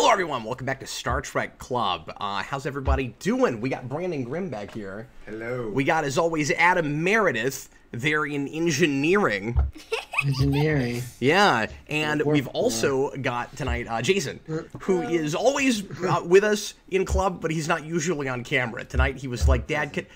Hello, everyone. Welcome back to Star Trek Club. How's everybody doing? We got Brandon Grimm back here. Hello. We got, as always, Adam Meredith there in engineering. Engineering. Yeah, and we've also got tonight Jason, who is always with us in club, but he's not usually on camera. Tonight he was like, Dad, can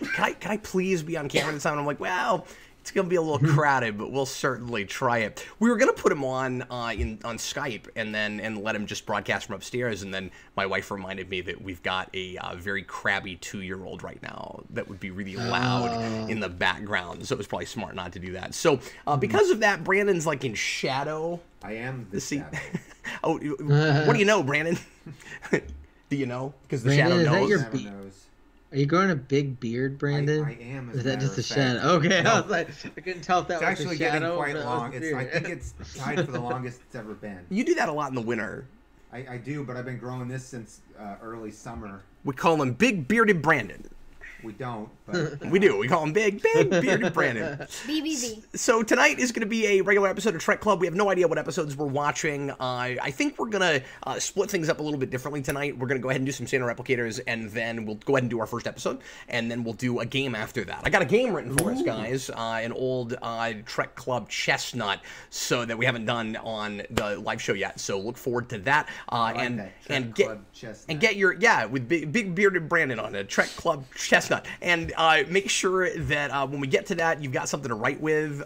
I please be on camera this time? And I'm like, well, it's going to be a little crowded, but we'll certainly try it. We were going to put him on Skype and let him just broadcast from upstairs, and then my wife reminded me that we've got a very crabby 2-year-old right now that would be really loud in the background, so it was probably smart not to do that. So because of that, Brandon's like in shadow. I am the shadow. Oh, what do you know, Brandon? Do you know? Because the Brandon, shadow knows. Is that your Are you growing a big beard, Brandon? I am. Or is that just a shadow? Okay, no. I was like, I couldn't tell if that was actually a shadow. getting quite long. I think it's tied for the longest it's ever been. You do that a lot in the winter. I do, but I've been growing this since early summer. We call him Big Bearded Brandon. We don't, but we do. We call him Big Bearded Brandon. BBB. So tonight is going to be a regular episode of Trek Club. We have no idea what episodes we're watching. I think we're going to split things up a little bit differently tonight. We're going to go ahead and do some standard replicators, and then we'll go ahead and do our first episode, and then we'll do a game after that. I got a game written for us, guys. An old Trek Club chestnut, so that we haven't done on the live show yet. So look forward to that. And get your with big bearded Brandon on a Trek Club chestnut. And make sure that when we get to that, you've got something to write with,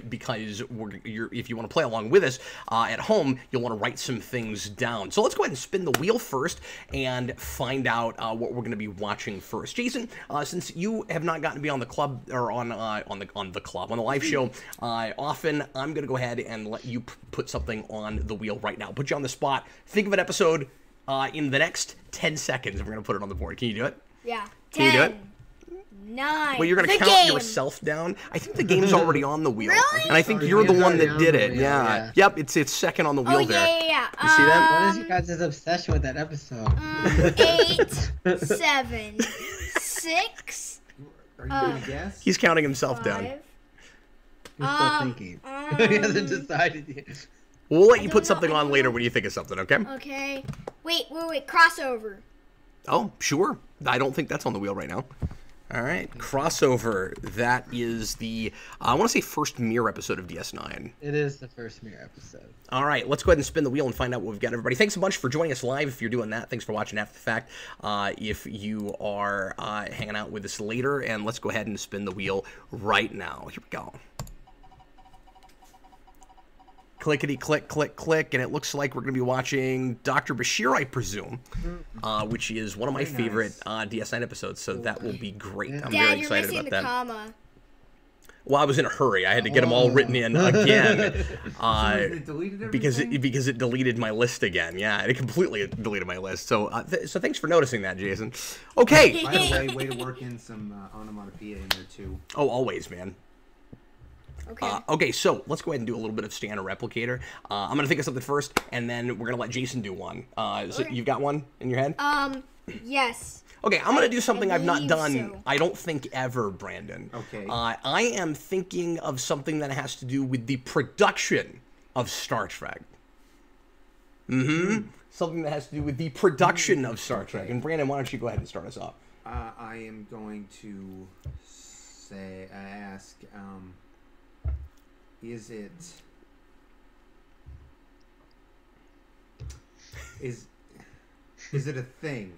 because if you want to play along with us at home, you'll want to write some things down. So let's go ahead and spin the wheel first and find out what we're going to be watching first. Jason, since you have not gotten to be on the club or on the live show often, I'm going to go ahead and let you put something on the wheel right now. Put you on the spot. Think of an episode in the next 10 seconds, and we're going to put it on the board. Can you do it? Yeah. Can you do it? 9. Well, you're going to count yourself down. I think the game's already on the wheel. Really? And I think you're the one that did it. Yeah. Yep, it's second on the wheel there. Yeah. You see that? What is your guys' obsession with that episode? 8, 7, 6. Are you gonna guess? He's counting himself 5. down. He's still thinking. He hasn't decided yet. We'll let you put something on later when you think of something, okay? Okay. Wait. Crossover. Oh, sure. I don't think that's on the wheel right now. All right, crossover. That is the, I want to say, first Mirror episode of DS9. It is the first Mirror episode. All right, let's go ahead and spin the wheel and find out what we've got, everybody. Thanks a bunch for joining us live if you're doing that. Thanks for watching after the fact. If you are hanging out with us later, and let's go ahead and spin the wheel right now. Here we go. Clickety click, click, click, and it looks like we're going to be watching Dr. Bashir, I presume, which is one of my favorite DS9 episodes, so that will be great. I'm very excited about that. Comma. Well, I was in a hurry. I had to get them all written in again because it deleted my list again. Yeah, it completely deleted my list. So so thanks for noticing that, Jason. Okay. By the way to work in some onomatopoeia in there too. Oh, always, man. Okay. Okay, so let's go ahead and do a little bit of standard replicator. I'm going to think of something first, and then we're going to let Jason do one. So you've got one in your head? Yes. Okay, I'm going to do something I've not done, so. I don't think, ever, Brandon. Okay. I am thinking of something that has to do with the production of Star Trek. Something that has to do with the production of Star Trek. And Brandon, why don't you go ahead and start us off? I am going to ask, is it a thing?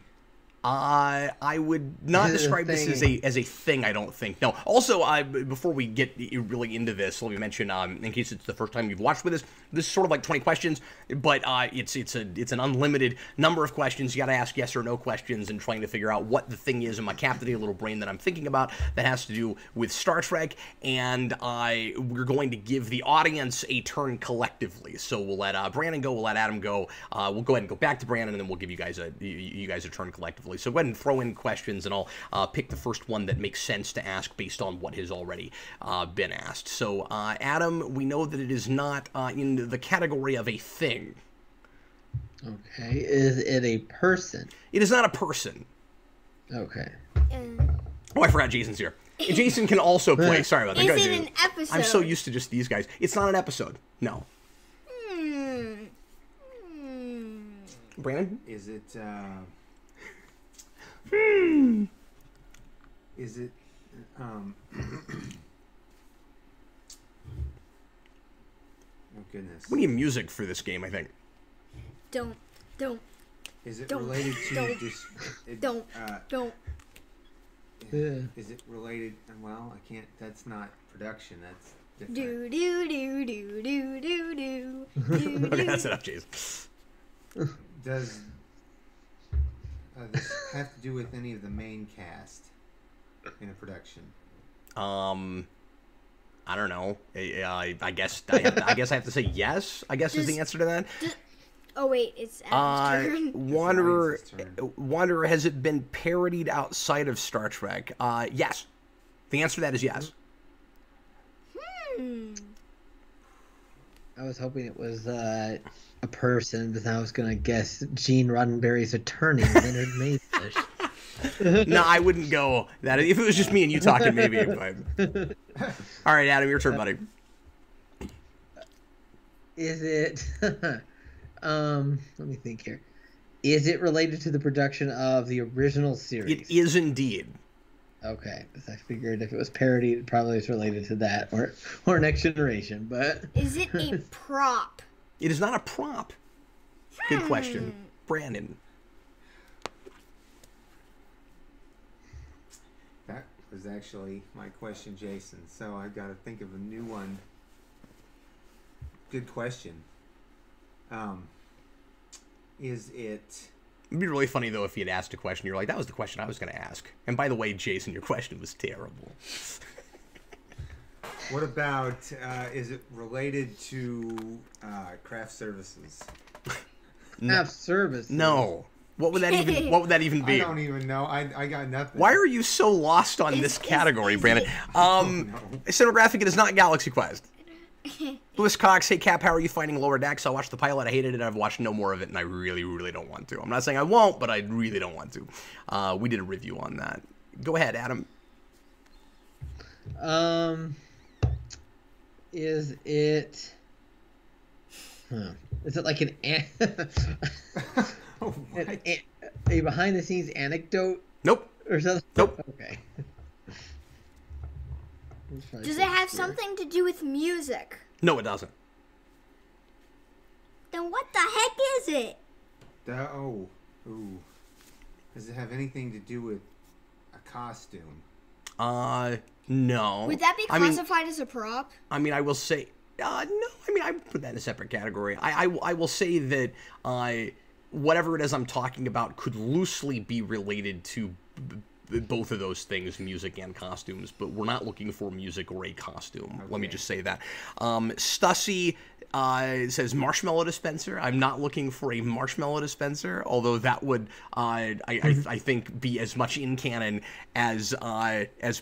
I would not describe this as a thing, I don't think. No. Also, before we get really into this, let me mention, in case it's the first time you've watched with us, this is sort of like 20 questions, but it's an unlimited number of questions. You got to ask yes or no questions and trying to figure out what the thing is in my captivating little brain that I'm thinking about that has to do with Star Trek, and we're going to give the audience a turn collectively. So we'll let Brandon go, we'll let Adam go, we'll go ahead and go back to Brandon, and then we'll give you guys a turn collectively. So go ahead and throw in questions, and I'll pick the first one that makes sense to ask based on what has already been asked. So, Adam, we know that it is not in the category of a thing. Okay. Is it a person? It is not a person. Okay. Oh, I forgot Jason's here. Jason can also play. Sorry about that. Is it an episode? I'm so used to just these guys. It's not an episode. No. Brandon? Is it? Is it? Oh goodness. We need music for this game, I think. Don't. Is it Don't. related to? Don't. Don't. Is it related? Well, I can't. That's not production. That's different. Do do do do do do do. Okay, that's enough, Jason. Does this have to do with any of the main cast in a production? I don't know. I guess I have to say yes. I guess is the answer to that. Oh wait, it's Adam's turn. Wanderer, It's Ryan's Wanderer, has it been parodied outside of Star Trek? Yes. The answer to that is yes. I was hoping it was a person, but I was gonna guess Gene Roddenberry's attorney, Leonard Mazefish. No, I wouldn't go that. If it was just me and you talking, maybe. But... All right, Adam, your turn, buddy. Is it? Let me think here. Is it related to the production of the original series? It is indeed. Okay, because I figured if it was parodied, it probably is related to that or Next Generation. But Is it a prop? It is not a prop. Good question, Brandon. That was actually my question, Jason. So I've got to think of a new one. Good question. Is it? It'd be really funny though if you had asked a question. You're like, that was the question I was going to ask. And by the way, Jason, your question was terrible. What about? Is it related to craft services? have service. No. What would that even? What would that even I be? don't even know. I got nothing. Why are you so lost on this category, Brandon? Cinematographic, it is not Galaxy Quest. Lewis Cox, hey Cap, how are you finding Lower Decks? I watched the pilot, I hated it, I've watched no more of it, and I really, really don't want to. I'm not saying I won't, but I really don't want to. We did a review on that. Go ahead, Adam. Is it? Is it like Oh, what? a behind the scenes anecdote Nope. or something? Nope. Okay. Does it have something to do with music? No, it doesn't. Then what the heck is it? Ooh. Does it have anything to do with a costume? No. Would that be I mean, classified as a prop? I mean, I will say, no. I mean, I would put that in a separate category. I will say that whatever it is I'm talking about could loosely be related to both of those things, music and costumes, but we're not looking for music or a costume. Okay. Let me just say that. Stussy says marshmallow dispenser. I'm not looking for a marshmallow dispenser, although that would, I think, be as much in canon as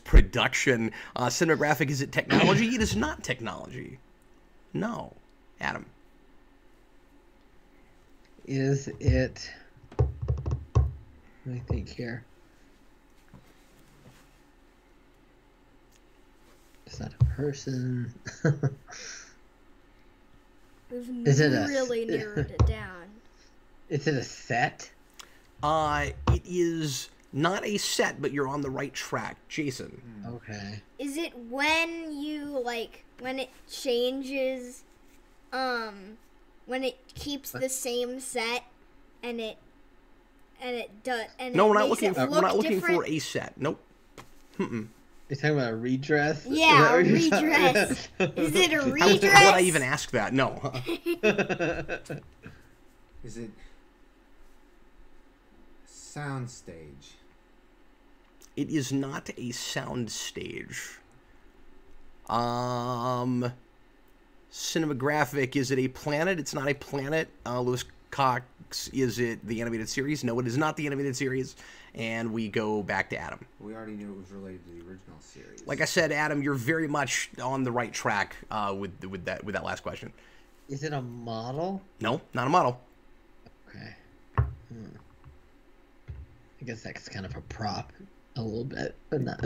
production. Cinematographic, is it technology? It is not technology. No. Adam. Is it? Let me think here. It's not a person. We've Is it really narrowed it down. Is it a set? It is not a set, but you're on the right track. Jason. Okay. Is it when you, when it changes, when it keeps the same set and it does, and No, it we're not makes looking. it We're not look looking different? for a set. Nope. You're talking about a redress? Yeah, a Is that what you're redress. talking- Is it a How redress? would I even ask that? No. Is it soundstage? It is not a sound stage. Cinematographic, is it a planet? It's not a planet. Lewis Cox, is it the animated series? No, it is not the animated series. And we go back to Adam. We already knew it was related to the original series. Like I said, Adam, you're very much on the right track with that last question. Is it a model? No, not a model. Okay. I guess that's kind of a prop, a little bit, but not.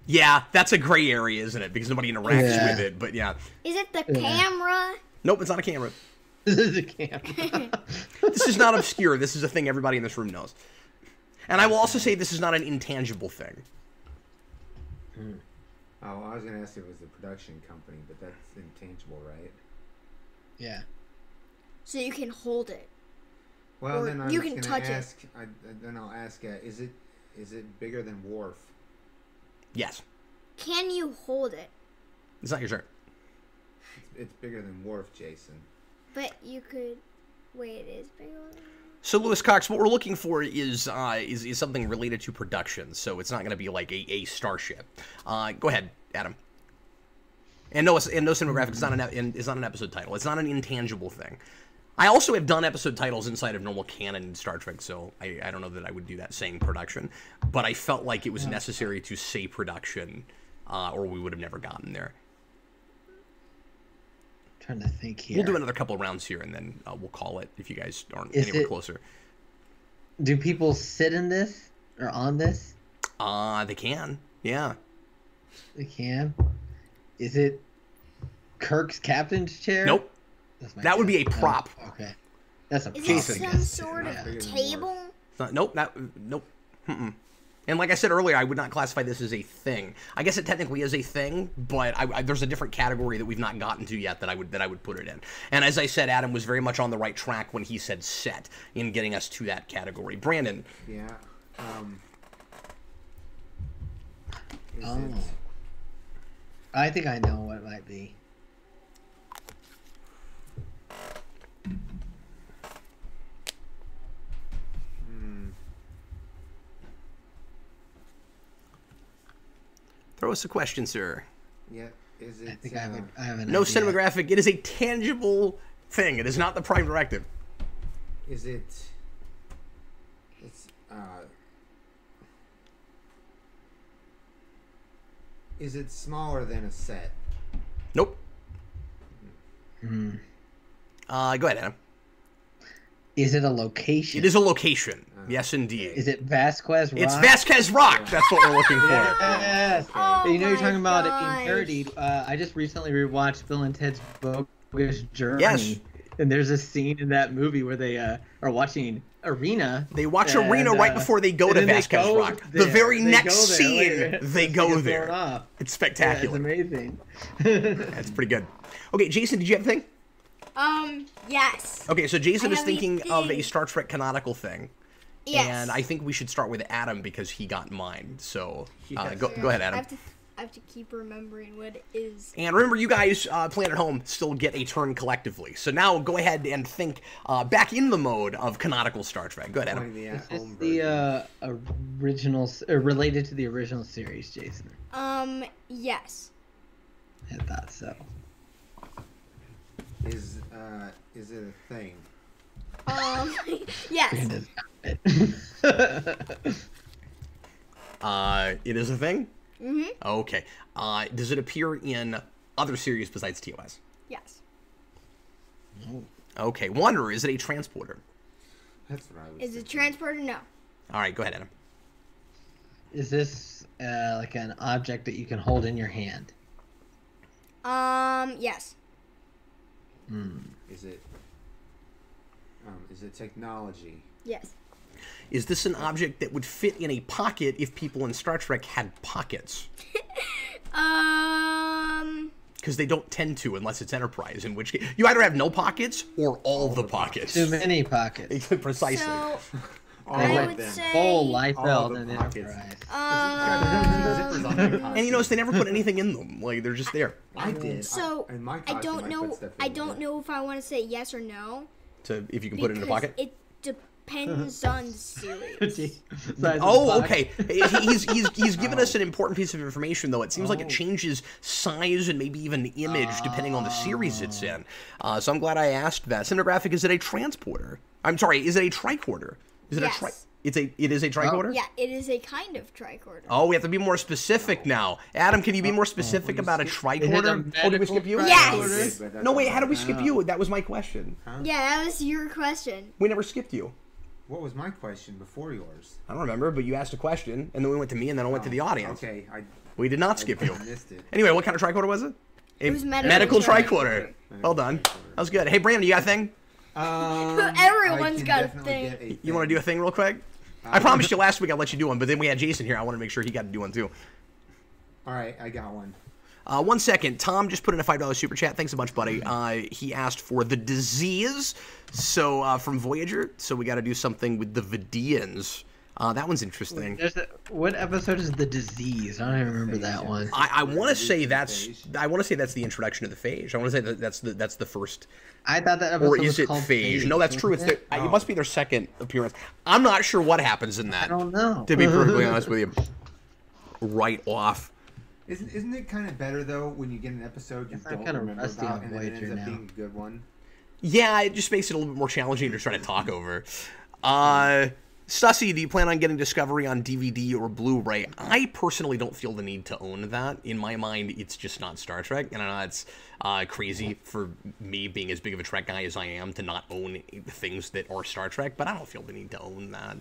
Yeah, that's a gray area, isn't it? Because nobody interacts Yeah. with it. But yeah. Is it the camera? Nope, it's not a camera. This is a camera. This is not obscure. This is a thing everybody in this room knows. And I will also say this is not an intangible thing. Oh, I was gonna ask if it was the production company, but that's intangible, right? Yeah. So you can hold it. Well, Or then I'm you just can gonna touch it. ask. Then I'll ask. Is it bigger than Worf? Yes. Can you hold it? It's not your turn. It's bigger than Worf, Jason. But you could. Wait, it is bigger. So, Lewis Cox, what we're looking for is something related to production. So it's not going to be like a starship. Go ahead, Adam. And no cinematographic is not an episode title. It's not an intangible thing. I also have done episode titles inside of normal canon in Star Trek, so I don't know that I would do that saying production. But I felt like it was necessary to say production, or we would have never gotten there. Trying to think here. We'll do another couple of rounds here, and then we'll call it if you guys aren't Is anywhere it- closer. Do people sit in this or on this? They can. Yeah. They can. Is it Kirk's captain's chair? Nope. That's my That would be a guess. No. prop. Okay. That's a Is prop. it Jason. I some guess. sort Yeah. of table? It's not, nope. Nope. Mm-mm. And like I said earlier, I would not classify this as a thing. I guess it technically is a thing, but there's a different category that we've not gotten to yet that I would put it in. And as I said, Adam was very much on the right track when he said set in getting us to that category. Brandon. Yeah. Is Oh. it? I think I know what it might be. Throw us a question, sir. Yeah. Is it? I think I have an No idea. cinematographic. It is a tangible thing. It is not the prime directive. Is it? It's. Is it smaller than a set? Nope. Hmm. Go ahead, Adam. Is it a location? It is a location. Yes, indeed. Is it Vasquez Rock? It's Vasquez Rock. That's what we're looking for. Yes. Oh you know, you're my talking about it gosh. being parodied. I just recently rewatched Bill and Ted's Bogus Journey. Yes. And there's a scene in that movie where they are watching Arena. They watch and, Arena right before they go and to then they Vasquez go Rock. there. The very They next go there, scene, like, they to go get there. thrown off. It's Yeah, it's spectacular. amazing. That's pretty good. Okay, Jason, did you have a thing? Yes. Okay, so Jason I is have a thinking of a thing. Star Trek canonical thing. Yes. And I think we should start with Adam because he got mine. So Yes. go ahead, Adam. I have to keep remembering what it is. And remember, you guys playing at home still get a turn collectively. So now go ahead and think back in the mode of canonical Star Trek. Go ahead, Adam. Only the Is this at-home the version. original, or related to the original series, Jason? Yes. I thought so. Is it a thing? Yes. Brandon's got it. It is a thing? Mhm. Okay. Does it appear in other series besides TOS? Yes. Okay. Wanderer, is it a transporter? That's what I was. Is it thinking. transporter? No. All right, go ahead, Adam. Is this like an object that you can hold in your hand? Yes. Is it? Is it technology? Yes. Is this an object that would fit in a pocket if people in Star Trek had pockets? Because they don't tend to unless it's Enterprise, in which case you either have no pockets or all the pockets. Too many pockets. Precisely. So, All I of would them. say. Full life all belt the and pockets. Enterprise. Zippers on my costume. And you notice they never put anything in them. Like, they're just there. I did. So in my I costume, don't put know. stuff I in don't there. know if I want to say yes or no. To if you can put it in a because pocket. It depends on the series. Oh, okay. He's given us an important piece of information, though. It seems like it changes size and maybe even image depending on the series it's in. So I'm glad I asked that. Cinematographic, is it a transporter? I'm sorry, is it a tricorder? Is it Yes. a it is a tricorder? Yeah, it is a kind of tricorder. Oh, we have to be more specific now. Adam, can you be more specific about a tricorder? Oh, did we skip you? Yes. But that's No, wait, all how did we right. skip you? That was my question. Yeah, that was your question. We never skipped you. What was my question before yours? I don't remember, but you asked a question, and then we went to me, and then I went to the audience. Okay, I We did not skip you. missed it. Anyway, what kind of tricorder was it? It was medical medical tricorder. Well done. That was good. Hey, Brandon, you got a thing? Everyone's got a thing. You want to do a thing real quick? I promised you last week I'd let you do one, but then we had Jason here. I want to make sure he got to do one too. All right, I got one. 1 second. Tom just put in a $5 super chat. Thanks a bunch, buddy. He asked for the disease, so from Voyager. So we got to do something with the Vidians. That one's interesting. What episode is the disease? I don't even remember that one. I want to say that's the introduction of the phage. I want to say that's the first. I thought that episode or is was it called phage? No, that's true. wasn't It must be their second appearance. I'm not sure what happens in that. I don't know. To be perfectly honest with you, right off. Isn't it kind of better though when you get an episode you don't remember about and then it ends up being a good one? Yeah, it just makes it a little bit more challenging to try to talk over. Stussy, do you plan on getting Discovery on DVD or Blu-ray? I personally don't feel the need to own that. In my mind, it's just not Star Trek. And I know it's crazy for me, being as big of a Trek guy as I am, to not own things that are Star Trek, but I don't feel the need to own that.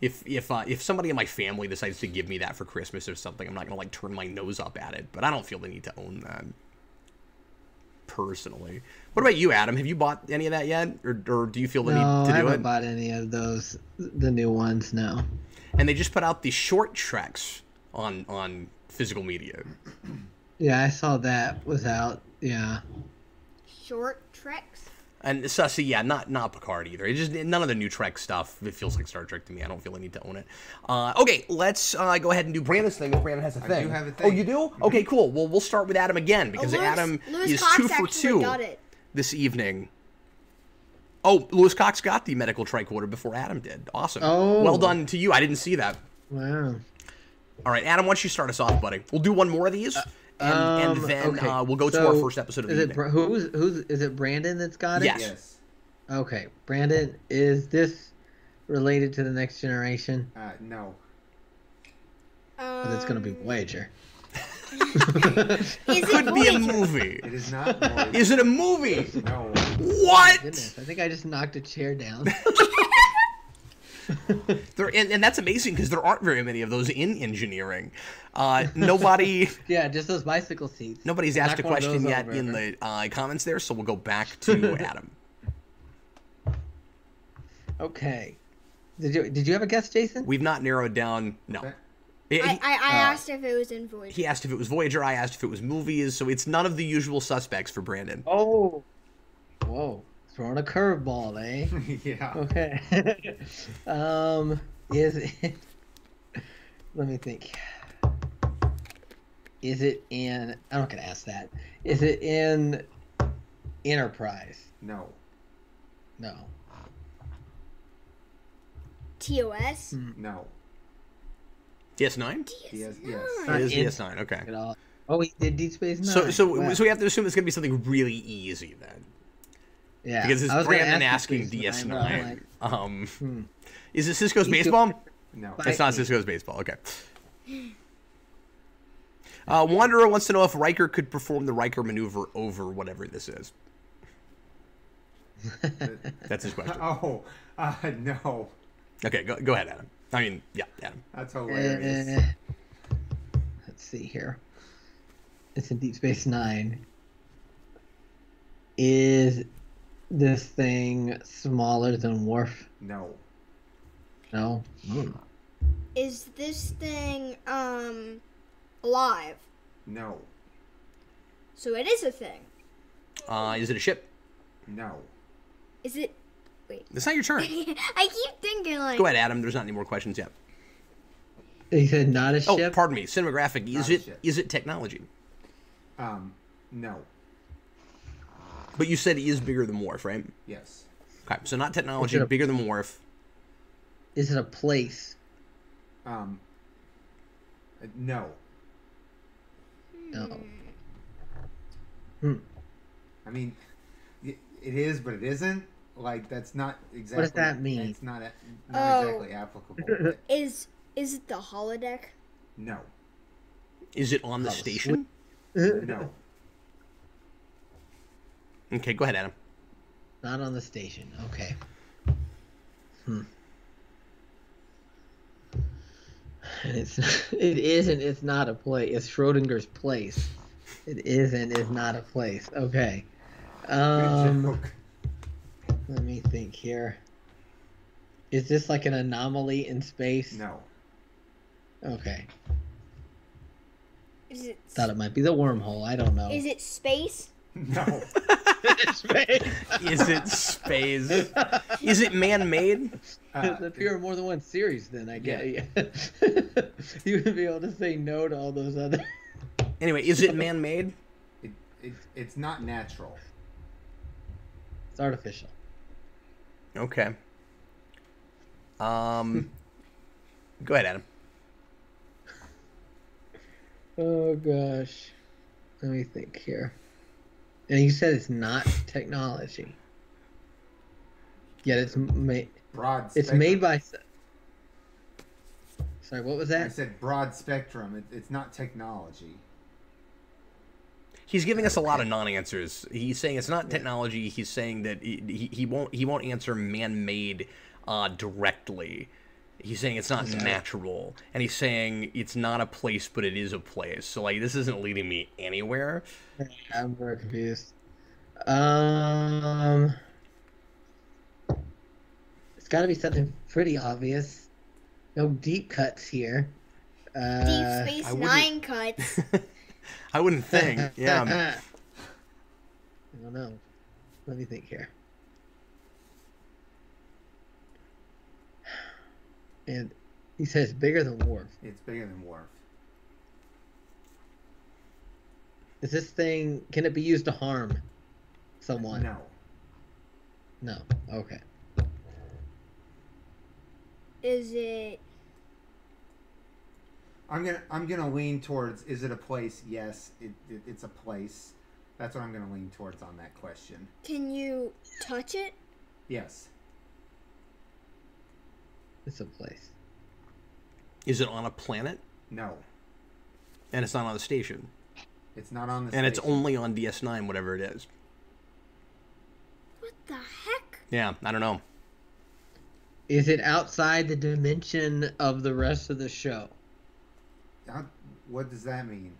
If somebody in my family decides to give me that for Christmas or something, I'm not gonna like turn my nose up at it, but I don't feel the need to own that personally. What about you, Adam? Have you bought any of that yet, or do you feel the need to do it? I haven't bought any of those, the new ones. No. And they just put out the short treks on physical media. Yeah, I saw that was out. Yeah. Short treks. And Sussy, yeah, not Picard either. It's just none of the new Trek stuff. It feels like Star Trek to me. I don't feel the need to own it. Okay, let's go ahead and do Brandon's thing if Brandon has a thing. I do have a thing. Oh, you do? Mm-hmm. Okay, cool. Well, we'll start with Adam again because Adam is Cox 2 for 2 got it. this evening. Oh, Lewis Cox got the medical tricorder before Adam did. Awesome. Oh. Well done to you. I didn't see that. Wow. All right, Adam, why don't you start us off, buddy? We'll do one more of these. And then okay. we'll go to our first episode of the evening. Is it Brandon that's got it? Yes. Okay, Brandon, is this related to the Next Generation? No. But it's gonna be Voyager. Could be a movie. It is not Voyager. Is it a movie? No. What? Goodness, I think I just knocked a chair down. And that's amazing because there aren't very many of those in engineering. Nobody. Yeah, just those bicycle seats. Nobody's asked a question yet in the comments there, so we'll go back to Adam. Okay. Did you have a guess, Jason? We've not narrowed down. No. I asked if it was in Voyager. He asked if it was Voyager. I asked if it was movies. So it's none of the usual suspects for Brandon. Oh. Whoa. Throwing a curveball, eh? Yeah. Okay. Is it... Let me think. Is it in... I'm not going to ask that. Is it in Enterprise? No. No. TOS? No. DS9? Yes. It is DS9, okay. Oh, he did Deep Space Nine. So Wow. we have to assume it's going to be something really easy then. Yeah. Because it's Brandon asking DS9. Is it Cisco's Baseball? No. It's not Cisco's Baseball, okay. Wanderer wants to know if Riker could perform the Riker maneuver over whatever this is. That's his question. Oh, no. Okay, go ahead, Adam. I mean, yeah, Adam. That's hilarious. Let's see here. It's in Deep Space Nine. Is this thing smaller than Worf? No. No? Is this thing alive? No. So it is a thing. Is it a ship? No. Is it... Wait. It's not your turn. I keep thinking like... Go ahead, Adam. There's not any more questions yet. He said not a Oh, ship? pardon me. Cinematographic. Not a ship. Is it technology? No. But you said he is bigger than Worf, right? Yes. Okay, so not technology, bigger than Worf. Is it a place? No. No. I mean, it is, but it isn't. Like, that's not exactly... What does that mean? It's not exactly applicable. But Is it the holodeck? no. Is it on the station? No. Okay, go ahead, Adam. Not on the station. Okay. It isn't. It's not a place. It's Schrodinger's place. It isn't. It's not a place. Okay. Good joke. Let me think here. Is this like an anomaly in space? No. Okay. Is it Thought it might be the wormhole. I don't know. is it space? No. space? Is it space? Is it man-made? It's appear in more than one series, then I guess. Yeah. You would be able to say no to all those other. Anyway, is it man-made? It's not natural. It's artificial. Okay. Go ahead, Adam. Oh gosh. Let me think here. And you said it's not technology. Yet it's made. Broad It's spectrum. made by. Sorry, what was I that? said broad spectrum. It's not technology. He's giving us a lot of non-answers. He's saying it's not technology. He's saying that he won't answer man-made directly. He's saying it's not natural, and he's saying it's not a place, but it is a place. So like this isn't leading me anywhere. I'm very confused. It's got to be something pretty obvious. No deep cuts here. Deep Space I wouldn't- Nine cuts. I wouldn't think. Yeah. I don't know. Let me think here. And he says bigger than Worf. It's bigger than Worf. Is this thing, can it be used to harm someone? No. No. Okay. Is it I'm gonna lean towards. Is it a place? Yes, it's a place. That's what I'm gonna lean towards on that question. can you touch it? Yes. It's a place. Is it on a planet? No. And it's not on the station. It's not on the. And it's station. only on DS9, whatever it is. What the heck? Yeah, I don't know. Is it outside the dimension of the rest of the show? What does that mean?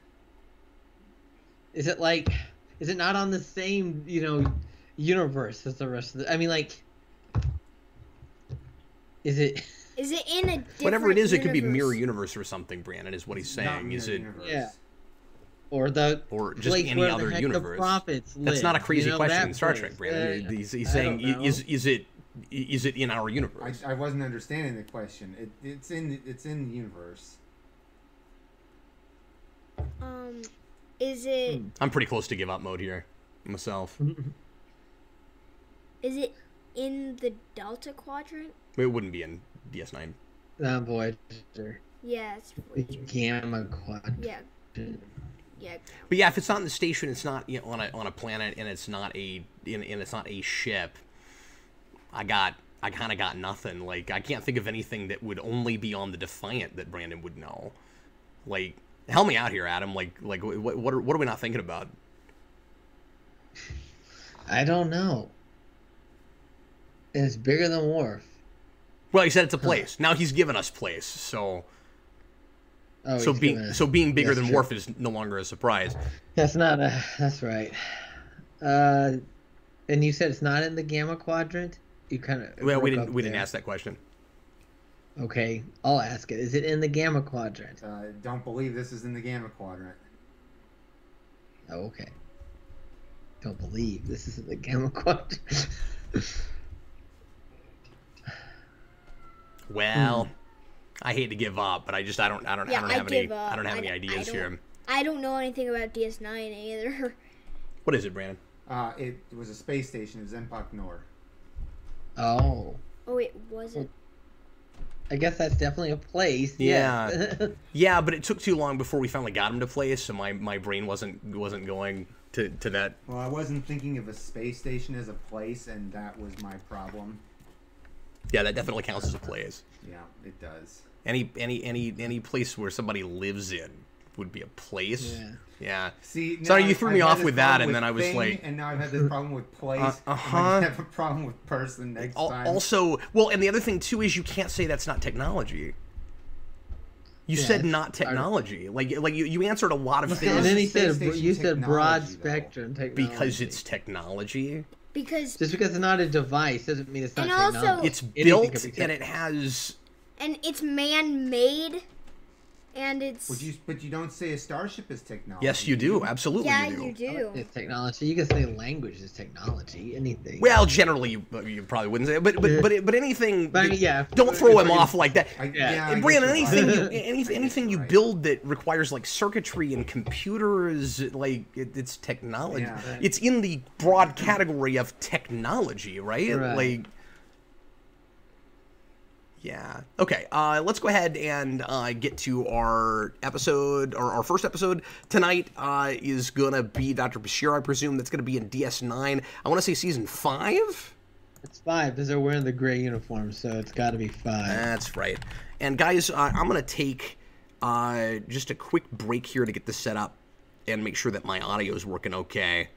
Is it like, is it not on the same, universe as the rest of the, I mean, like, is it, Is it in a different Whatever it is, it could be universe? mirror universe or something, Brandon, is what he's Not saying. Is mirror it universe. Yeah. or the or just place any where other the heck universe? the prophets live? That's not a crazy question that in Star place. Trek, Brandon. Yeah, He's I saying, don't know. is it in our universe? I wasn't understanding the question. It's in the universe. Is it I'm pretty close to give up mode here myself. is it in the Delta Quadrant? It wouldn't be in DS9. Voyager. Yeah, it's Voyager. Gamma quadrant. Yeah. Yeah. But yeah, if it's not in the station, it's not on a planet, and it's not a ship. I kind of got nothing. Like I can't think of anything that would only be on the Defiant that Brandon would know. Like, help me out here, Adam. Like what are we not thinking about? I don't know. And it's bigger than Worf. Well, he said it's a place. Now he's given us place, so Oh, so he's being gonna- being bigger That's than true. Worf is no longer a surprise. That's not a. That's right. And you said it's not in the Gamma quadrant. You kind of. Well, we didn't ask that question. Okay, I'll ask it. Is it in the Gamma quadrant? Don't believe this is in the Gamma Quadrant. Oh, okay. Don't believe this is in the Gamma quadrant. Well, I hate to give up, but I don't Yeah, have I any give up. I don't have any I ideas don't- here. I don't know anything about DS9 either. What is it, Brandon? It was a space station. It was Empok Nor. Oh, Oh, it wasn't. I guess that's definitely a place. Yeah. yes. Yeah, but it took too long before we finally got him to place, so my brain wasn't going to that. Well, I wasn't thinking of a space station as a place, and that was my problem. Yeah, that definitely counts as a place. Yeah, it does. Any place where somebody lives in would be a place. Yeah. Yeah. See, Sorry, now you threw I've me had off this with that, problem and then I was thing, like- and now I've had this problem with place. uh-huh. I might have a problem with person next time. Also, well, and the other thing too is you can't say that's not technology. You Yeah, said it's not technology. Like you answered a lot of Look, And things then he Space said station you said broad technology, though. spectrum technology. because it's technology. because Just because it's not a device doesn't mean it's not And also- technology. It's Anything built could be and it has. and it's man-made, and it's But you don't say a starship is technology. Yes, you do. Absolutely, yeah, you do. you do. It's technology. You can say language is technology. Anything. Well, generally, you probably wouldn't say it, but anything. But I mean, yeah. Don't throw him off like that. Yeah. And Brandon, I guess anything you're you, right. anything you right. build that requires like circuitry and computers, like it's technology. Yeah. It's in the broad category of technology, right? Right. Like, yeah. Okay. Let's go ahead and get to our episode, or our first episode tonight. Is gonna be Dr. Bashir, I presume. That's gonna be in DS9. I want to say season 5. It's 5 because they're wearing the gray uniform, so it's got to be 5. That's right. And guys, I'm going to take just a quick break here to get this set up and make sure that my audio is working okay.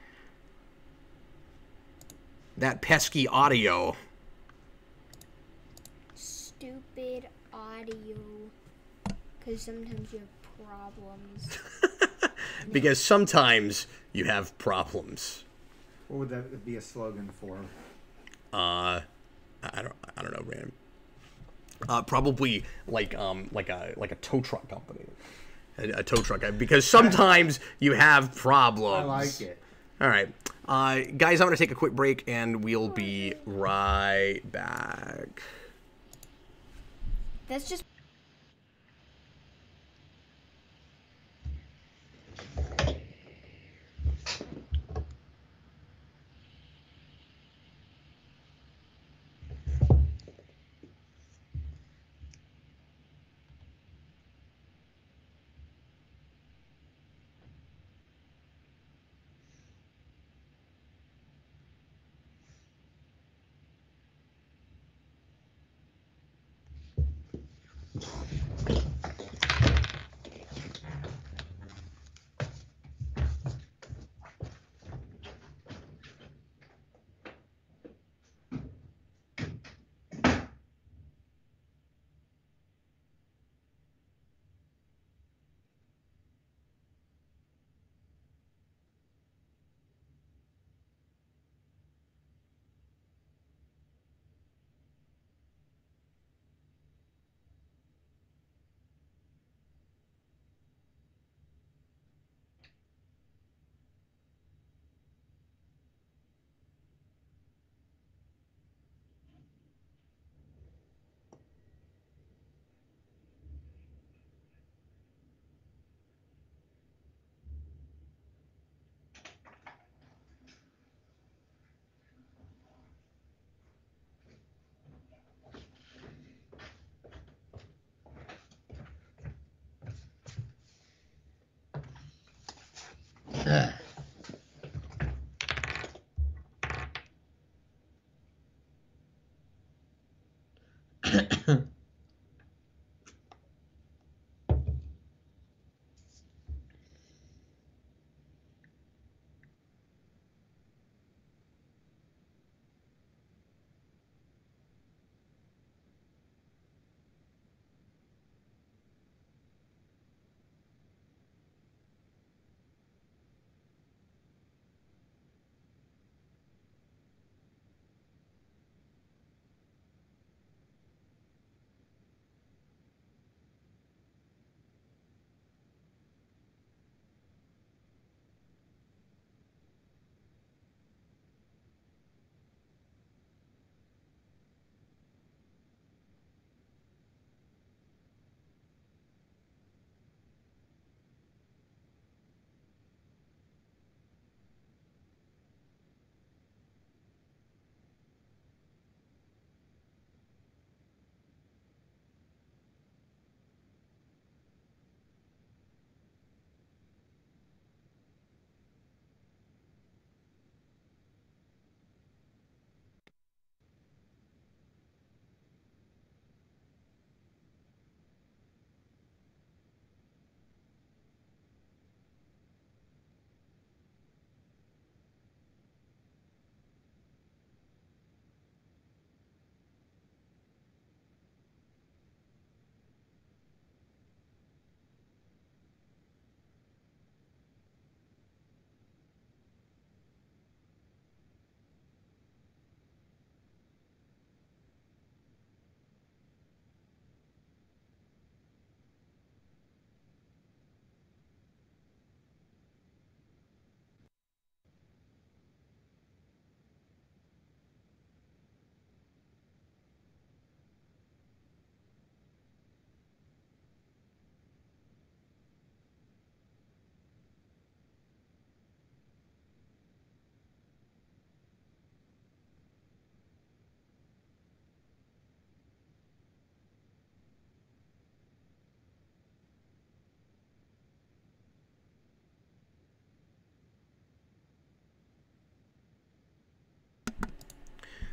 That pesky audio. Stupid audio. Because sometimes you have problems. Because sometimes you have problems. What would that be a slogan for? I don't know, Brandon. Probably like a tow truck company. A tow truck, because sometimes you have problems. I like it. All right. Guys, I'm going to take a quick break, and we'll be right back. That's just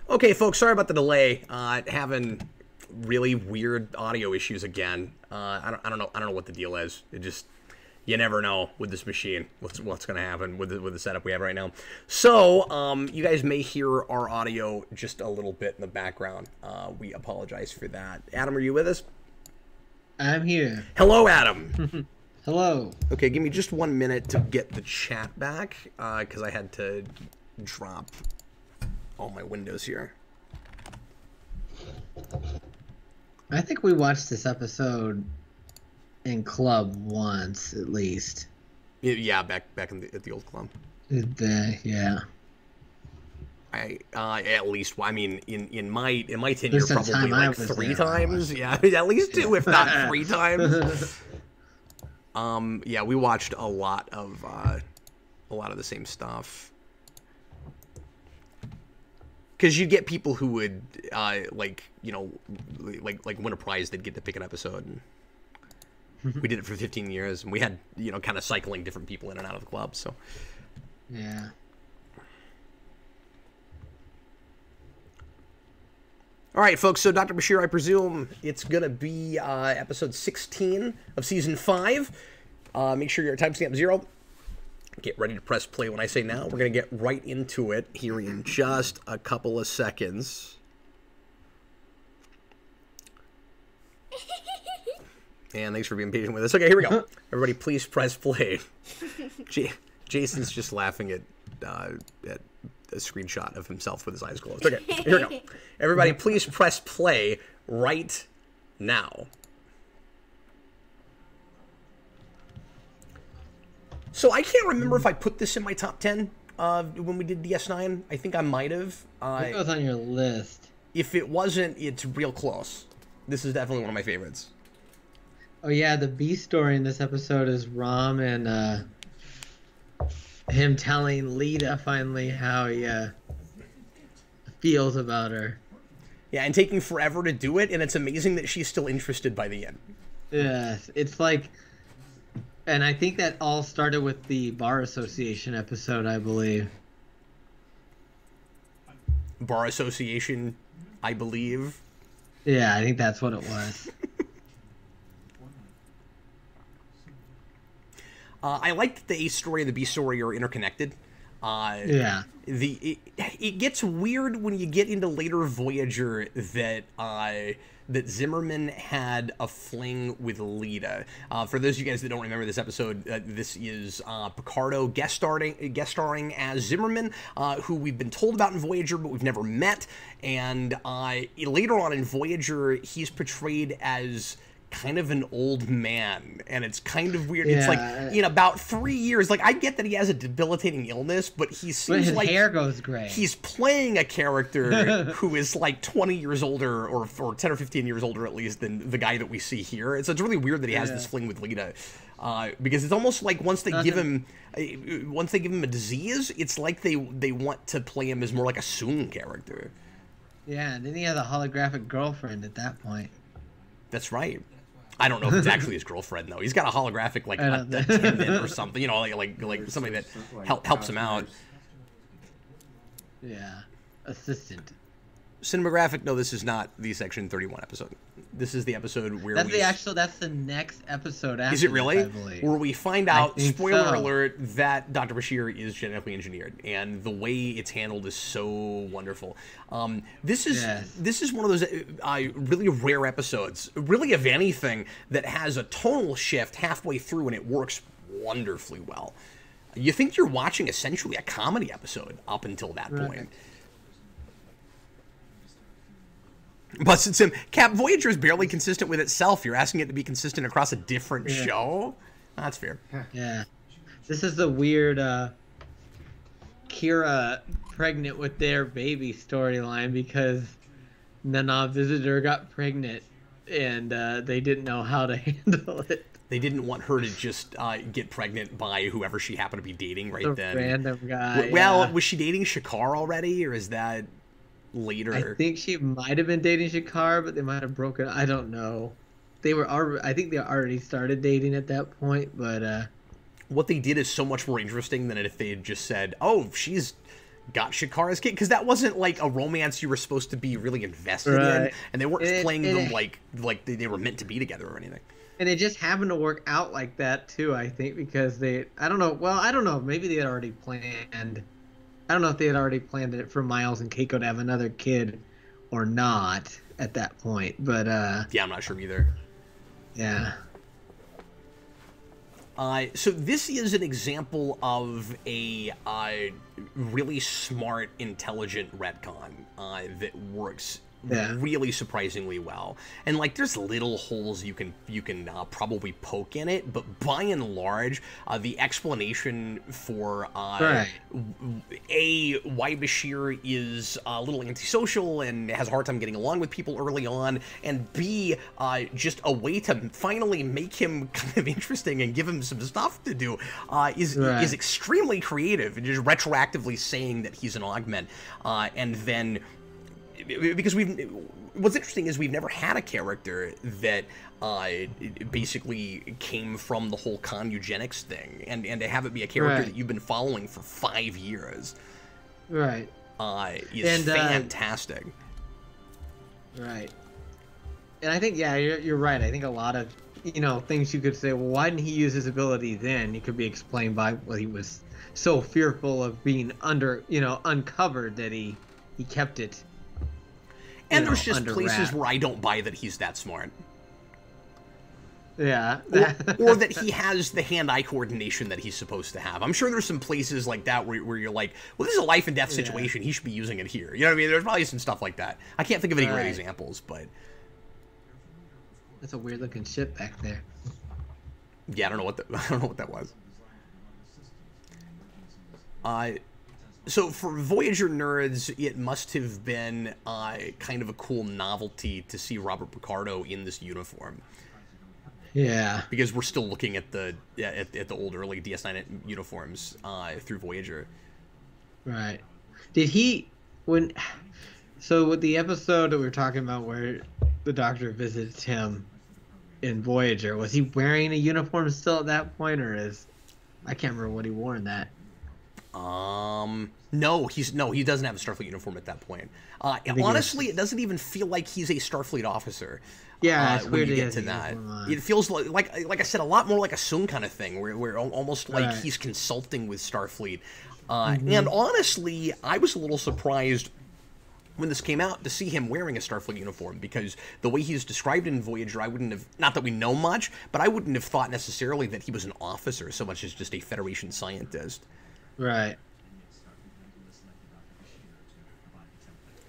Okay, folks, sorry about the delay. Having really weird audio issues again. I don't know what the deal is. It just, you never know with this machine what's going to happen with the setup we have right now. So you guys may hear our audio just a little bit in the background. We apologize for that. Adam, are you with us? I'm here. Hello, Adam. Hello. Okay, give me just 1 minute to get the chat back because I had to drop all my windows here. I think we watched this episode in club once, at least. Yeah, back at the old club. Yeah. At least, I mean, in my tenure, There's some probably time I like was 3 there, times. Yeah, at least 2, if not 3 times. Yeah, we watched a lot of the same stuff. Because you get people who would like win a prize, they'd get to pick an episode. And we did it for 15 years, and we had kind of cycling different people in and out of the club. So yeah. All right, folks. So Dr. Bashir, I presume it's gonna be episode 16 of season 5. Make sure you're at timestamp 0. Get ready to press play when I say now. We're going to get right into it here in just a couple of seconds. And thanks for being patient with us. Okay, here we go. Everybody, please press play. Jason's just laughing at a screenshot of himself with his eyes closed. Okay, here we go. Everybody, please press play right now. So I can't remember if I put this in my top 10 when we did DS9. I think I might have. It goes on your list. If it wasn't, it's real close. This is definitely one of my favorites. Oh yeah, the B story in this episode is Rom and him telling Lita finally how he feels about her. Yeah, and taking forever to do it, and it's amazing that she's still interested by the end. Yes, it's like... And I think that all started with the Bar Association episode, I believe. Bar Association, I believe. Yeah, I think that's what it was. I like that the A story and the B story are interconnected. Yeah. It gets weird when you get into later Voyager that that Zimmerman had a fling with Lita. For those of you guys that don't remember this episode, this is Picardo guest starring as Zimmerman, who we've been told about in Voyager, but we've never met. And later on in Voyager, he's portrayed as kind of an old man, and it's kind of weird. Yeah. It's like in about 3 years, like I get that he has a debilitating illness, but he seems his like hair goes gray. He's playing a character who is like 20 years older, or 10 or 15 years older at least, than the guy that we see here. It's really weird that he has this fling with Lita, because it's almost like once they give him a disease, it's like they want to play him as more like a Soong character. Yeah, and then he has a holographic girlfriend at that point. That's right. I don't know if it's actually his girlfriend though. He's got a holographic like attendant or something, like somebody that helps him out. Yeah, assistant. Cinematographic. No, this is not the Section 31 episode. This is the episode where that's the next episode after. Is it really? This, I believe. Where we find out, spoiler so. alert, that Dr. Bashir is genetically engineered, and the way it's handled is so wonderful. This is one of those really rare episodes, really of anything, that has a tonal shift halfway through, and it works wonderfully well. You think you're watching essentially a comedy episode up until that point. But since Cap Voyager is barely consistent with itself, you're asking it to be consistent across a different show? That's fair. Yeah. This is the weird Kira pregnant with their baby storyline, because Nana Visitor got pregnant and they didn't know how to handle it. They didn't want her to just get pregnant by whoever she happened to be dating then. Random guy. Well, was she dating Shakar already, or is that later? I think she might have been dating Shakar, but they might have broken. I don't know. I think they already started dating at that point, but what they did is so much more interesting than if they had just said, "Oh, she's got Shakara's kid, because that wasn't like a romance you were supposed to be really invested in, Right. and they weren't playing them like they were meant to be together or anything. And it just happened to work out like that too, I think, because I don't know. Well, I don't know. Maybe they had already planned. I don't know if they had already planned it for Miles and Keiko to have another kid or not at that point. But yeah, I'm not sure either. Yeah. So this is an example of a really smart, intelligent retcon that works really surprisingly well. And like, there's little holes you can probably poke in it, but by and large, the explanation for why Bashir is a little antisocial and has a hard time getting along with people early on, and B, just a way to finally make him kind of interesting and give him some stuff to do is extremely creative, and just retroactively saying that he's an augment, and then because what's interesting is we've never had a character that basically came from the whole Khan eugenics thing, and to have it be a character that you've been following for 5 years, is fantastic. Right. And I think, you're right. I think a lot of, things you could say, well, why didn't he use his ability then? It could be explained by, well, he was so fearful of being uncovered that he kept it. And there's just places where I don't buy that he's that smart. Yeah. or that he has the hand-eye coordination that he's supposed to have. I'm sure there's some places like that where you're like, well, this is a life and death situation. He should be using it here. You know what I mean? There's probably some stuff like that. I can't think of any great examples, but... That's a weird-looking ship back there. Yeah, I don't know what that was. So for Voyager nerds, it must have been kind of a cool novelty to see Robert Picardo in this uniform. Yeah, because we're still looking at the old early DS9 uniforms through Voyager. Right. Did he So with the episode that we were talking about where the Doctor visits him in Voyager, was he wearing a uniform still at that point, or I can't remember what he wore in that. No, he doesn't have a Starfleet uniform at that point. Honestly, it doesn't even feel like he's a Starfleet officer. Yeah, it's when weird you get to that. It feels like I said, a lot more like a Soong kind of thing, where almost like he's consulting with Starfleet. And honestly, I was a little surprised when this came out to see him wearing a Starfleet uniform, because the way he's described in Voyager, I wouldn't have, not that we know much, but I wouldn't have thought necessarily that he was an officer so much as just a Federation scientist. Right.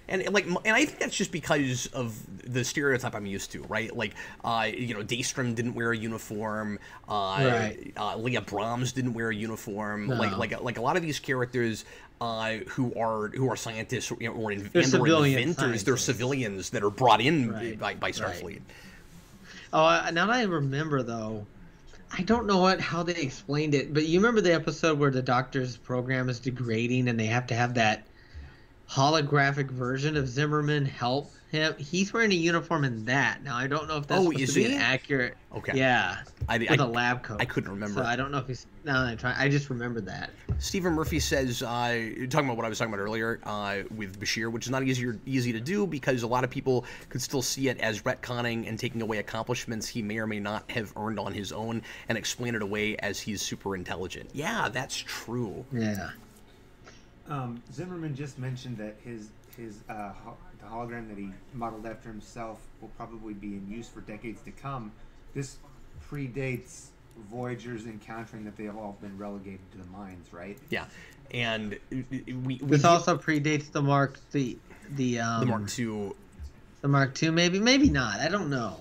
And I think that's just because of the stereotype I'm used to, right? Like, Daystrom didn't wear a uniform. Leah Brahms didn't wear a uniform. No. Like a lot of these characters who are scientists or inventors, they're civilians that are brought in by Starfleet. Right. Oh, now that I remember though, I don't know how they explained it, but you remember the episode where the Doctor's program is degrading and they have to have that holographic version of Zimmerman help him? He's wearing a uniform in that. Now I don't know if that's supposed to be an accurate. Okay. Yeah. With a lab coat. I couldn't remember. So I don't know if he's. Now that I just remembered that. Stephen Murphy says, talking about what I was talking about earlier with Bashir, which is not easy to do because a lot of people could still see it as retconning and taking away accomplishments he may or may not have earned on his own and explain it away as he's super intelligent. Yeah, that's true. Yeah. Zimmerman just mentioned that the hologram that he modeled after himself will probably be in use for decades to come. This predates Voyager's encountering that they have all been relegated to the mines, right? Yeah, and this also predates the Mark the Mark II. The Mark II, maybe not. I don't know.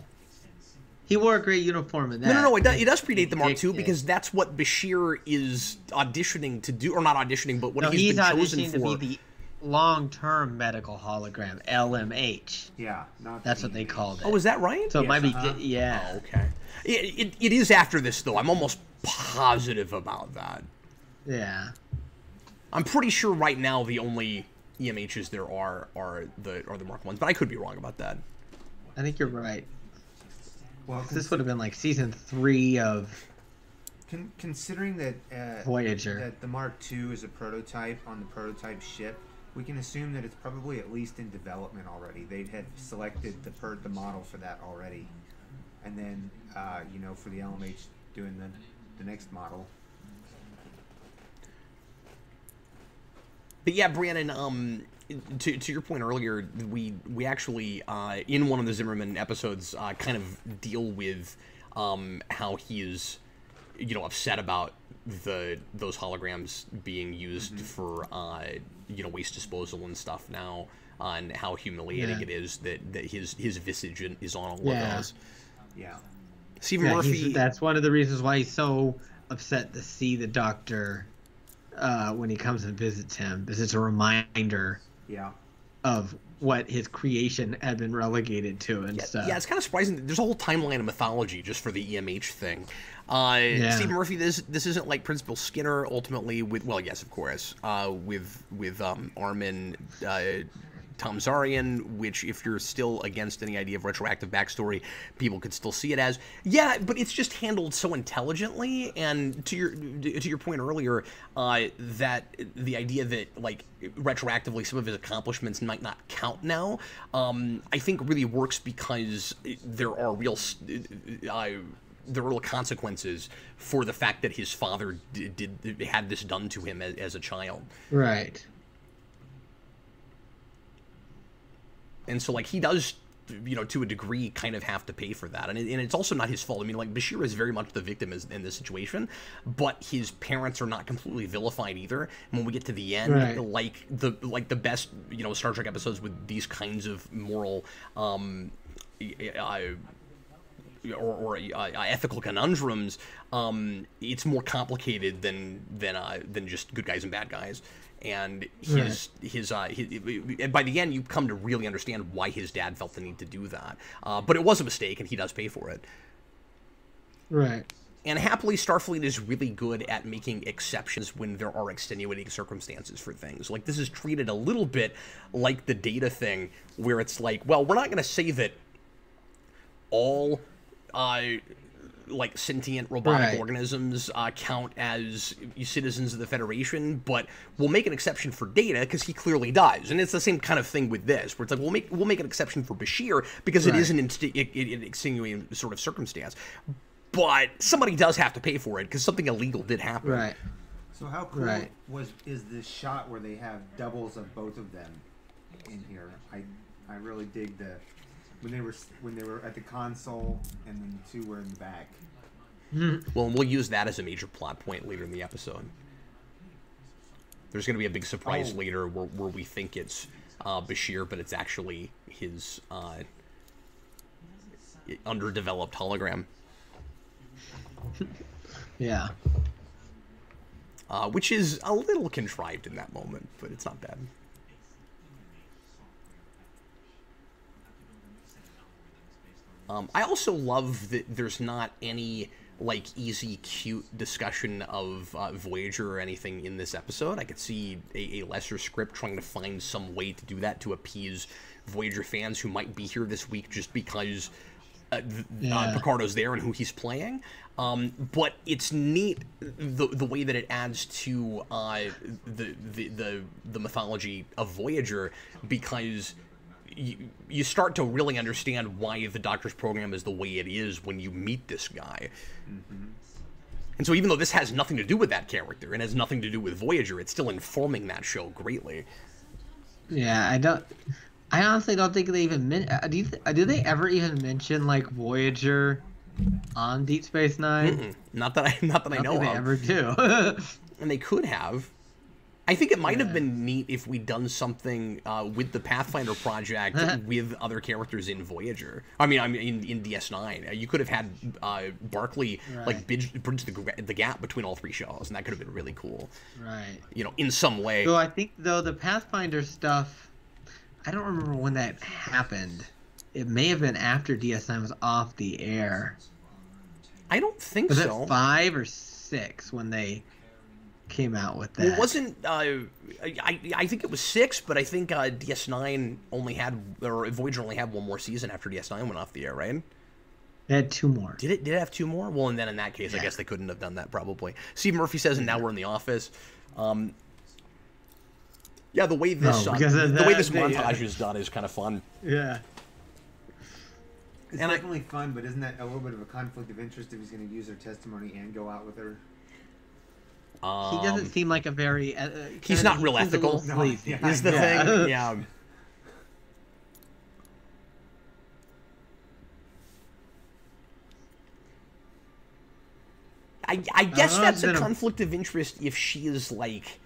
He wore a great uniform in that. No. It does predate the Mark II because that's what Bashir is auditioning to do, or not auditioning, but what he's been chosen for. To be the long-term medical hologram, LMH. Yeah, that's what they called it. Oh, is that right? So it might be, yeah. Oh, okay. It is after this though. I'm almost positive about that. Yeah. I'm pretty sure right now the only EMHs there are the Mark I's, but I could be wrong about that. I think you're right. Well, this would have been like season 3 of Considering that Voyager. that the Mark II is a prototype on the prototype ship, we can assume that it's probably at least in development already. They had selected the model for that already, and then for the LMH doing the next model. But yeah, Brandon, to your point earlier, we actually in one of the Zimmerman episodes kind of deal with how he is, upset about those holograms being used for waste disposal and stuff now, and how humiliating it is that his visage is on all of those. Yeah. Stephen Murphy. That's one of the reasons why he's so upset to see the Doctor when he comes and visits him. This is a reminder of what his creation had been relegated to and stuff. Yeah, it's kind of surprising. There's a whole timeline of mythology just for the EMH thing. Stephen Murphy, this isn't like Principal Skinner ultimately with, well, yes, of course, with Armin Tamzarian, which if you're still against any idea of retroactive backstory, people could still see it as. Yeah, but it's just handled so intelligently, and to your point earlier, that the idea that like retroactively some of his accomplishments might not count now, I think really works because there are real consequences for the fact that his father had this done to him as a child. Right. And so, like, he does, to a degree, kind of have to pay for that. And it's also not his fault. I mean, like, Bashir is very much the victim in this situation, but his parents are not completely vilified either. And when we get to the end, like the best, Star Trek episodes with these kinds of moral, or ethical conundrums, it's more complicated than just good guys and bad guys. And his by the end, you come to really understand why his dad felt the need to do that. But it was a mistake, and he does pay for it. Right. And happily, Starfleet is really good at making exceptions when there are extenuating circumstances for things. Like, this is treated a little bit like the Data thing, where it's like, well, we're not going to say that all like sentient robotic organisms count as citizens of the Federation, but we'll make an exception for Data because he clearly does. And it's the same kind of thing with this, where it's like we'll make an exception for Bashir because it is an extenuating sort of circumstance. But somebody does have to pay for it because something illegal did happen. Right. So how cool is this shot where they have doubles of both of them in here? I really dig the when they were at the console and then the two were in the back. Well, and we'll use that as a major plot point later in the episode. There's going to be a big surprise later where we think it's Bashir, but it's actually his underdeveloped hologram. Yeah. Which is a little contrived in that moment, but it's not bad. I also love that there's not any, like, easy, cute discussion of Voyager or anything in this episode. I could see a lesser script trying to find some way to do that to appease Voyager fans who might be here this week just because Picardo's there and who he's playing. But it's neat the way that it adds to the mythology of Voyager, because you start to really understand why the Doctor's program is the way it is when you meet this guy. Mm-hmm. And so even though this has nothing to do with that character and has nothing to do with Voyager, it's still informing that show greatly. Yeah, I honestly don't think they even do they ever even mention, like, Voyager on Deep Space Nine? Mm-mm. Not that I know of. They ever do. And they could have. I think it might have been neat if we'd done something with the Pathfinder project with other characters in Voyager. I mean in DS9. You could have had Barclay like bridge the gap between all three shows, and that could have been really cool. Right. In some way. So I think, though, the Pathfinder stuff, I don't remember when that happened. It may have been after DS9 was off the air. I don't think so. Was it 5 or 6 when they came out with that? Well, it wasn't. I think it was 6, but I think DS9 only had, or Voyager only had one more season after DS9 went off the air, right? It had 2 more. Did it have 2 more? Well, and then in that case, I guess they couldn't have done that probably. Steve Murphy says, and now we're in the office. Yeah, the way this montage is done is kind of fun. Yeah. It's definitely fun, but isn't that a little bit of a conflict of interest if he's going to use her testimony and go out with her? He doesn't seem like a very... he's not real ethical. No, is the thing. Yeah. I guess that's a conflict of interest if she is like...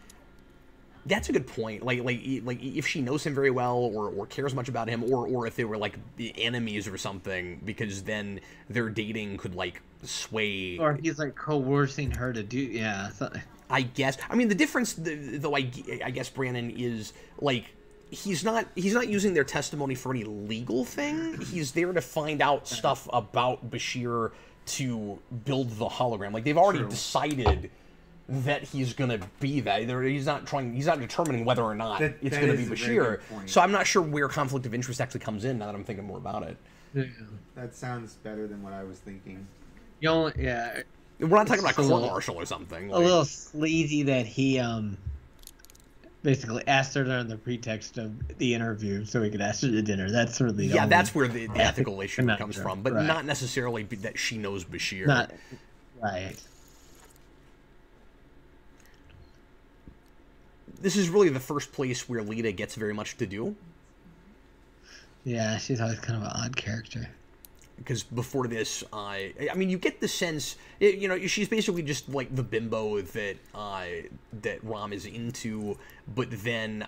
That's a good point. Like if she knows him very well, or cares much about him, or if they were like enemies or something, because then their dating could like sway. Or he's like coercing her to do. Yeah. I guess. I mean, the difference, though, I guess, Brandon, is like he's not using their testimony for any legal thing. He's there to find out stuff about Bashir to build the hologram. Like they've already decided that he's gonna be that. He's not determining whether or not it's gonna be Bashir. So I'm not sure where conflict of interest actually comes in now that I'm thinking more about it. Yeah. That sounds better than what I was thinking. Yeah. We're not talking about court-martial or something. Like, a little sleazy that he basically asked her under the pretext of the interview so he could ask her to dinner. That's really that's where the ethical issue comes from, but not necessarily that she knows Bashir. Not right. This is really the first place where Lita gets very much to do. Yeah, she's always kind of an odd character. Because before this, I mean, you get the sense, she's basically just like the bimbo that Rom is into, but then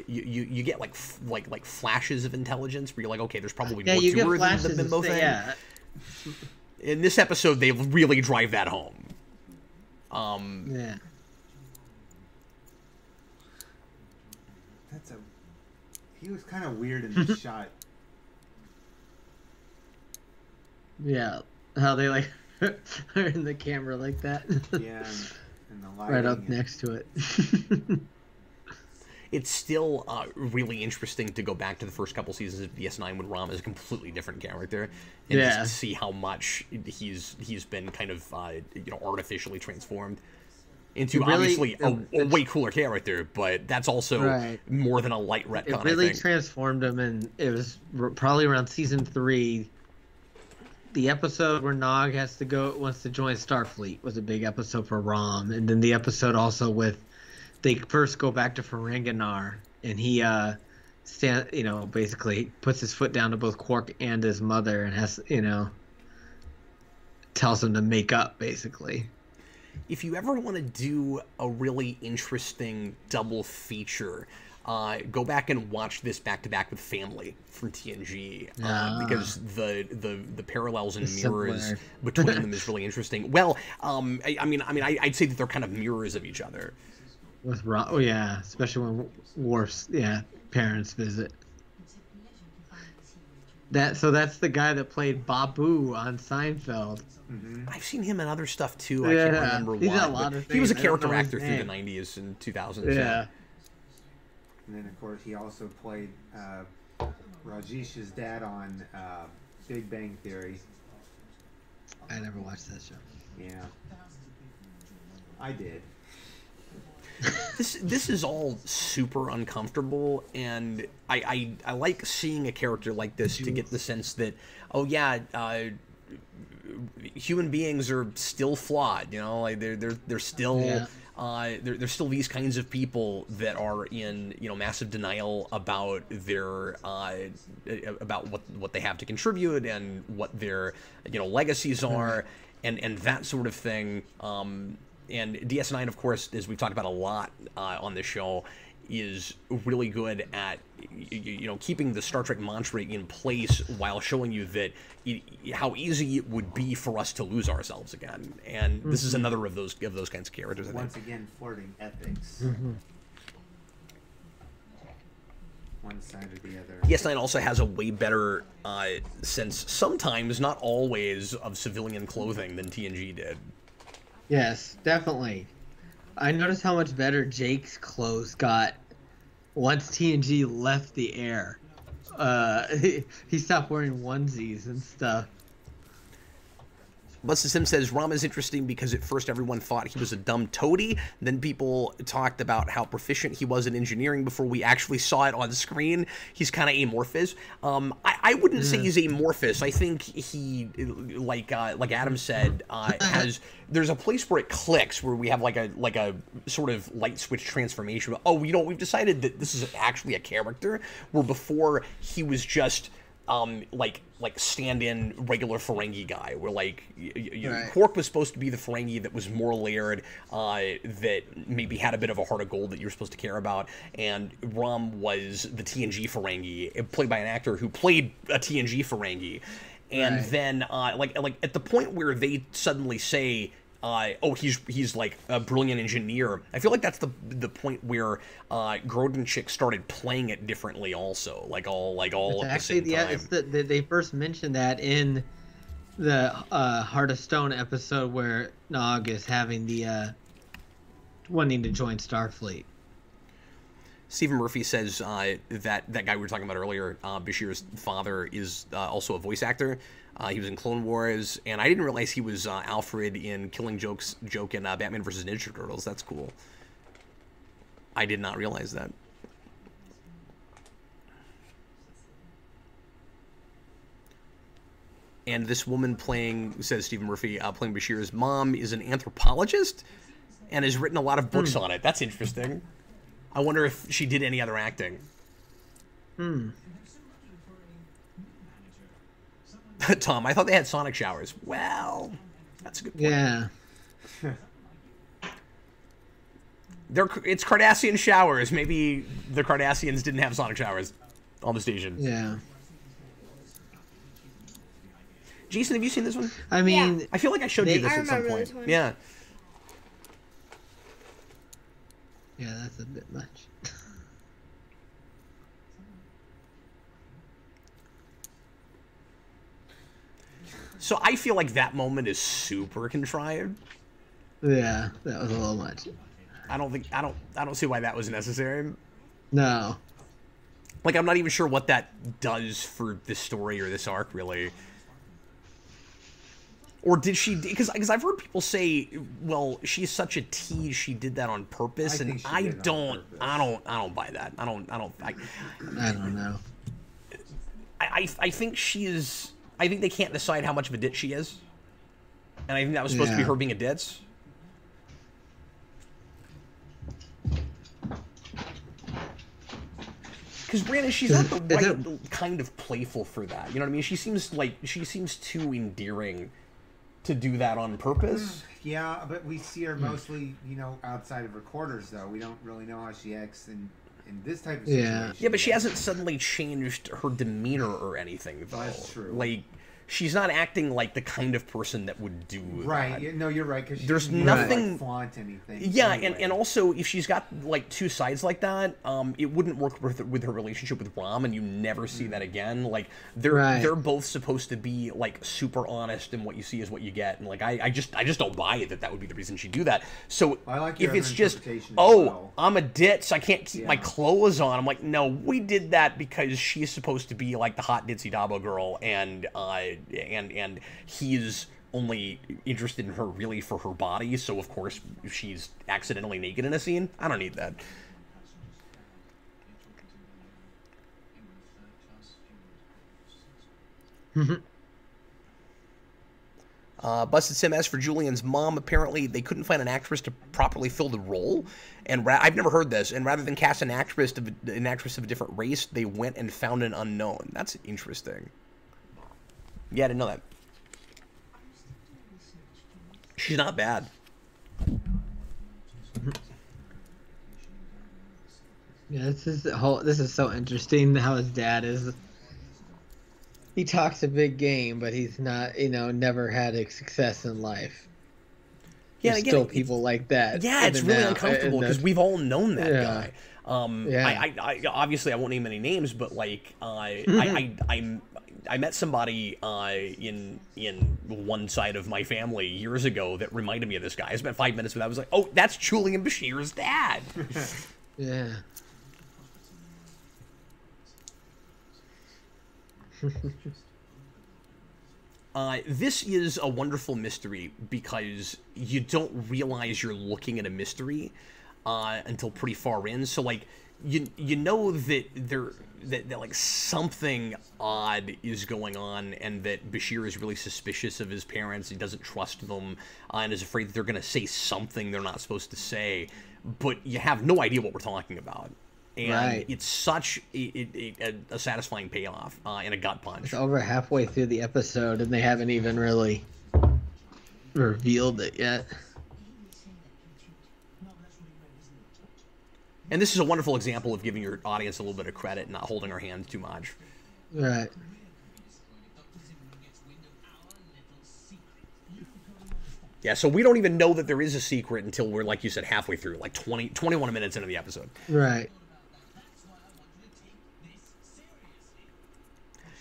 you get like flashes of intelligence where you're like, okay, there's probably more to her than the bimbo thing. Yeah. In this episode, they really drive that home. Yeah. He was kind of weird in this shot. Yeah, how they like are in the camera like that. Yeah, and the lighting. Right up next to it. It's still really interesting to go back to the first couple seasons of DS9 when Rom is a completely different character, and just see how much he's been kind of artificially transformed into obviously a way cooler character, but that's also more than a light retcon. It really transformed him, and it was probably around season 3. The episode where Nog wants to join Starfleet was a big episode for Rom, and then the episode also with they first go back to Ferenginar, and he basically puts his foot down to both Quark and his mother, and has tells him to make up basically. If you ever want to do a really interesting double feature, go back and watch this back-to-back with Family from TNG, because the parallels and mirrors between them is really interesting. Well, I'd say that they're kind of mirrors of each other. With especially when Worf's parents visit. That's the guy that played Babu on Seinfeld. Mm-hmm. I've seen him in other stuff too. I can't remember he's what. A lot of he was a character actor through the 90s and 2000s. Yeah. And then of course he also played Rajesh's dad on Big Bang Theory. I never watched that show. Yeah. I did. This is all super uncomfortable, and I like seeing a character like this to get the sense that human beings are still flawed. Like they're still there's still these kinds of people that are in massive denial about their about what they have to contribute and what their legacies are, and that sort of thing. And DS9, of course, as we've talked about a lot on this show, is really good at keeping the Star Trek mantra in place while showing you that how easy it would be for us to lose ourselves again. And this is another of those kinds of characters. Once again, flirting ethics. One side or the other. DS9 also has a way better sense, sometimes, not always, of civilian clothing than TNG did. Yes, definitely. I noticed how much better Jake's clothes got once TNG left the air. He stopped wearing onesies and stuff. Busted Sim says, Ram is interesting because at first everyone thought he was a dumb toady. Then people talked about how proficient he was in engineering before we actually saw it on screen. He's kind of amorphous. I wouldn't say he's amorphous. I think he, like Adam said, there's a place where it clicks, where we have like a sort of light switch transformation. Oh, we've decided that this is actually a character, where before he was just like stand-in regular Ferengi guy, where like Right. Quark was supposed to be the Ferengi that was more layered, that maybe had a bit of a heart of gold that you were supposed to care about, and Rom was the TNG Ferengi, played by an actor who played a TNG Ferengi, and Right. then like at the point where they suddenly say, oh, he's like a brilliant engineer. I feel like that's the point where Grodenchik started playing it differently, also, like all It's at actually the same time. it's they first mentioned that in the Heart of Stone episode where Nog is having the wanting to join Starfleet. Stephen Murphy says that guy we were talking about earlier, Bashir's father, is also a voice actor. He was in Clone Wars, and I didn't realize he was Alfred in Killing Joke in Batman vs. Ninja Turtles. That's cool. I did not realize that. And this woman says Stephen Murphy, playing Bashir's mom, is an anthropologist and has written a lot of books on it. That's interesting. I wonder if she did any other acting. Tom, I thought they had sonic showers. Well, that's a good point. Yeah. It's Cardassian showers. Maybe the Cardassians didn't have sonic showers on the station. Yeah. Jason, have you seen this one? I mean, I feel like I showed you this I at some remember point. this one. Yeah. yeah, that's a bit much. So I feel like that moment is super contrived. Yeah, that was a little much. I don't see why that was necessary. No. Like, I'm not even sure what that does for this story or this arc, really. Or did she? Because I've heard people say, well, she's such a tease, she did that on purpose, I and think she I did it on don't purpose. buy that. I don't I don't know. I think she is. I think they can't decide how much of a ditz she is, and I think that was supposed to be Yeah. her being a ditz. Because Brandon, she's not the right kind of playful for that. You know what I mean? She seems too endearing to do that on purpose. Yeah, but we see her mostly, outside of recorders, though. We don't really know how she acts in this type of situation. Yeah, but she hasn't suddenly changed her demeanor or anything, though. That's true. Like, she's not acting like the kind of person that would do Right. that. Yeah, no, you're right. Because There's doesn't, nothing- like, flaunt anything. Yeah, anyway. and also, if she's got, like, two sides like that, it wouldn't work with her relationship with Rom, and you never see that again. Like, they're both supposed to be, like, super honest, and what you see is what you get. And, like, I just don't buy it that would be the reason she'd do that. So, I like your if it's other just, interpretation as oh, well. I'm a ditz, I can't keep my Yeah. clothes on. I'm like, no, we did that because she's supposed to be, like, the hot ditzy Dabo girl, and he's only interested in her really for her body, so of course she's accidentally naked in a scene. I don't need that. Busted Sim, as for Julian's mom, apparently they couldn't find an actress to properly fill the role, and I've never heard this. And rather than cast an actress of a different race, they went and found an unknown. That's interesting. Yeah, I didn't know that. She's not bad. Yeah, this is so interesting how his dad is. He talks a big game, but he's not, never had a success in life. Yeah, There's again, still people like that. Yeah, it's even really now, uncomfortable because we've all known that guy. Yeah. I obviously I won't name any names, but like I met somebody in one side of my family years ago that reminded me of this guy. I spent 5 minutes with that. I was like, oh, that's Julian Bashir's dad. Yeah. This is a wonderful mystery because you don't realize you're looking at a mystery until pretty far in. So like you know that that like something odd is going on, and that Bashir is really suspicious of his parents. He doesn't trust them, and is afraid that they're going to say something they're not supposed to say. But you have no idea what we're talking about. And it's such a satisfying payoff and a gut punch. It's over halfway through the episode, and they haven't even really revealed it yet. And this is a wonderful example of giving your audience a little bit of credit and not holding our hands too much. Right. Yeah, so we don't even know that there is a secret until we're, like you said, halfway through, like 21 minutes into the episode. Right.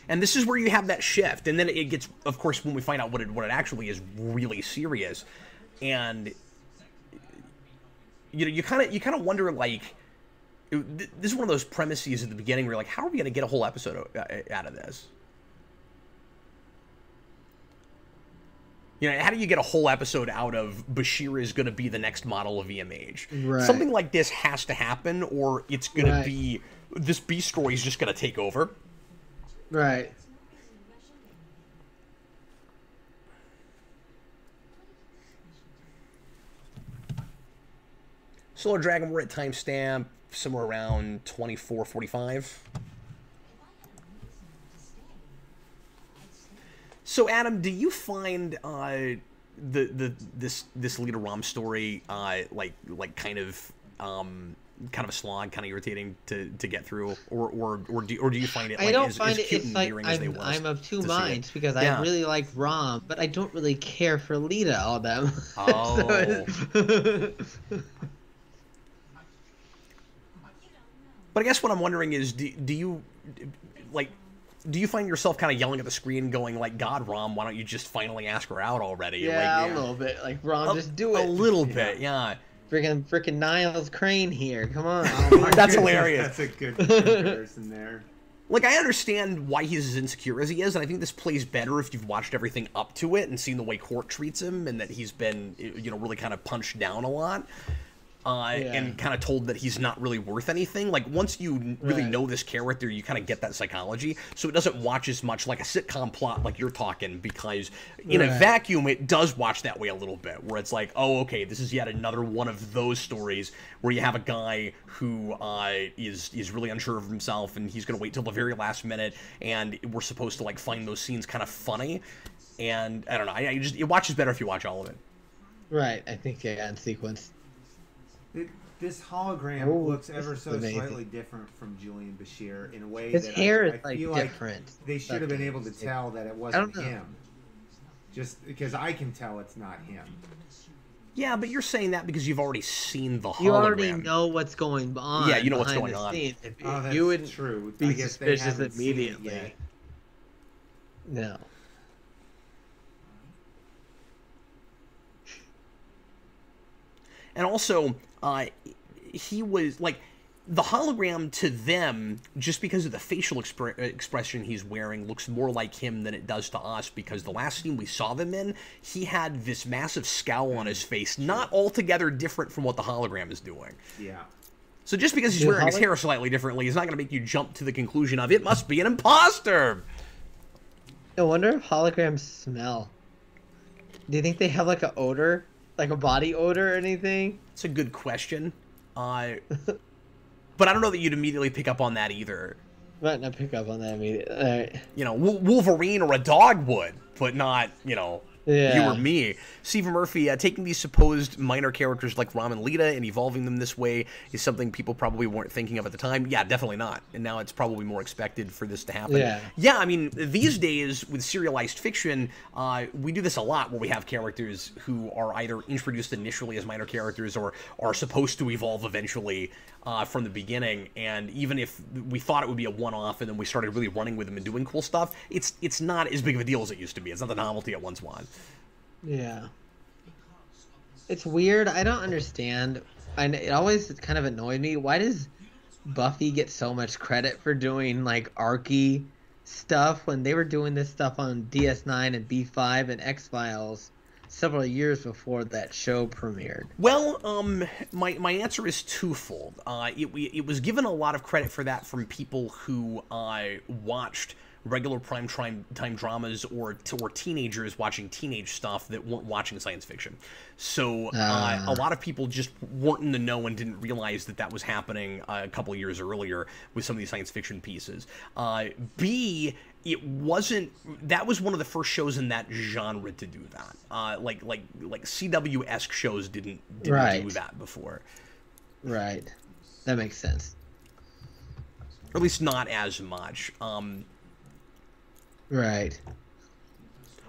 And this is where you have that shift, and then it gets, of course, when we find out what it actually is, really serious, and you kind of wonder, like, this is one of those premises at the beginning where you're like, how are we going to get a whole episode out of this? You know, how do you get a whole episode out of Bashir is going to be the next model of EMH? Right. Something like this has to happen, or it's going to be, this B story is just going to take over. Right. Solar Dragon, we're at timestamp somewhere around 24:45. So, Adam, do you find this Lita Rom story like kind of a slog, kind of irritating to get through, or do you find it like I don't as find cute it's and like endearing as they were? I'm of two minds because I Yeah. really like Rom, but I don't really care for Lita all that much. Oh. But I guess what I'm wondering is, do you find yourself kind of yelling at the screen, going like, "God, Rom, why don't you just finally ask her out already?" Yeah, a little bit. Like Rom, just do it. A little bit, yeah. Freaking Niles Crane here. Come on. Oh my That's goodness, hilarious. That's a good comparison there. Like, I understand why he's as insecure as he is, and I think this plays better if you've watched everything up to it and seen the way Court treats him, and that he's been, really kind of punched down a lot. And kind of told that he's not really worth anything. Like, once you really know this character, you kind of get that psychology. So it doesn't watch as much like a sitcom plot like you're talking, because in a vacuum, it does watch that way a little bit, where it's like, oh, okay, this is yet another one of those stories where you have a guy who is really unsure of himself, and he's going to wait till the very last minute, and we're supposed to, like, find those scenes kind of funny. And I don't know, it watches better if you watch all of it. Right, I think, yeah, in sequence. This hologram looks ever so slightly different from Julian Bashir in a way His that hair I is like feel different. like they should have been able to tell that it wasn't him. Just because I can tell it's not him. Yeah, but you're saying that because you've already seen the hologram. You already know what's going on. Yeah, you know what's behind going on. If That's you would true. be I guess they suspicious haven't seen it immediately. yet. No. And also, he was, like, the hologram to them, just because of the facial expression he's wearing, looks more like him than it does to us, because the last scene we saw them in, he had this massive scowl on his face, not altogether different from what the hologram is doing. Yeah. So just because he's wearing his hair slightly differently is not going to make you jump to the conclusion of, it must be an imposter! I wonder if holograms smell. Do you think they have, like, a odor? Like a body odor or anything? It's a good question. But I don't know that you'd immediately pick up on that either. Might not pick up on that immediately. All right. Wolverine or a dog would, but not, you or me. Stephen Murphy, taking these supposed minor characters like Rom and Lita and evolving them this way is something people probably weren't thinking of at the time. Yeah, definitely not. And now it's probably more expected for this to happen. Yeah, I mean, these days with serialized fiction, we do this a lot where we have characters who are either introduced initially as minor characters or are supposed to evolve eventually from the beginning. And even if we thought it would be a one-off and then we started really running with them and doing cool stuff, it's not as big of a deal as it used to be. It's not the novelty it once was. Yeah. It's weird. I don't understand. It always kind of annoyed me. Why does Buffy get so much credit for doing, like, archy stuff when they were doing this stuff on DS9 and B5 and X-Files several years before that show premiered? Well, my answer is twofold. It was given a lot of credit for that from people who watched regular prime time dramas or teenagers watching teenage stuff that weren't watching science fiction. So a lot of people just weren't in the know and didn't realize that that was happening a couple of years earlier with some of these science fiction pieces. B, it wasn't. That was one of the first shows in that genre to do that. Like CW-esque shows didn't Right. do that before. Right. That makes sense. Or at least not as much. Right.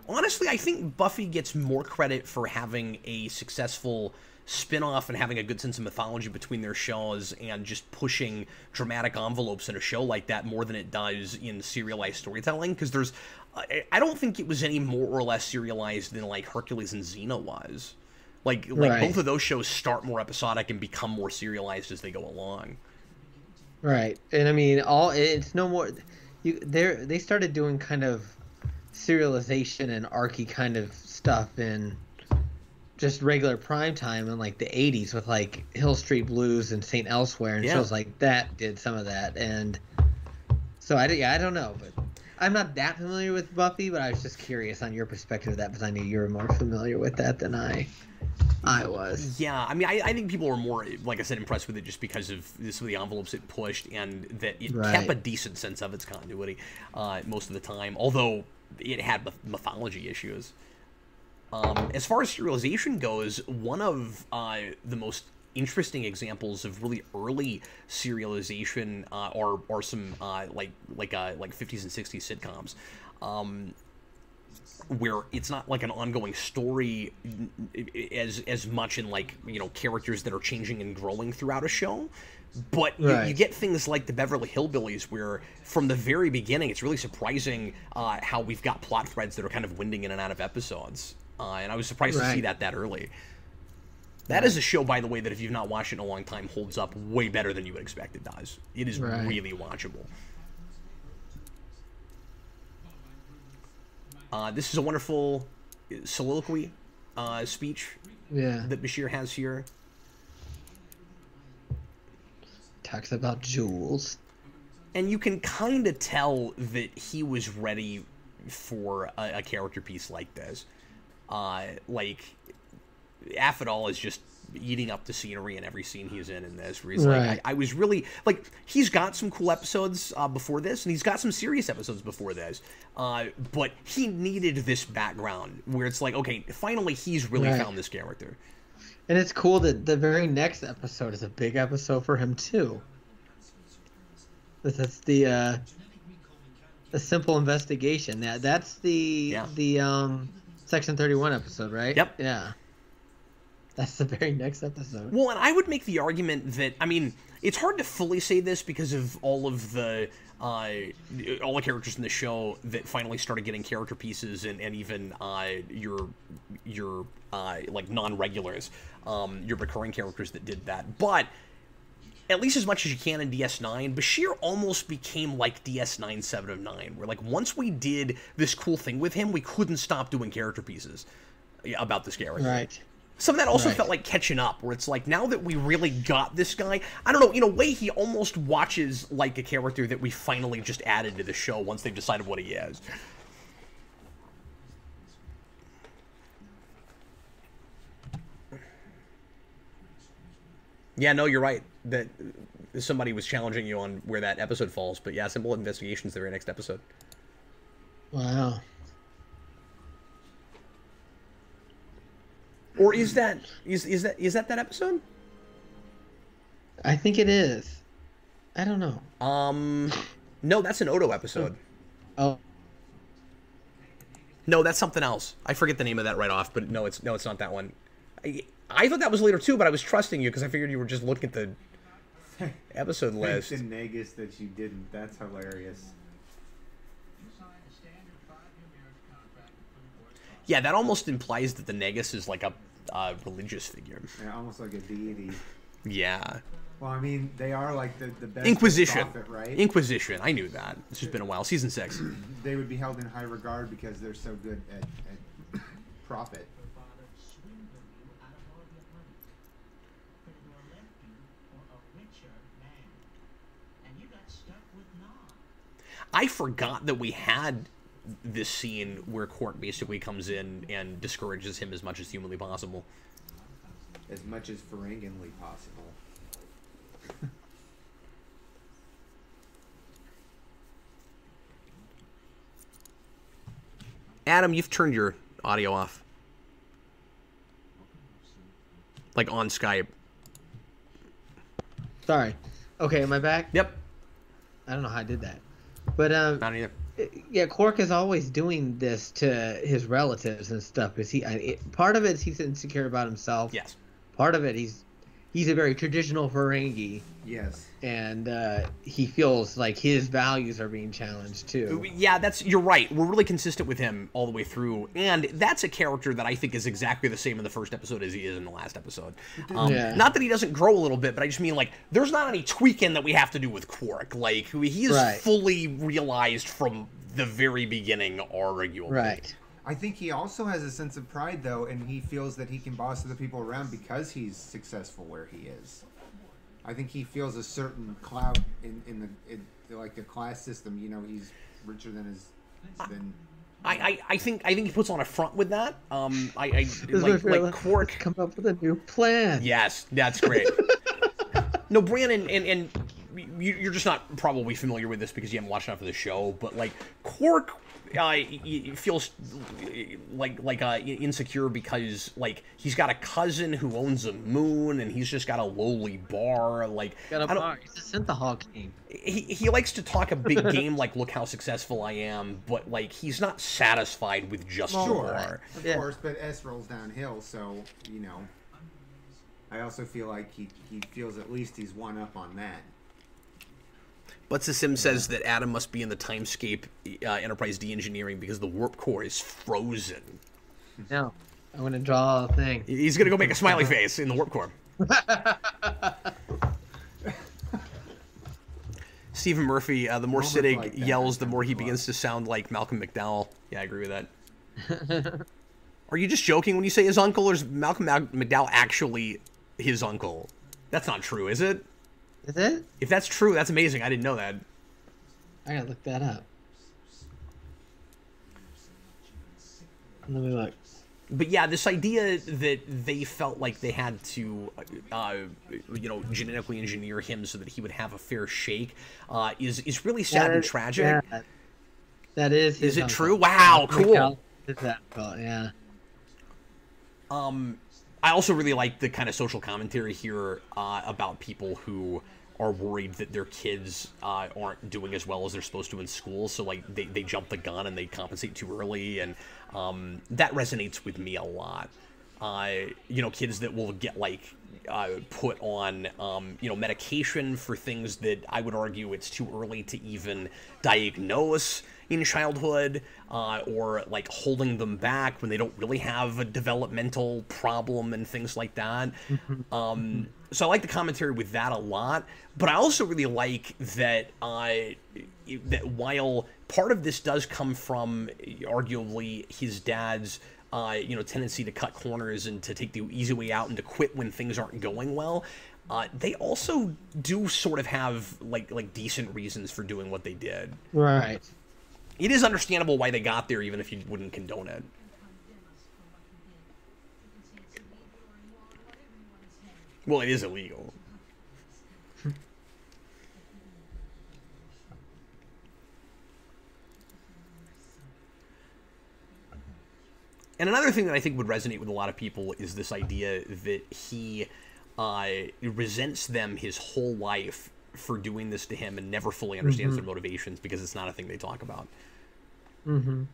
Honestly, I think Buffy gets more credit for having a successful spin-off and having a good sense of mythology between their shows and just pushing dramatic envelopes in a show like that more than it does in serialized storytelling, because there's I don't think it was any more or less serialized than like Hercules and Xena was. Like Right. both of those shows start more episodic and become more serialized as they go along. Right. And I mean, it's no more. They started doing kind of serialization and archy kind of stuff in just regular prime time in like the 80s with like Hill Street Blues and St. Elsewhere and Yeah. shows like that did some of that. And so I don't know, but I'm not that familiar with Buffy, but I was just curious on your perspective of that because I knew you were more familiar with that than I was. Yeah, I mean, I think people were more, like I said, impressed with it just because of some of the envelopes it pushed and that it Right. kept a decent sense of its continuity most of the time, although it had mythology issues. As far as serialization goes, one of the most interesting examples of really early serialization are some like 50s and 60s sitcoms. Where it's not like an ongoing story as much in like, you know, characters that are changing and growing throughout a show, but Right. you get things like the Beverly Hillbillies where from the very beginning it's really surprising how we've got plot threads that are kind of winding in and out of episodes, and I was surprised to see Right. that early. That is a show, by the way, that if you've not watched it in a long time holds up way better than you would expect it does. It is Right. really watchable. This is a wonderful soliloquy speech Yeah. that Bashir has here. Talks about jewels. And you can kind of tell that he was ready for a character piece like this. Like, Affadal is just eating up the scenery in every scene he's in this. Where he's Right. like, I was really, like, he's got some cool episodes before this, and he's got some serious episodes before this. But he needed this background where it's like, okay, finally he's really Right. found this character. And it's cool that the very next episode is a big episode for him too. That's the simple investigation. That's the Section 31 episode, right? Yep. Yeah. That's the very next episode. Well, and I would make the argument that, I mean, it's hard to fully say this because of all the characters in the show that finally started getting character pieces and even your like non-regulars, your recurring characters that did that. But at least as much as you can in DS9, Bashir almost became like DS9 7 of 9, where like once we did this cool thing with him, we couldn't stop doing character pieces about this character. Right. Some of that also Right. felt like catching up, where it's like, now that we really got this guy, I don't know, in a way he almost watches like a character that we finally just added to the show once they've decided what he is. Yeah, no, you're right, that somebody was challenging you on where that episode falls, but yeah, Simple Investigation's the very next episode. Wow. Or is that that episode? I think it is. I don't know. No, that's an Odo episode. Oh. No, that's something else. I forget the name of that right off, but no, it's not that one. I thought that was later too, but I was trusting you because I figured you were just looking at the episode list. The negus that you didn't. That's hilarious. Yeah, that almost implies that the Negus is like a religious figure. Yeah, almost like a deity. Yeah. Well, I mean, they are like the best Inquisition. prophet, right? Inquisition. I knew that. It's just been a while. Season 6. They would be held in high regard because they're so good at profit. I forgot that we had this scene where Quark basically comes in and discourages him as much as humanly possible. As much as Ferenginly possible. Adam, you've turned your audio off. Like on Skype. Sorry. Okay, am I back? Yep. I don't know how I did that. But Not either. yeah, Quark is always doing this to his relatives and stuff. Is part of it is he's insecure about himself. Yes. Part of it he's a very traditional Ferengi. Yes. And he feels like his values are being challenged too. Yeah, you're right. We're really consistent with him all the way through, and that's a character that I think is exactly the same in the first episode as he is in the last episode. Yeah. Not that he doesn't grow a little bit, but I just mean like there's not any tweaking that we have to do with Quark. Like he is fully realized from the very beginning, arguably. Right. I think he also has a sense of pride, though, and he feels that he can boss other people around because he's successful where he is. I think he feels a certain clout in the class system. You know, he's richer than his. I think he puts on a front with that. Like Quark come up with a new plan. Yes, that's great. No, Brandon, and you're just not probably familiar with this because you haven't watched enough of the show, but like Quark feels like insecure because like he's got a cousin who owns a moon and he's just got a lowly bar. Like got a bar. He's a Synthahawk king. He likes to talk a big game like look how successful I am, but like he's not satisfied with just a bar. Of course, but S rolls downhill, so you know. I also feel like he feels at least he's one up on that. Butts the Sim says that Adam must be in the Timescape Enterprise D engineering because the warp core is frozen. No, I'm going to draw a thing. He's going to go make a smiley face in the warp core. Stephen Murphy, the more Siddig like yells, the more he begins to sound like Malcolm McDowell. Yeah, I agree with that. Are you just joking when you say his uncle, or is Malcolm McDowell actually his uncle? That's not true, is it? Is it? If that's true, that's amazing. I didn't know that. I gotta look that up. Let me look. But yeah, this idea that they felt like they had to, genetically engineer him so that he would have a fair shake, is really sad and tragic. Yeah. That is. Is it true? Wow, cool. Is that cool? Yeah. I also really like the kind of social commentary here about people who are worried that their kids aren't doing as well as they're supposed to in school, so like they jump the gun and they compensate too early, and that resonates with me a lot. Kids that will get like put on medication for things that I would argue it's too early to even diagnose in childhood, or like holding them back when they don't really have a developmental problem and things like that. So I like the commentary with that a lot, but I also really like that that while part of this does come from arguably his dad's tendency to cut corners and to take the easy way out and to quit when things aren't going well, they also do sort of have like decent reasons for doing what they did. Right. It is understandable why they got there, even if you wouldn't condone it. Well, it is illegal. And another thing that I think would resonate with a lot of people is this idea that he resents them his whole life for doing this to him and never fully understands their motivations because it's not a thing they talk about. And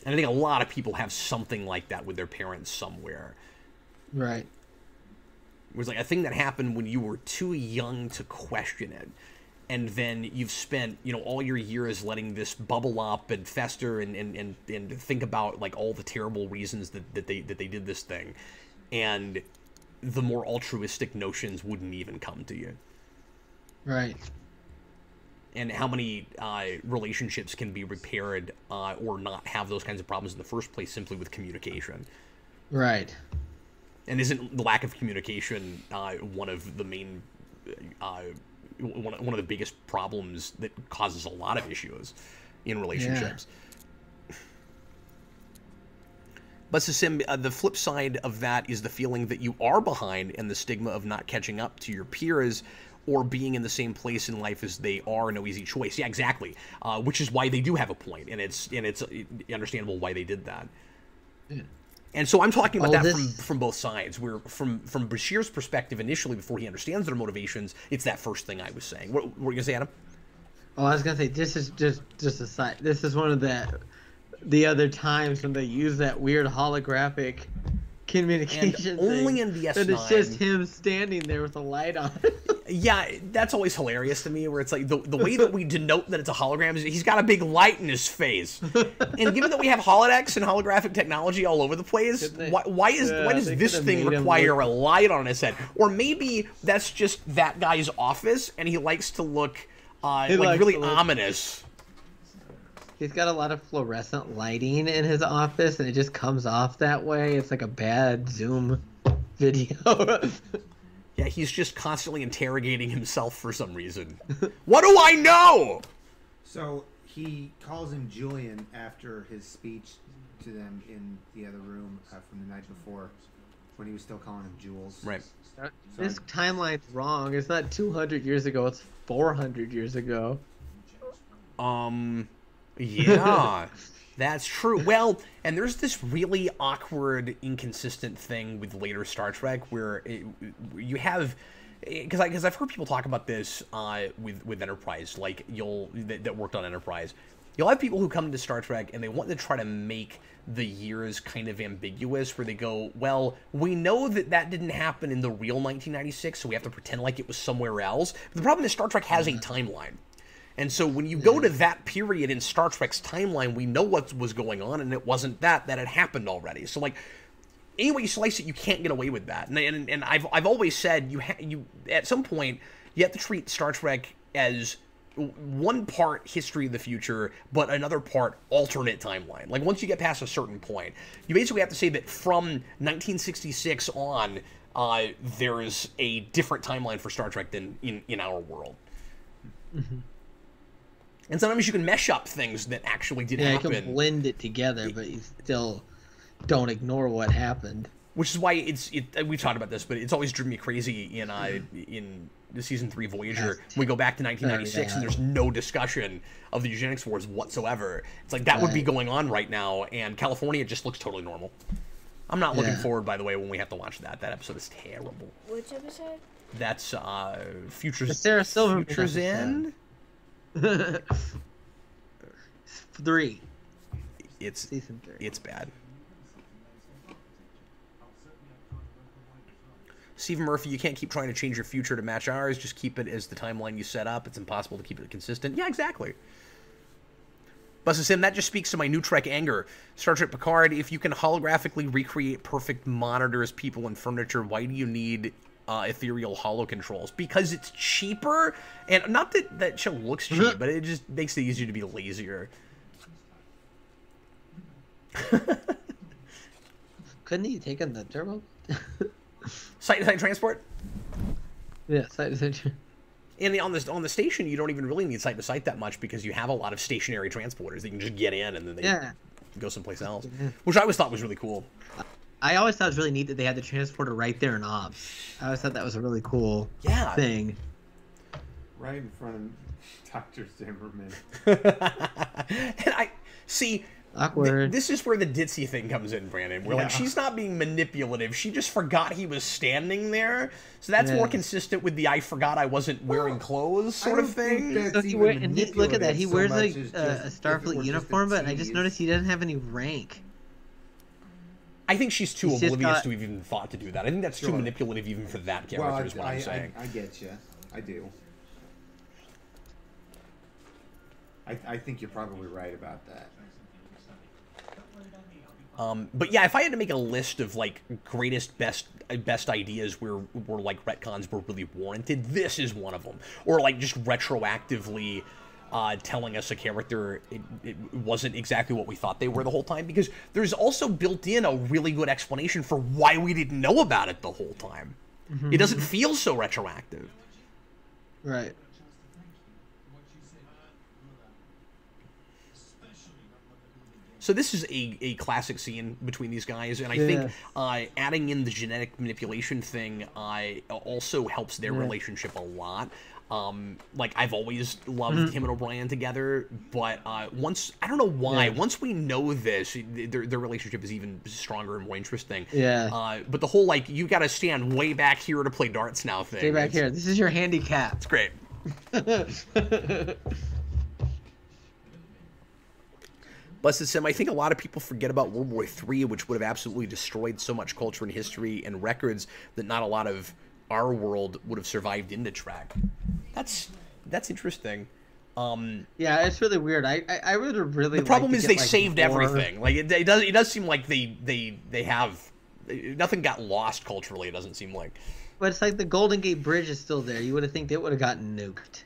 I think a lot of people have something like that with their parents somewhere. Right. It was like a thing that happened when you were too young to question it. And then you've spent, all your years letting this bubble up and fester and think about like all the terrible reasons that they did this thing. And the more altruistic notions wouldn't even come to you. Right. And how many relationships can be repaired or not have those kinds of problems in the first place simply with communication? Right. And isn't the lack of communication one of the main, one of the biggest problems that causes a lot of issues in relationships? Yeah. But Sim, the flip side of that is the feeling that you are behind and the stigma of not catching up to your peers or being in the same place in life as they are. No easy choice. Yeah, exactly. Which is why they do have a point, and it's understandable why they did that. Yeah. And so I'm talking about from both sides. Where from Bashir's perspective initially, before he understands their motivations, it's that first thing I was saying. What were you gonna say, Adam? Oh, I was gonna say this is just a side. This is one of the other times when they use that weird holographic communication and only thing, in DS9. And it's just him standing there with a light on. Yeah, that's always hilarious to me, where it's like the way that we denote that it's a hologram is he's got a big light in his face. And given that we have holodecks and holographic technology all over the place, why does this thing require a light on his head? Or maybe that's just that guy's office and he likes to look really ominous. He's got a lot of fluorescent lighting in his office, and it just comes off that way. It's like a bad Zoom video. Yeah, he's just constantly interrogating himself for some reason. What do I know? So he calls him Julian after his speech to them in the other room from the night before, when he was still calling him Jules. Right. This timeline's wrong. It's not 200 years ago. It's 400 years ago. Yeah, that's true. Well, and there's this really awkward, inconsistent thing with later Star Trek where you have, because I've heard people talk about this with Enterprise, like that worked on Enterprise. You'll have people who come into Star Trek and they want to try to make the years kind of ambiguous, where they go, well, we know that didn't happen in the real 1996, so we have to pretend like it was somewhere else. But the problem is Star Trek has a timeline. And so when you go to that period in Star Trek's timeline, we know what was going on, and it wasn't that had happened already. So, like, any way you slice it, you can't get away with that. And I've always said you at some point you have to treat Star Trek as one part history of the future, but another part alternate timeline. Like, once you get past a certain point, you basically have to say that from 1966 on, there is a different timeline for Star Trek than in our world. Mm-hmm. And sometimes you can mesh up things that actually did happen. You can blend it together, but you still don't ignore what happened. Which is why we've talked about this, but it's always driven me crazy in the season 3 Voyager. We go back to 1996 and there's no discussion of the eugenics wars whatsoever. It's like that would be going on right now, and California just looks totally normal. I'm not looking forward, by the way, when we have to watch that. That episode is terrible. Which episode? That's Future's Sarah Silverman Future's End. 3. It's season 3. It's bad. Stephen Murphy, you can't keep trying to change your future to match ours. Just keep it as the timeline you set up. It's impossible to keep it consistent. Yeah, exactly. Busta Sim, that just speaks to my new Trek anger. Star Trek Picard, if you can holographically recreate perfect monitors, people, and furniture, why do you need ethereal holo controls? Because it's cheaper, and not that that show looks cheap, but it just makes it easier to be lazier. Couldn't he take in the turbo? Site-to-site transport? Yeah, site-to-site. And on the station, you don't even really need site-to-site that much because you have a lot of stationary transporters that you can just get in and then they go someplace else, which I always thought was really cool. I always thought it was really neat that they had the transporter right there in ops. I always thought that was a really cool thing. Right in front of Dr. Zimmerman. And I see. Awkward. This is where the ditzy thing comes in, Brandon. Where like she's not being manipulative. She just forgot he was standing there. So that's more consistent with the "I forgot I wasn't wearing clothes" sort of thing. So look at that. He wears a Starfleet uniform, but I just noticed he doesn't have any rank. I think she's too oblivious to even thought to do that. I think that's too manipulative even for that character, is what I'm saying. I get you. I do. I think you're probably right about that. But yeah, if I had to make a list of like greatest best ideas where like retcons were really warranted, this is one of them. Or like just retroactively telling us a character it wasn't exactly what we thought they were the whole time, because there's also built in a really good explanation for why we didn't know about it the whole time. It doesn't feel so retroactive. Right. So this is a classic scene between these guys, and I think adding in the genetic manipulation thing also helps their relationship a lot. Like, I've always loved him and O'Brien together, but once, I don't know why, once we know this, their relationship is even stronger and more interesting. Yeah. But the whole, like, you gotta stand way back here to play darts now thing. Stay back here. This is your handicap. It's great. Busted Sim, I think a lot of people forget about World War III, which would have absolutely destroyed so much culture and history and records that not a lot of our world would have survived into Trek. That's interesting. Yeah, it's really weird. I would have really. The problem is to they get, like, saved more... everything. Like it does seem like they have nothing got lost culturally. It doesn't seem like. But it's like the Golden Gate Bridge is still there. You would have think it would have gotten nuked.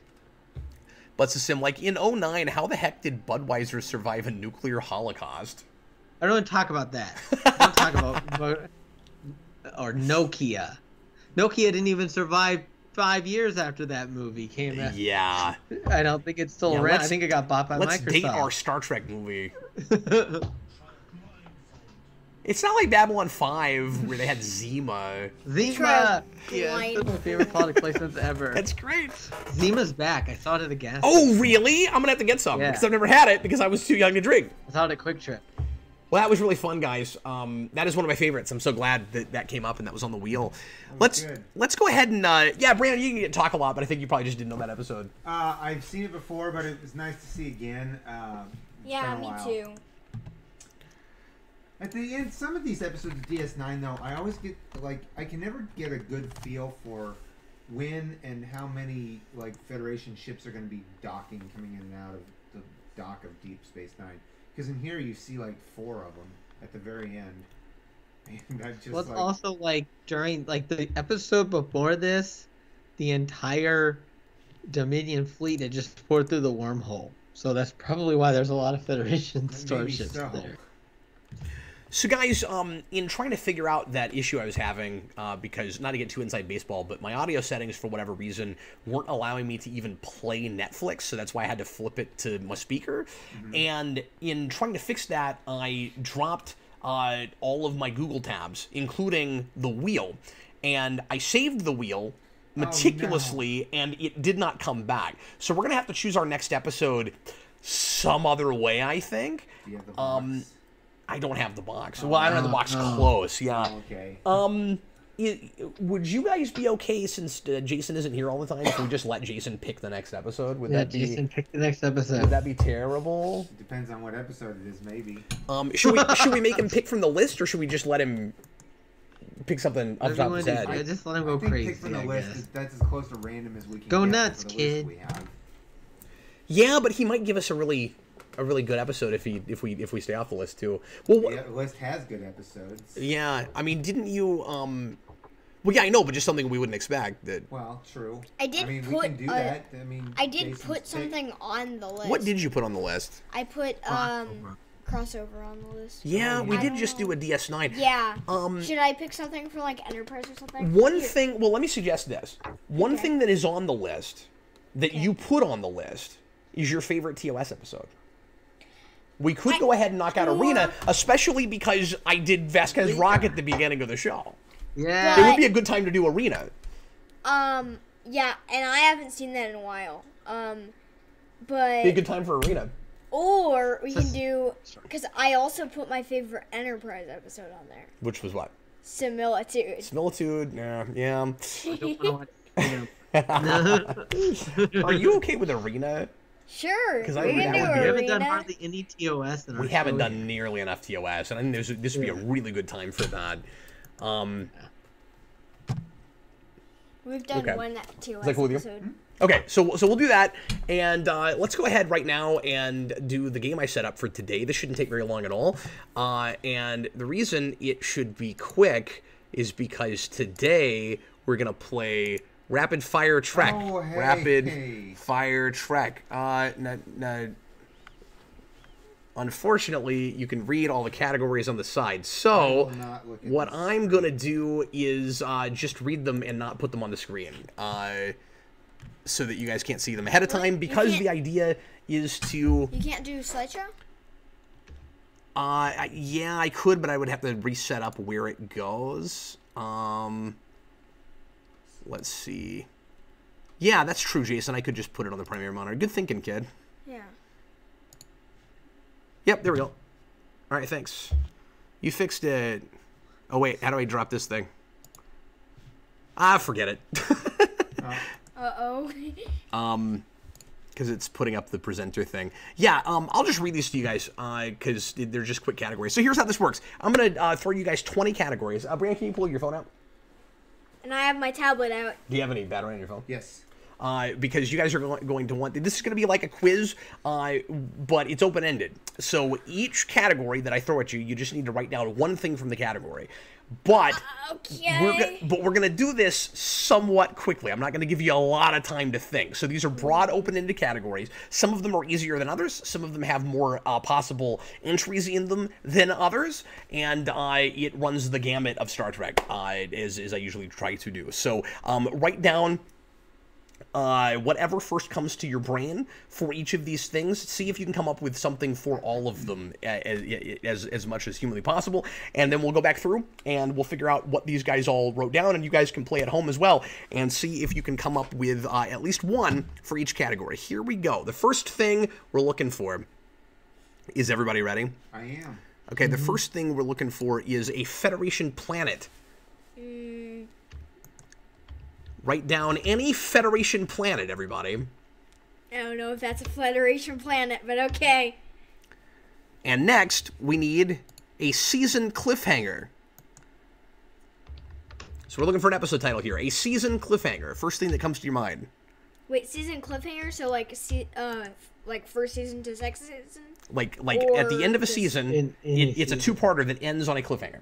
But Sim, like in 09, how the heck did Budweiser survive a nuclear holocaust? I don't want to talk about that. I don't talk about or Nokia. Nokia didn't even survive 5 years after that movie came out. Yeah. I don't think it's still around. I think it got bought by Microsoft. Let's date our Star Trek movie. It's not like Babylon 5 where they had Zima. Zima! Yeah, that's my favorite product placements ever. That's great. Zima's back. I saw it at a gas station. Oh, really? I'm gonna have to get some because I've never had it because I was too young to drink. I saw it at Quick Trip. Well, that was really fun, guys. That is one of my favorites. I'm so glad that that came up and that was on the wheel. Let's go ahead and yeah, Brandon, you can talk a lot, but I think you probably just didn't know that episode. I've seen it before, but it was nice to see again. Yeah, me too. At the end, some of these episodes of DS9, though, I always get, like, I can never get a good feel for when and how many, like, Federation ships are going to be docking, coming in and out of the dock of Deep Space Nine. Because in here, you see, like, 4 of them at the very end. And that just, well, it's also, like, during, like, the episode before this, the entire Dominion fleet had just poured through the wormhole. So that's probably why there's a lot of Federation starships there. So guys, in trying to figure out that issue I was having, because not to get too inside baseball, but my audio settings for whatever reason weren't allowing me to even play Netflix, so that's why I had to flip it to my speaker. And in trying to fix that, I dropped all of my Google tabs, including the wheel. And I saved the wheel meticulously, and it did not come back. So we're going to have to choose our next episode some other way, I think. Yeah, the box. I don't have the box. Well, I don't have the box close. Yeah. Okay. Would you guys be okay, since Jason isn't here all the time, if we just let Jason pick the next episode? Would that be? Jason, pick the next episode. Would that be terrible? It depends on what episode it is, maybe. Should we make him pick from the list, or should we just let him pick something off the top of his head? Yeah, just let him go crazy. Pick from the list. That's as close to random as we can. Go get nuts, for the kid. list we have. Yeah, but he might give us a really good episode if we stay off the list too. Well, yeah, the list has good episodes. Yeah, I mean, didn't you? Well, yeah, I know, but just something we wouldn't expect. That. Well, true. I did we put can do that. I mean, I did Jason's put pick. something on the list. What did you put on the list? I put crossover on the list. Yeah, we did just know. do a DS9. Yeah. Should I pick something for like Enterprise or something? One thing. Well, let me suggest this. One thing that is on the list that you put on the list is your favorite TOS episode. We could go ahead and knock out Arena, especially because I did Vasquez Rock at the beginning of the show. Yeah. It would be a good time to do Arena. Yeah, and I haven't seen that in a while. But Be a good time for Arena. Or we can do, because I also put my favorite Enterprise episode on there. Which was what? Similitude. Similitude. Yeah. I don't want to Are you okay with Arena? Sure. Because we I can do would be- We haven't done Arena. hardly any TOS in our We haven't show done yet. nearly enough TOS, and I think this would be a really good time for that. We've done Okay. one TOS that cool with you? episode. Okay, so we'll do that, and let's go ahead right now and do the game I set up for today. This shouldn't take very long at all, and the reason it should be quick is because today we're gonna play Rapid Fire Trek. Oh, hey. Rapid Fire Trek. Unfortunately, you can read all the categories on the side. So what I'm gonna do is just read them and not put them on the screen. So that you guys can't see them ahead of time, because the idea is to... You can't do slideshow? Yeah, I could, but I would have to reset up where it goes. Let's see. Yeah, that's true, Jason. I could just put it on the primary monitor. Good thinking, kid. Yeah. Yep, there we go. All right, thanks. You fixed it. Oh, wait, how do I drop this thing? Forget it. Uh-oh. Because it's putting up the presenter thing. Yeah, I'll just read these to you guys, because they're just quick categories. So here's how this works. I'm going to throw you guys 20 categories. Brian, can you pull your phone out? And I have my tablet out. Do you have any battery on your phone? Yes. Because you guys are going to want... This is going to be like a quiz, but it's open-ended. So each category that I throw at you, you just need to write down one thing from the category. But okay. we're gonna do this somewhat quickly. I'm not gonna give you a lot of time to think. So these are broad, open-ended categories. Some of them are easier than others. Some of them have more possible entries in them than others, and it runs the gamut of Star Trek, as I usually try to do. So write down whatever first comes to your brain for each of these things. See if you can come up with something for all of them as much as humanly possible, and then we'll go back through and we'll figure out what these guys all wrote down, and you guys can play at home as well and see if you can come up with at least one for each category. Here we go. The first thing we're looking for is, everybody ready? I am. Okay, the first thing we're looking for is a Federation planet. Write down any Federation planet, everybody. I don't know if that's a Federation planet, but okay. And next, we need a season cliffhanger. So we're looking for an episode title here. A season cliffhanger. First thing that comes to your mind. Wait, season cliffhanger? So like first season to second season? Like at the end of a season, it's a two-parter that ends on a cliffhanger.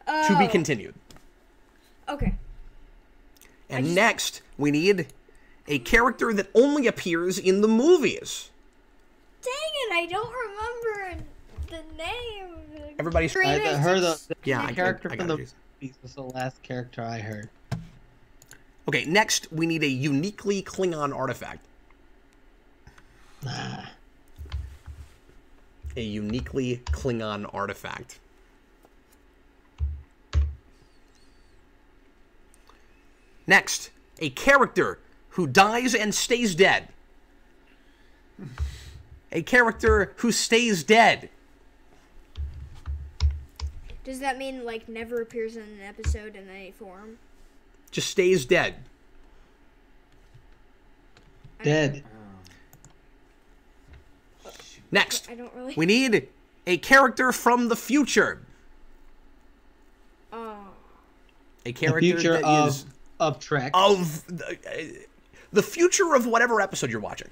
Oh. To be continued. Okay. And next, we need a character that only appears in the movies. Dang it, I don't remember the name. Everybody's... I heard the yeah, character I from got the it. movies was the last character I heard. Okay, next, we need a uniquely Klingon artifact. A uniquely Klingon artifact. Next, a character who dies and stays dead. A character who stays dead. Does that mean, like, never appears in an episode in any form? Just stays dead. Dead. Next, I don't really... we need a character from the future. Oh. A character The future that is... of Trek. Of the future of whatever episode you're watching.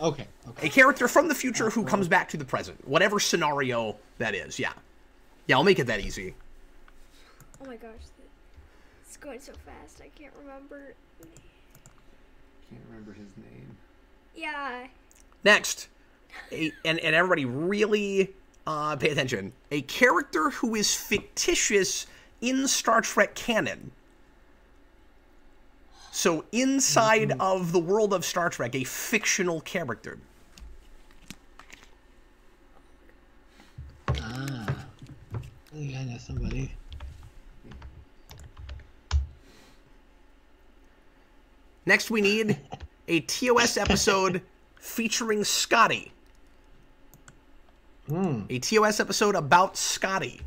Okay. A character from the future who comes back to the present. Whatever scenario that is, yeah. Yeah, I'll make it that easy. Oh my gosh. It's going so fast, I can't remember. Can't remember his name. Yeah. Next, and everybody really pay attention. A character who is fictitious in Star Trek canon. So inside of the world of Star Trek, a fictional character. I think I know somebody. Next, we need a TOS episode featuring Scotty. A TOS episode about Scotty.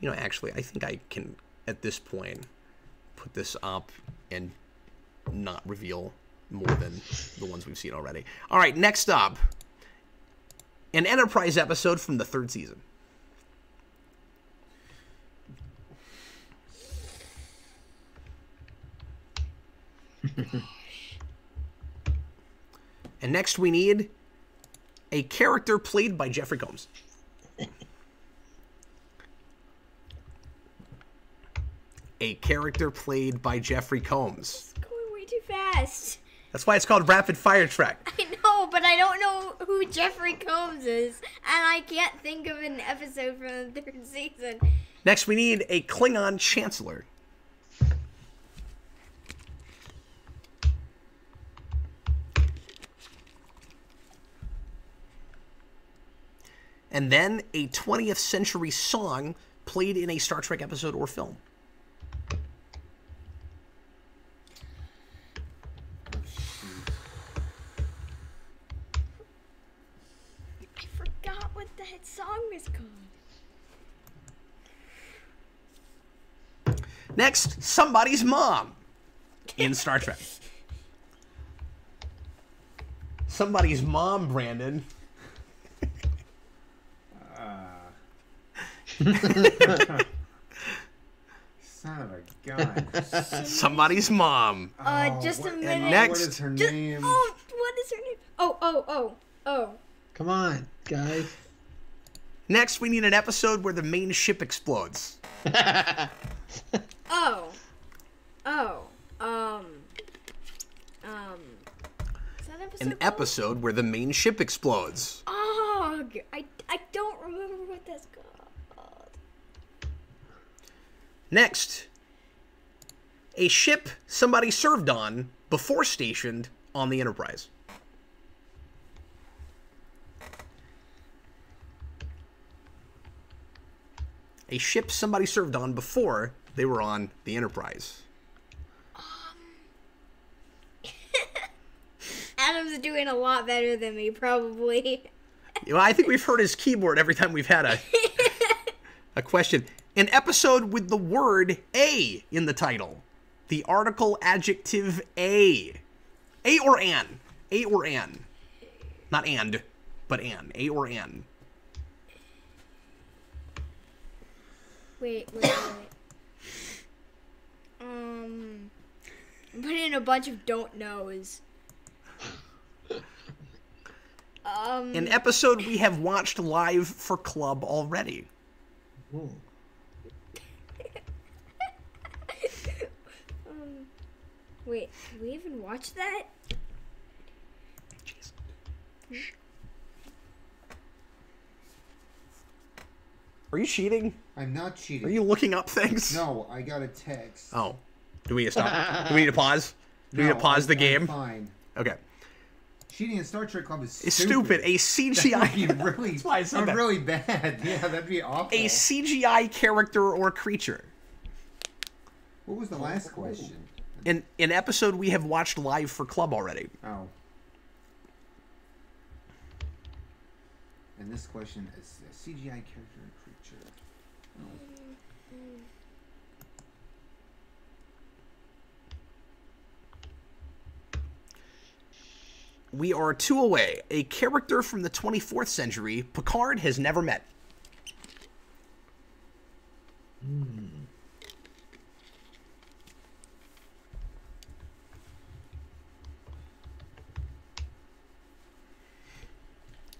You know, actually, I think I can, at this point, put this up and not reveal more than the ones we've seen already. All right, next up, an Enterprise episode from the 3rd season. And next we need a character played by Jeffrey Combs. A character played by Jeffrey Combs. It's going way too fast. That's why it's called Rapid Fire Track. I know, but I don't know who Jeffrey Combs is, and I can't think of an episode from the 3rd season. Next we need a Klingon Chancellor. And then a 20th century song played in a Star Trek episode or film. I forgot what that song was called. Next, somebody's mom in Star Trek. Somebody's mom, Brandon. Son of a gun. Somebody's mom. Just a what- minute. and Next. What is her Just, name? oh, what is her name? Oh. Come on, guys. Next, we need an episode where the main ship explodes. Is that episode An called? episode where the main ship explodes. Oh, I don't remember what that's called. Next, a ship somebody served on before stationed on the Enterprise. A ship somebody served on before they were on the Enterprise. Adam's doing a lot better than me, probably. You know, I think we've heard his keyboard every time we've had a question. An episode with the word "a" in the title. The article adjective "a." A or an. A or an. Not and, but an. A or an. Wait. Put in a bunch of don't knows. An episode we have watched live for Club already. Ooh. Wait, did we even watch that? Jeez. Are you cheating? I'm not cheating. Are you looking up things? No, I got a text. Oh. Do we need to stop? Do we need to pause? Do we need to No, pause the I'm game? fine. Okay. Cheating in Star Trek Club is It's stupid. A That'd be CGI... really, That's why I said that. really bad. Yeah, that'd be awful. A CGI character or creature. What was the last question? An episode we have watched live for Club already. Oh. And this question is a CGI character or creature. Oh. We are 2 away. A character from the 24th century Picard has never met.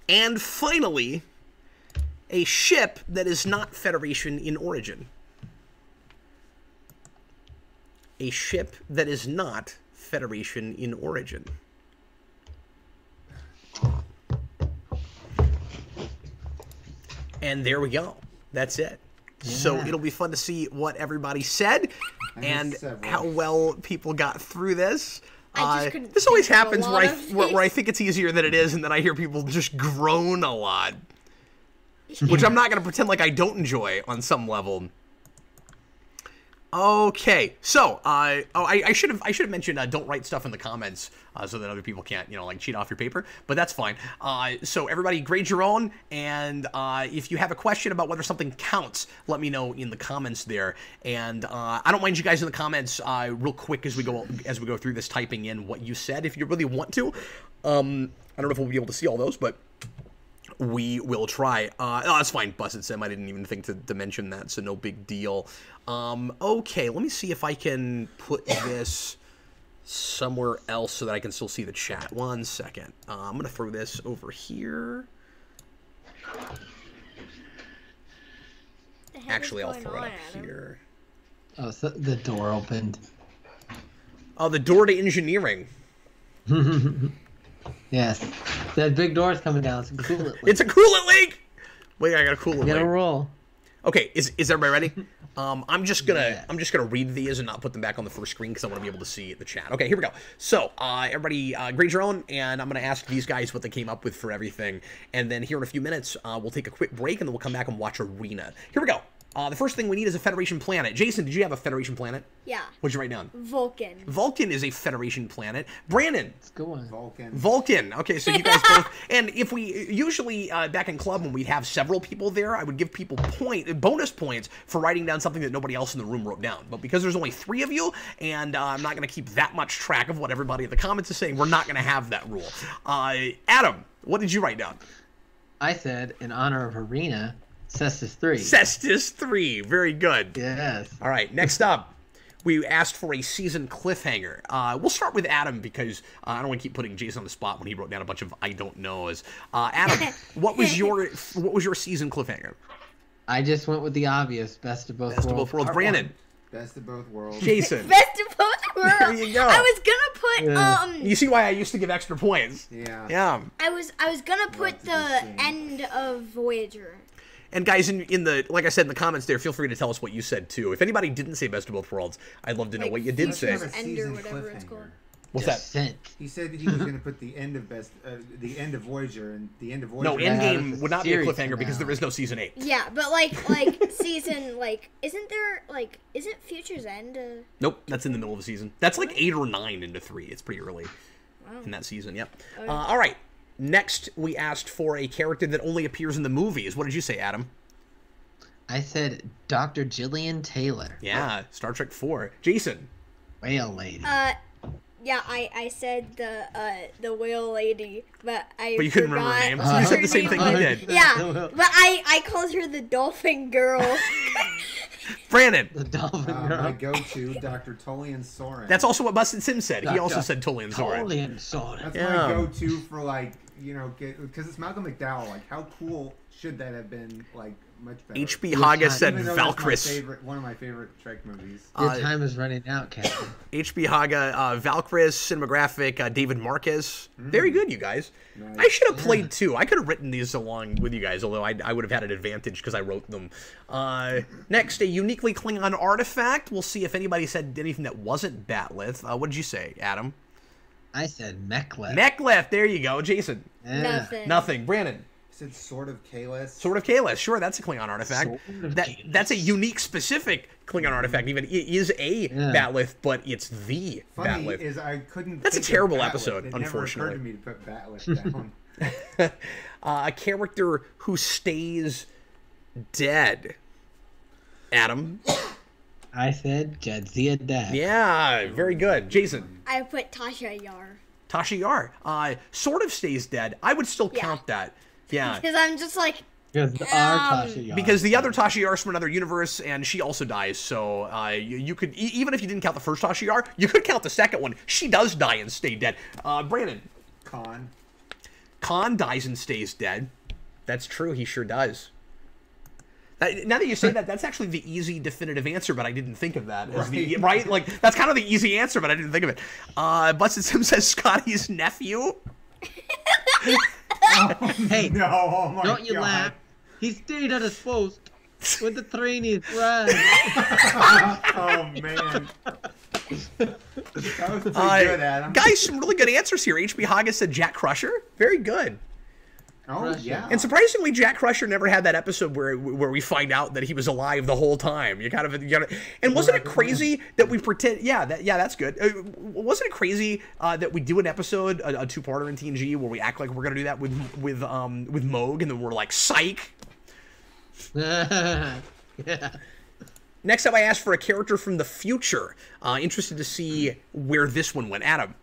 And finally, a ship that is not Federation in origin. A ship that is not Federation in origin. And there we go. That's it. So it'll be fun to see what everybody said and several. how well people got through this. I just couldn't This always think of a happens lot of where I think it's easier than it is, and then I hear people just groan a lot, which I'm not going to pretend like I don't enjoy on some level. Okay, so I should have mentioned don't write stuff in the comments so that other people can't like cheat off your paper, but that's fine. So everybody grade your own, and if you have a question about whether something counts, let me know in the comments there. And I don't mind you guys in the comments real quick as we go through this, typing in what you said if you really want to. I don't know if we'll be able to see all those, but we will try. Oh, that's fine. Busted Sim. I didn't even think to mention that, so no big deal. Okay, let me see if I can put this somewhere else so that I can still see the chat. 1 second. I'm going to throw this over here. Actually, I'll throw it up here. Oh, so the door opened. Oh, the door to engineering. Yes. That big door's coming down. It's a coolant leak. It's a coolant leak! Wait, I got a coolant leak. Get a roll. Okay, is everybody ready? I'm just gonna read these and not put them back on the first screen because I want to be able to see the chat. Okay, here we go. So everybody grade your own, and I'm gonna ask these guys what they came up with for everything, and then here in a few minutes we'll take a quick break and then we'll come back and watch Arena. Here we go. The first thing we need is a Federation planet. Jason, did you have a Federation planet? Yeah. What'd you write down? Vulcan. Vulcan is a Federation planet. Brandon. It's a good one. Vulcan. Okay, so you guys both. And if we usually back in club when we'd have several people there, I would give people bonus points for writing down something that nobody else in the room wrote down. But because there's only 3 of you, and I'm not going to keep that much track of what everybody in the comments is saying, we're not going to have that rule. Adam, what did you write down? I said, in honor of Arena, Cestus 3. Cestus 3. Very good. Yes. All right, next up, we asked for a season cliffhanger. We'll start with Adam because I don't want to keep putting Jason on the spot when he wrote down a bunch of I don't knows. Adam, what was your season cliffhanger? I just went with the obvious, best of both worlds. Best of both worlds. Brandon. Best of both worlds. Jason. Best of both worlds. There you go. I was gonna put You see why I used to give extra points. Yeah. Yeah. I was gonna put the end of Voyager. And guys, in the, like I said in the comments there, feel free to tell us what you said too. If anybody didn't say best of both worlds, I'd love to know what you did say. End or whatever it's called. What's that? Descent. He said that he was going to put the end of Voyager and the end of Voyager. No, Endgame would not be a cliffhanger because there is no season 8. Yeah, but like season isn't Future's End? Nope, that's in the middle of the season. That's like 8 or 9 into 3. It's pretty early in that season. Yep. Okay. All right. Next, we asked for a character that only appears in the movies. What did you say, Adam? I said Dr. Jillian Taylor. Yeah, Star Trek 4. Jason. Whale lady. Yeah, I said the whale lady, but you couldn't remember her name. what You said her the same name thing I was. did. Yeah, but I called her the dolphin girl. Brandon. The dolphin girl. My go-to, Dr. Tolian Soren. That's also what Busted Sim said. He also said Tolian Soren. Tolian Soren. That's Yeah. my go-to for because it's Malcolm McDowell. Like, how cool should that have been? Like, much better. H.B. Haga said Even though that's Valkyris. one of my favorite Trek movies. Your time is running out, Captain. H.B. Haga, Valkyris, cinematographic, David Marquez. Very good, you guys. Nice. I should have played too. I could have written these along with you guys, although I would have had an advantage because I wrote them. Next, a uniquely Klingon artifact. We'll see if anybody said anything that wasn't Batleth. What did you say, Adam? I said Mechlef. Mechlef. There you go. Jason. Yeah. Nothing. Brandon. I said Sword of Kalis. Sword of Kalis. Sure, that's a Klingon artifact. That's a unique, specific Klingon artifact. Even it is a Batleth, but it's the Funny Batleth. is I couldn't. That's a think of terrible Batleth. episode, It unfortunately. never occurred to me to put Batleth down. A character who stays dead. Adam. I said Jadzia Dash. Yeah, very good. Jason. I put Tasha Yar. Tasha Yar. Sort of stays dead. I would still count that. Yeah. Because I'm just like. Because our Tasha Yar. Because the other Tasha Yar is from another universe, and she also dies. So you could, even if you didn't count the first Tasha Yar, you could count the second one. She does die and stay dead. Brandon. Khan dies and stays dead. That's true. He sure does. Now that you say that, that's actually the easy, definitive answer, but I didn't think of that. Right? Like, that's kind of the easy answer, but I didn't think of it. Busted Sim says Scotty's nephew. Hey, No, oh my don't you God. laugh. He stayed at his post with the trainees run. Oh man. That was pretty good, Adam. Guys, some really good answers here. H.B. Haga said Jack Crusher. Very good. Oh yeah. And surprisingly, Jack Crusher never had that episode where we find out that he was alive the whole time. You gotta. And wasn't it crazy that we pretend? Yeah, that's good. Wasn't it crazy that we do an episode, a 2-parter in TNG, where we act like we're gonna do that with Moog, and then we're like, psych. Yeah. Next up, I asked for a character from the future. Interested to see where this one went. Adam.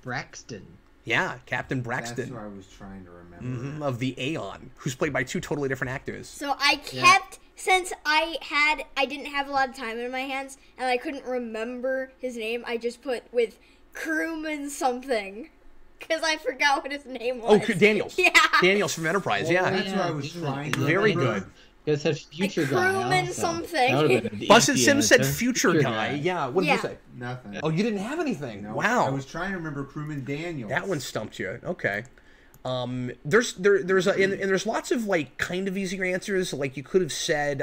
Braxton. Yeah, Captain That's Braxton. who I was trying to remember. Of the Aeon, who's played by two totally different actors. So I kept, since I didn't have a lot of time in my hands and I couldn't remember his name, I just put with crewman something. Because I forgot what his name was. Oh, Daniels. Yeah. Daniels from Enterprise, yeah. That's what I was trying to Very remember. good. It said future Like guy. crewman also. something. That would've been an Busted easy Sim said answer. future guy. Yeah, what did you Yeah. say? Nothing. Oh, you didn't have anything. No, Wow. I was trying to remember Crewman Daniels. That one stumped you. Okay. There's lots of like kind of easier answers. Like you could have said,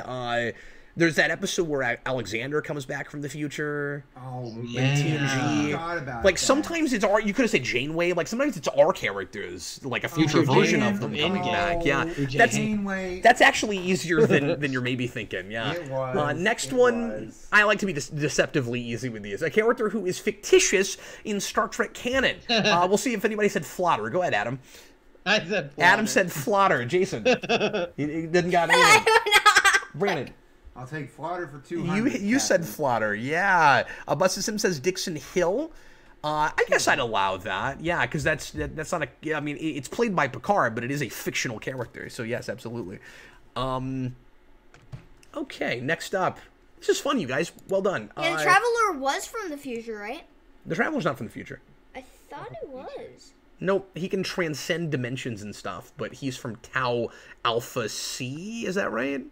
there's that episode where Alexander comes back from the future. Oh, Yeah. man. I TNG. forgot about Like that. sometimes it's our. You could have said Janeway. Like sometimes it's our characters, like a future Oh, version Jan- of them oh, coming Endgame. back. Yeah, Or that's Janeway. that's actually easier than you're maybe thinking. Yeah. It was. Next It one, was. I like to be deceptively easy with these. A character who is fictitious in Star Trek canon. We'll see if anybody said Flotter. Go ahead, Adam. I said Adam said Flotter. Jason. he didn't got anything. Brandon. I'll take Flotter for 200. You said Captain. Flotter, yeah. Busted Sim says Dixon Hill. I guess I'd allow that, yeah, because that's not a. I mean, it's played by Picard, but it is a fictional character, so yes, absolutely. Okay, next up. This is fun, you guys. Well done. Yeah, the Traveler was from the future, right? The Traveler's not from the future. I thought it was. Nope, he can transcend dimensions and stuff, but he's from Tau Alpha C. Is that right?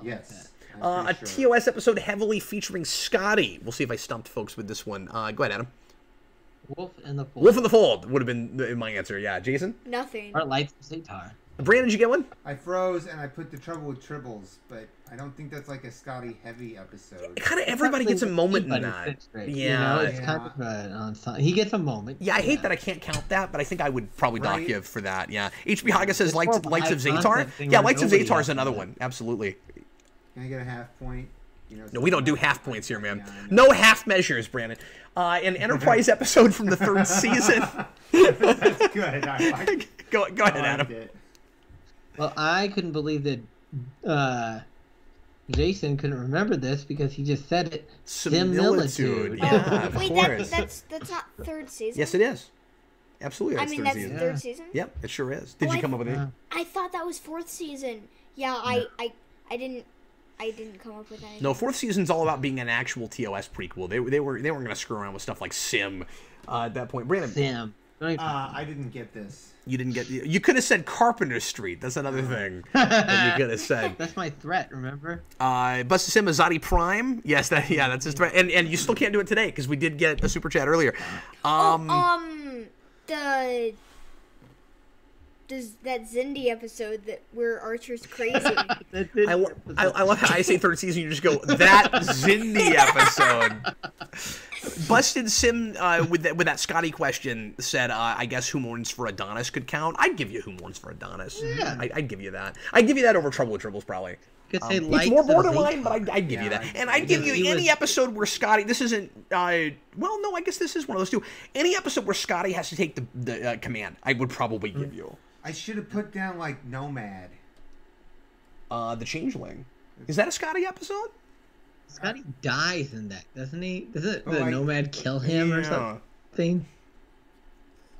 Yes. A I'm pretty sure. TOS episode heavily featuring Scotty. We'll see if I stumped folks with this one. Go ahead, Adam. Wolf in the Fold. Wolf in the Fold would have been my answer. Yeah, Jason. Nothing. Or Lights of Satar. Brandon, did you get one? I froze and I put The Trouble with Tribbles, but I don't think that's like a Scotty heavy episode. Kind of everybody gets a moment in Everybody that. fits right. Yeah. You know, it's Yeah. kind of an ensemble. He gets a moment. Yeah, I hate that I can't count that, but I think I would probably dock Right. you for that. Yeah. HB Haga says It's more Lights of a of high Zatar. concept thing Yeah, where Lights of nobody Zatar is has another to- one. Absolutely. Can I get a half point? You know, No, we don't do something like half points here, man. Yeah, I know. No half measures, Brandon. An Enterprise episode from the third season. That's good. I like Go ahead, I Adam. liked it. Well, I couldn't believe that Jason couldn't remember this because he just said it. Similitude. Similitude. Yeah, of Wait, course. that's not third season. Yes, it is. Absolutely, I that's mean, third that's season. third season. Yep, it sure is. Did Oh, you I- come up with it? Uh, I thought that was fourth season. Yeah, I didn't come up with anything. No, fourth season's all about being an actual TOS prequel. They weren't going to screw around with stuff like Sim at that point. Brandon, Sam. Don't even- I didn't get this. you didn't get. You could have said Carpenter Street. That's another thing that you could have said. That's my threat, remember? Busted Sim Azadi Prime. Yes, that's his threat. And you still can't do it today because we did get a super chat earlier. That Zindi episode that where Archer's crazy. I love how I say third season. You just go that Zindi episode. Busted Sim with that Scotty question said, I guess Who Mourns for Adonis could count. I'd give you Who Mourns for Adonis. Yeah. I'd give you that. I'd give you that over Trouble with Tribbles probably. You could say It's Lights more of borderline, Zatar. but I'd give you Yeah, that. And I'd give you He any was- episode where Scotty. This isn't. Well, no, I guess this is one of those two. Any episode where Scotty has to take the command, I would probably give you. I should have put down like Nomad. The Changeling. Is that a Scotty episode? Scotty dies in that, doesn't he? Doesn't Oh, the Nomad kill him or Yeah. something?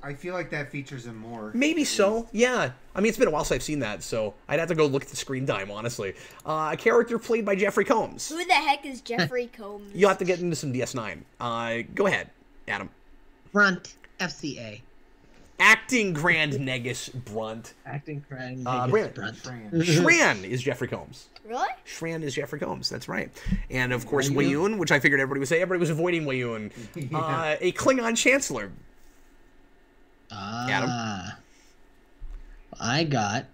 I feel like that features him more. Maybe so. Yeah. I mean, it's been a while since I've seen that, so I'd have to go look at the screen time, honestly. A character played by Jeffrey Combs. Who the heck is Jeffrey Combs? You'll have to get into some DS9. Go ahead, Adam. Front FCA. Acting Grand Negus Brunt. Acting crying. Brandon. Tran. Shran is Jeffrey Combs. Really? Shran is Jeffrey Combs. That's right. And of course, Wayun. Wayun, which I figured everybody would say. Everybody was avoiding Wayun. Yeah. A Klingon Chancellor. I got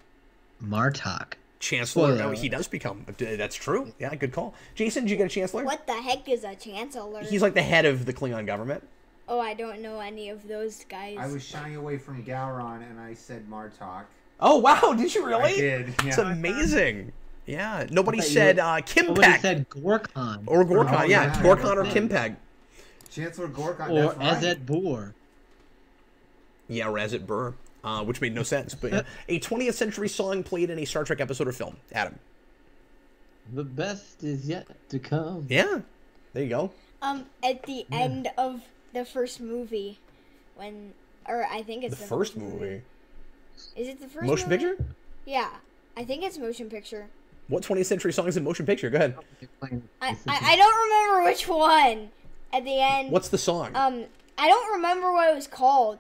Martok. Chancellor. Spoiler Oh, he does become. That's true. Yeah, good call. Jason, did you get a Chancellor? What the heck is a chancellor? He's like the head of the Klingon government. Oh, I don't know any of those guys. I was shying away from Gowron and I said Martok. Oh, wow. Did you really? I did. It's Yeah. amazing. Yeah. Nobody I thought you said Somebody Kimpek. said Gorkon. Or Gorkon. Oh, yeah. yeah. Gorkon or Gorkon. Kimpeg. Chancellor Gorkon. Or That's right. Azet Boor. Yeah, Razit Burr. Which made no sense. But yeah. A 20th century song played in a Star Trek episode or film. Adam. The best is yet to come. Yeah. There you go. At the end of the first movie, when or I think it's The first movie. Is it the first Motion movie? picture? Yeah, I think it's motion picture. What 20th century song is in motion picture? Go ahead. I don't remember which one at the end. What's the song? I don't remember what it was called,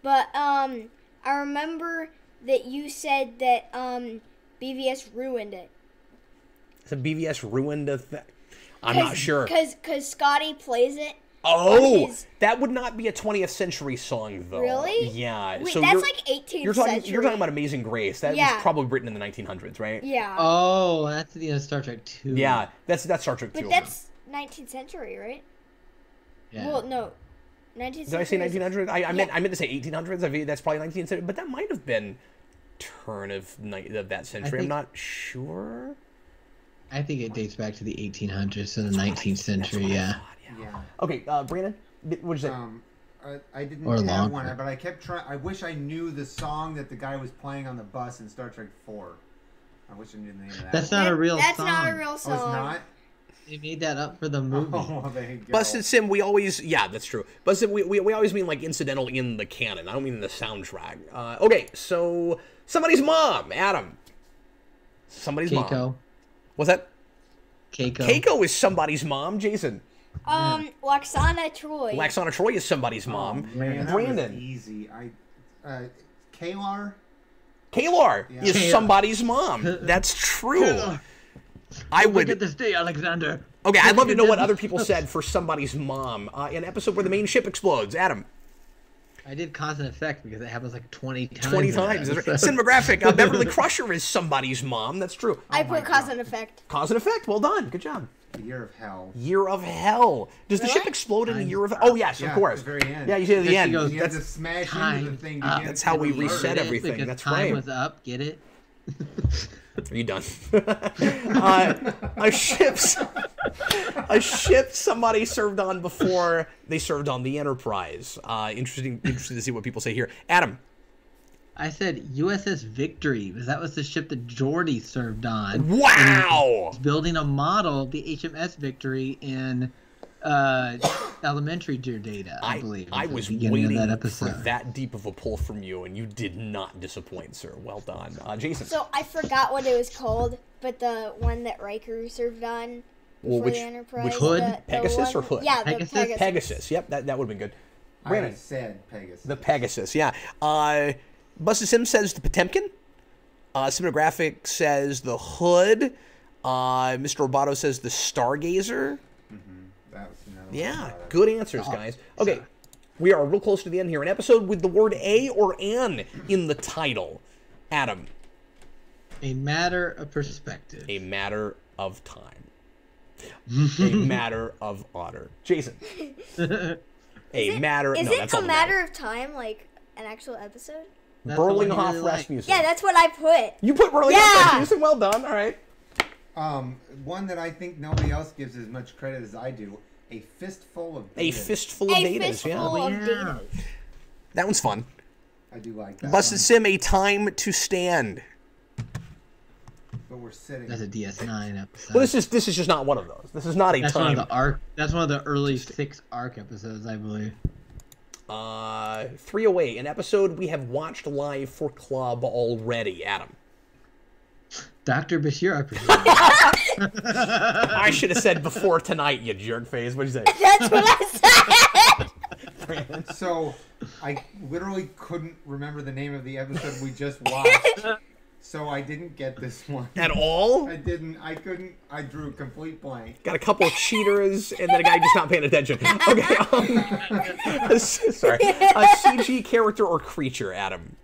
but I remember that you said that BVS ruined it. So BVS ruined a thing. I'm not sure. Because Scotty plays it. Oh, that would not be a 20th century song, though. Really? Yeah. Wait, so that's like 18th century. You're talking about Amazing Grace. That was probably written in the 1900s, right? Yeah. Oh, that's the end of Star Trek 2. Yeah, that's Star Trek 2. But that's 19th century, right? Yeah. Well, no. 19th century. Did I say 1900s? I meant to say 1800s. I mean, that's probably 19th century, but that might have been turn of that century. I'm not sure. I think it dates back to the 1800s to the 19th century. Yeah. Okay, Brandon, what did you say? I didn't Or have longer. one, but I kept trying. I wish I knew the song that the guy was playing on the bus in Star Trek 4. I wish I knew the name of that. That's not a real That's song. not a real Oh, song. it's not? They made that up for the movie. Oh, there you go. Busted Sim, we always, yeah, that's true. Busted, we always mean like incidental in the canon. I don't mean in the soundtrack. Okay, so somebody's mom, Adam. Somebody's mom. Keiko. What's that? Keiko. Keiko is somebody's mom, Jason. Laxana Troy. Laxana Troy is somebody's mom. Man, that Brandon. was easy. Kalar? Kalar Yeah. is Kalar. somebody's mom. That's true. Kalar. I Look would. at this day, Alexander. Okay, I'd love to know what other people said for somebody's mom. An episode where the main ship explodes. Adam. I did cause and effect because it happens like 20 times. 20 in times. that, That's so- right. Cinematographic. Beverly Crusher is somebody's mom. That's true. I my put cause God. and effect. Cause and effect. Well done. Good job. The Year of Hell. Year of Hell. Does the Really? ship explode in the Times Year of Hell? Oh, yes, Yeah, of course. at the very end. Yeah, you say at the Yes, end. he goes, You have to That's, smash into the Time thing to up. get That's how we to the reset murder. everything. Because That's time right. was up. Get it? are you done? A ship somebody served on before they served on the Enterprise. Interesting to see what people say here. Adam. I said USS Victory because that was the ship that Geordi served on. Wow. Building a model of the HMS Victory in Elementary Dear Data, I believe. I at the was beginning waiting of that for episode. that deep of a pull from you, and you did not disappoint, sir. Well done. Jason. So I forgot what it was called, but the one that Riker served on Well, before which- the Enterprise. which Hood? the Pegasus or one- Hood? Yeah, the Pegasus? Pegasus. Pegasus. Yep, that would have been good. Brandon. I said Pegasus. The Pegasus, yeah. Busta Sim says the Potemkin. Cinematographic says the Hood. Mr. Roboto says the Stargazer. That was another one Yeah, about it. good answers, guys. Okay, we are real close to the end here. An episode with the word A or An in the title. Adam, A matter of perspective. a matter of time. A matter of honor. Jason. A matter. Is no, it that's a all that matter matters. of time, like an actual episode? That's the one you Burlinghoff really like. Rasmussen. Yeah, that's what I put. You put Burlinghoff Yeah. Rasmussen. Well done. All right. One that I think nobody else gives as much credit as I do. A fistful of A Betas. fistful of A datas. fistful Yeah, of Yeah. data. that one's fun. I do like that. Busted one. Sim, a time to stand. But we're sitting. That's a DS9 episode. Well, this is just not one of those. This is not a That's one time. of the arc. That's one of the early 6 arc episodes, I believe. 308, an episode we have watched live for Club already. Adam. Dr. Bashir, I presume. I should have said before tonight, you jerk face. What'd you say? That's what I said. So, I literally couldn't remember the name of the episode we just watched. So I didn't get this one. At all? I didn't. I couldn't. I drew a complete blank. Got a couple of cheaters and then a guy just not paying attention. Okay. Sorry. A CG character or creature, Adam.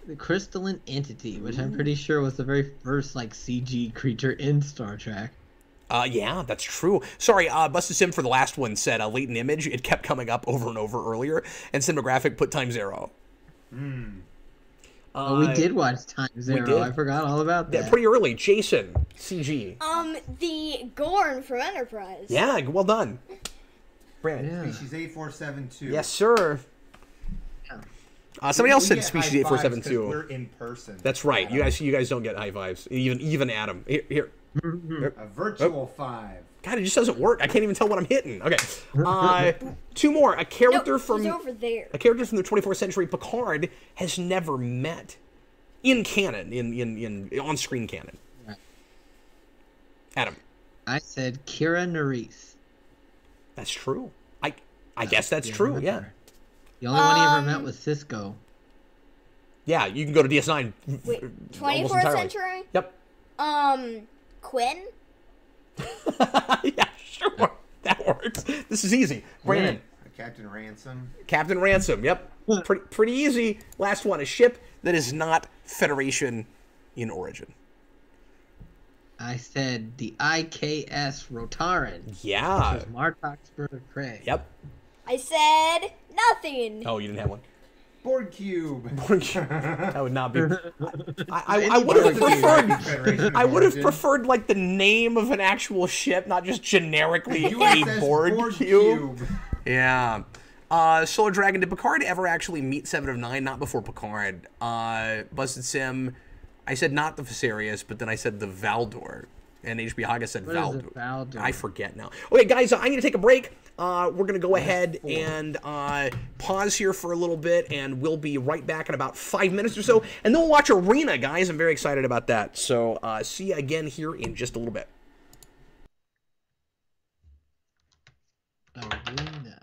The crystalline entity, which I'm pretty sure was the very first like CG creature in Star Trek. Yeah, that's true. Sorry, Busted Sim for the last one said a latent image. It kept coming up over and over earlier, and Cinematographic put time 0. Oh, we did watch Time Zero. did. I forgot all about that. Pretty early. Jason, CG. The Gorn from Enterprise. Yeah, well done. Brandon. Yeah. Species 8472. Yes, sir. Somebody else We said get Species high fives 'cause 8472. We're in person. That's right. You guys don't get high fives. Even Adam. Here. A virtual 5. God, it just doesn't work. I can't even tell what I'm hitting. Okay. Two more. A character No, from he's over there. a character from the 24th century Picard has never met in canon, in on-screen canon. Right. Adam. I said Kira Nerys. That's true. I guess that's true. Yeah. Her. The only one he ever met was Cisco. Yeah, you can go to DS9. Wait, almost 24th entirely. century? Yep. Quinn? Yeah, sure. That works. This is easy. Brandon. Captain Ransom. Captain Ransom. Yep. Pretty easy. Last one. A ship that is not Federation in origin. I said the IKS Rotaran. Yeah. Which was Martok's bird of prey. Yep. I said nothing. Oh, you didn't have one. Board Cube. That would not be. I would have preferred. I would have preferred like the name of an actual ship, not just generically a USS board cube. Yeah. Solar Dragon. Did Picard ever actually meet Seven of Nine? Not before Picard. Busted Sim. I said not the Viserius, but then I said the Valdor. And HB Haga said Valdor. Valdor? I forget now. Okay, guys, I'm going to take a break. We're going to go ahead and pause here for a little bit, and we'll be right back in about 5 minutes or so. And then we'll watch Arena, guys. I'm very excited about that. So see you again here in just a little bit. Arena.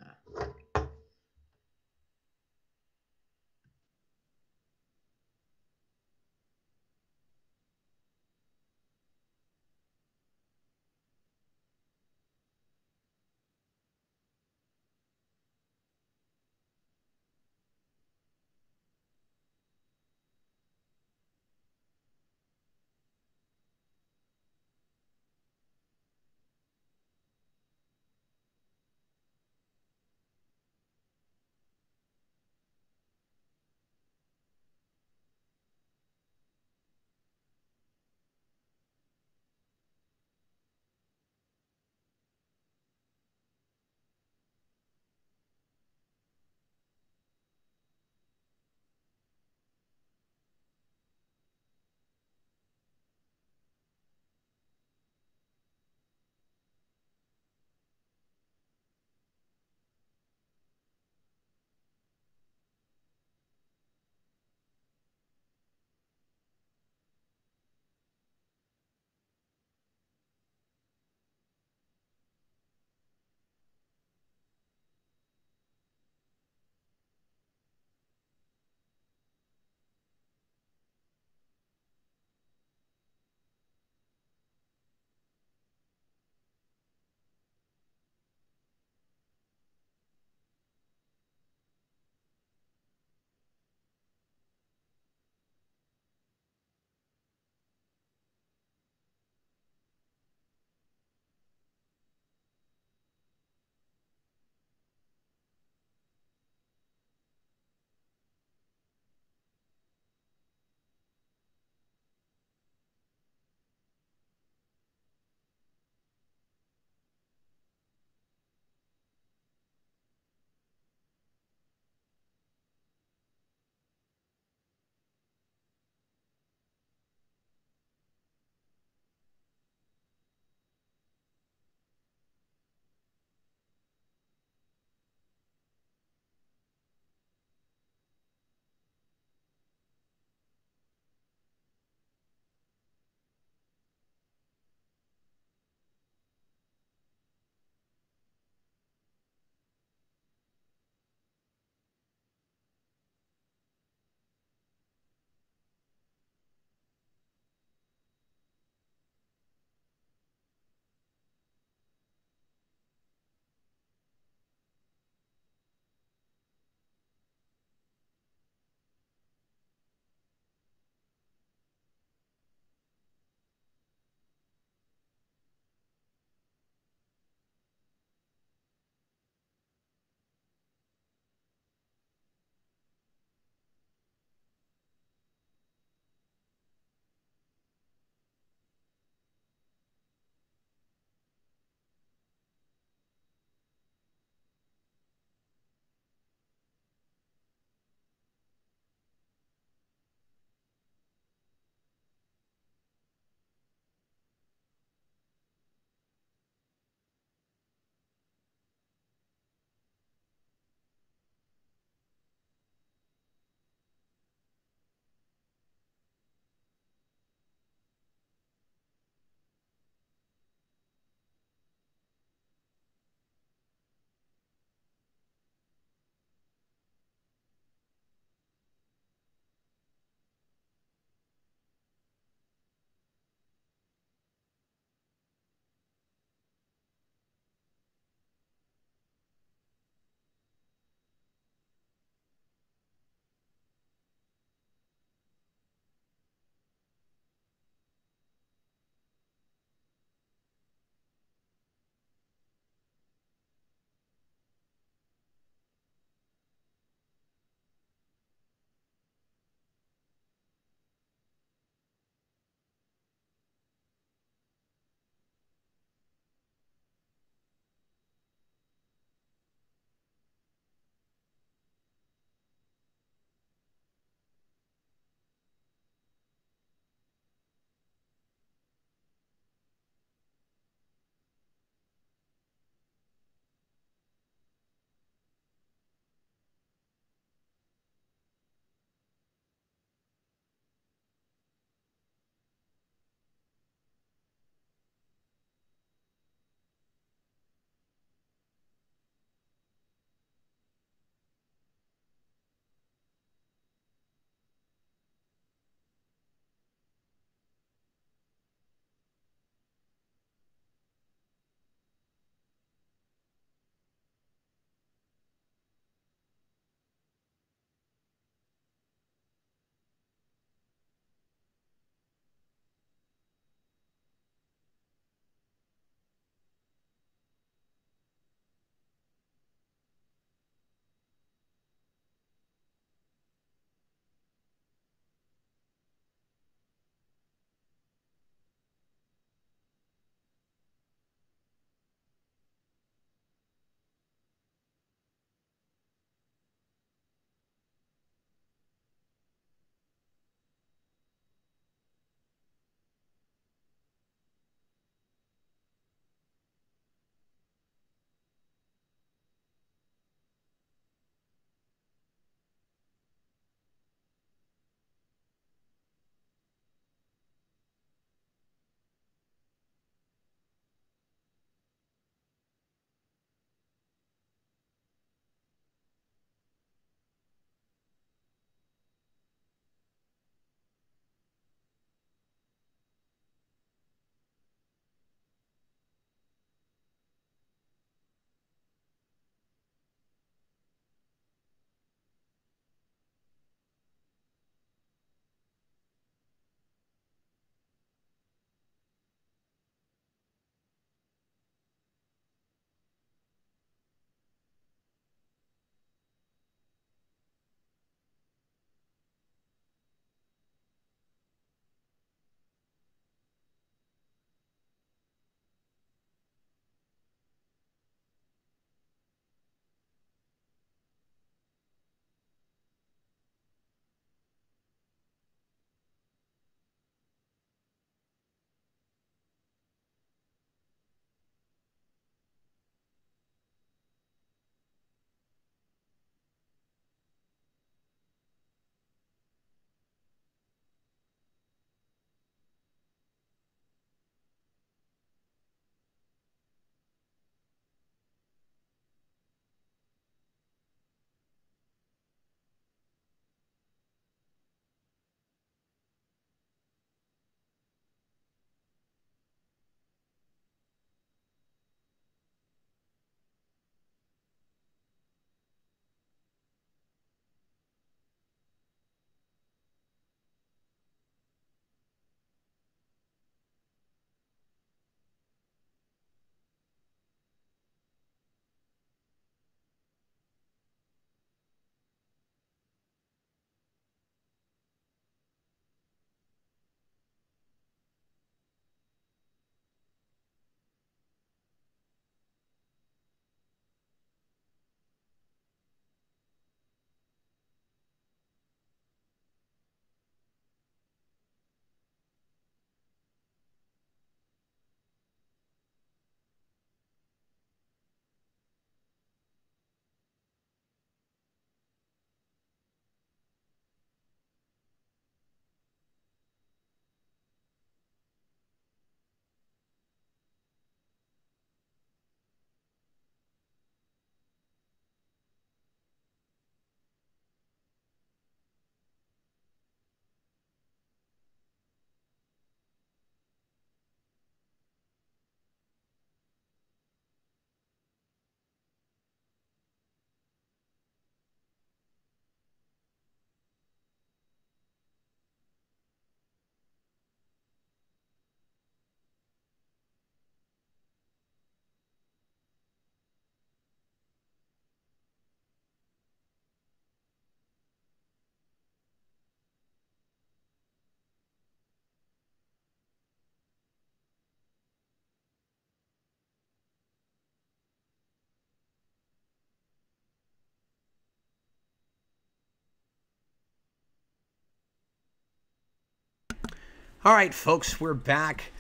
All right, folks, we're back.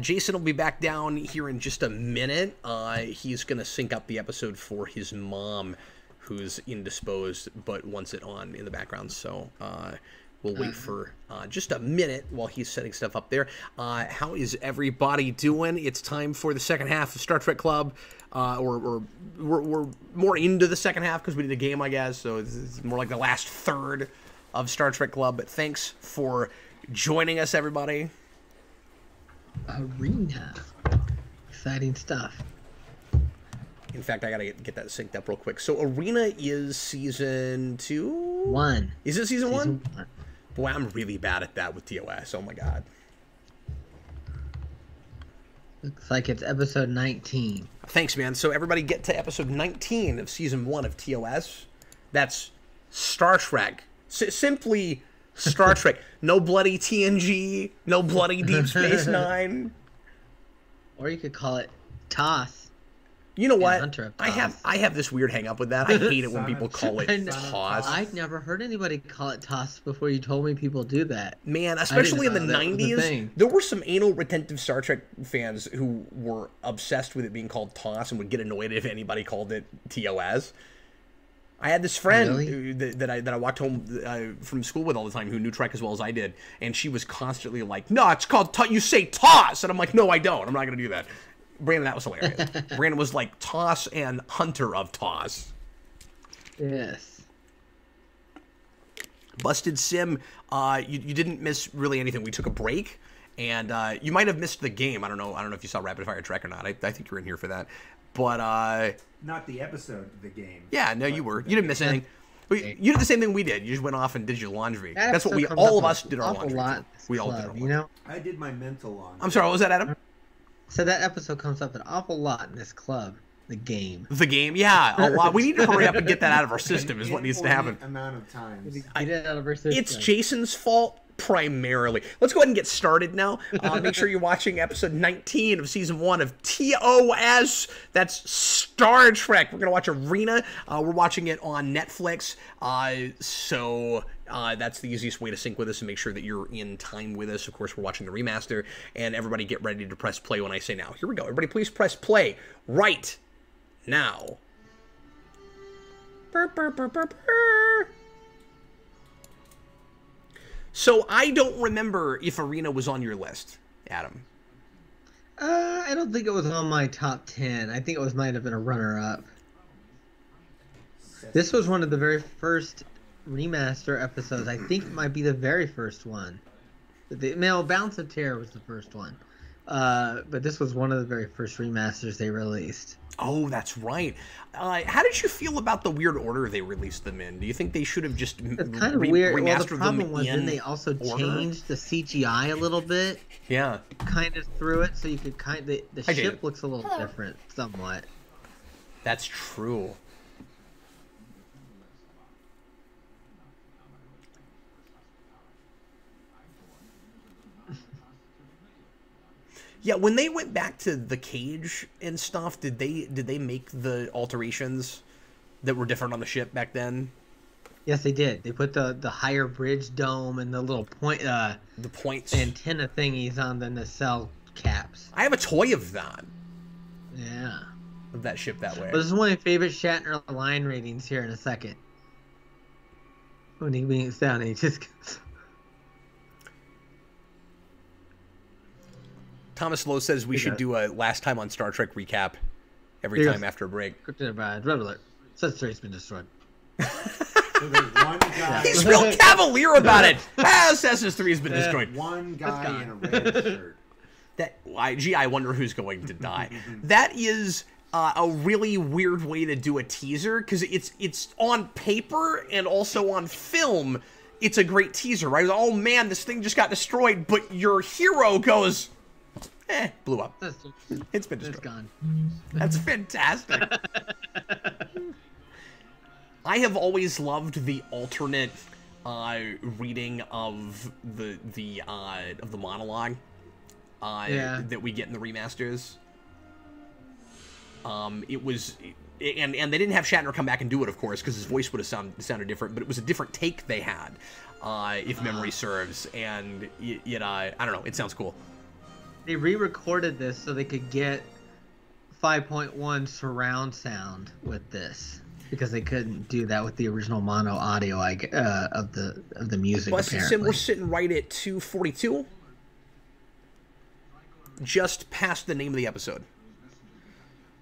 Jason will be back down here in just a minute. He's going to sync up the episode for his mom, who's indisposed but wants it on in the background. So we'll wait for just a minute while he's setting stuff up there. How is everybody doing? It's time for the second half of Star Trek Club. Or we're more into the second half because we did a game, I guess. So it's more like the last third of Star Trek Club. But thanks for joining us, everybody. Arena. Exciting stuff. In fact, I gotta get that synced up real quick. So Arena is season 2? 1. Is it season 1? 1. Boy, I'm really bad at that with TOS. Oh my god. Looks like it's episode 19. Thanks, man. So everybody get to episode 19 of season 1 of TOS. That's Star Trek. Simply Star Trek. No bloody TNG. No bloody Deep Space Nine. Or you could call it TOS. You know what? Hunter of I TOS. have this weird hang up with that. I hate it when people call it TOS. I've never heard anybody call it TOS before. You told me people do that. Man, especially in the know that was a 90s, thing. there were some anal retentive Star Trek fans who were obsessed with it being called TOS and would get annoyed if anybody called it TOS. I had this friend Really? that I walked home from school with all the time who knew Trek as well as I did, and she was constantly like, "No, it's called you say TOS," and I'm like, "No, I don't. I'm not going to do that." Brandon, that was hilarious. Brandon was like TOS and Hunter of TOS. Yes. Busted Sim, you didn't miss really anything. We took a break, and you might have missed the game. I don't know if you saw Rapid Fire Trek or not. I think you were in here for that. But Not the episode, the game. yeah, no, you were. You didn't miss anything. You did the same thing we did. You just went off and did your laundry. That That's what episode all of comes us up did an our awful laundry. lot in this We all did club, our laundry. you know? I did my mental on. I'm sorry, what was that, Adam? So that episode comes up an awful lot in this club. The game. The game? Yeah, a lot. We need to hurry up and get that out of our system is what needs to happen. Amount of times. Get it out of our system. It's Jason's fault primarily. Let's go ahead and get started now. Make sure you're watching episode 19 of season 1 of TOS. That's Star Trek. We're going to watch Arena. We're watching it on Netflix. So that's the easiest way to sync with us and make sure that you're in time with us. Of course, we're watching the remaster. And everybody get ready to press play when I say now. Here we go. Everybody please press play right now. Burr, burr, burr, burr, burr. So I don't remember if Arena was on your list, Adam. I don't think it was on my top 10. I think it might have been a runner-up. This was one of the very first remaster episodes. I think it might be the very first one. Bounce of Terror was the first one. But this was one of the very first remasters they released. Oh, that's right. How did you feel about the weird order they released them in? Do you think they should have just It's kind of weird. Well, the remastered problem them was in then they also order? changed the CGI a little bit, Yeah. kind of through it, so you could the Hi, ship Jaden. looks a little different, somewhat. That's true. Yeah, when they went back to the cage and stuff, did they make the alterations that were different on the ship back then? Yes, they did. They put the higher bridge dome and the little The points. antenna thingies on the nacelle caps. I have a toy of that, Yeah. of that ship that way. But this is one of my favorite Shatner line ratings here in a second. When he winks down, he just goes, Thomas Lowe says we should do a last time on Star Trek recap every Yes. time after a break. Kryptonite Red Alert. Such trace been destroyed. So there's one guy. He's real cavalier about it. SS3 has been destroyed. One guy in a red shirt. I wonder who's going to die. That is a really weird way to do a teaser because it's on paper and also on film. It's a great teaser, right? Oh man, this thing just got destroyed, but your hero goes, blew up. It's been It's destroyed. gone. That's fantastic. I have always loved the alternate reading of the monologue that we get in the remasters. It was, and they didn't have Shatner come back and do it, of course, because his voice would have sounded different. But it was a different take they had, if memory serves. And yet, I don't know. It sounds cool. They re-recorded this so they could get 5.1 surround sound with this, because they couldn't do that with the original mono audio of the music. Busted Sim, we're sitting right at 2:42, just past the name of the episode.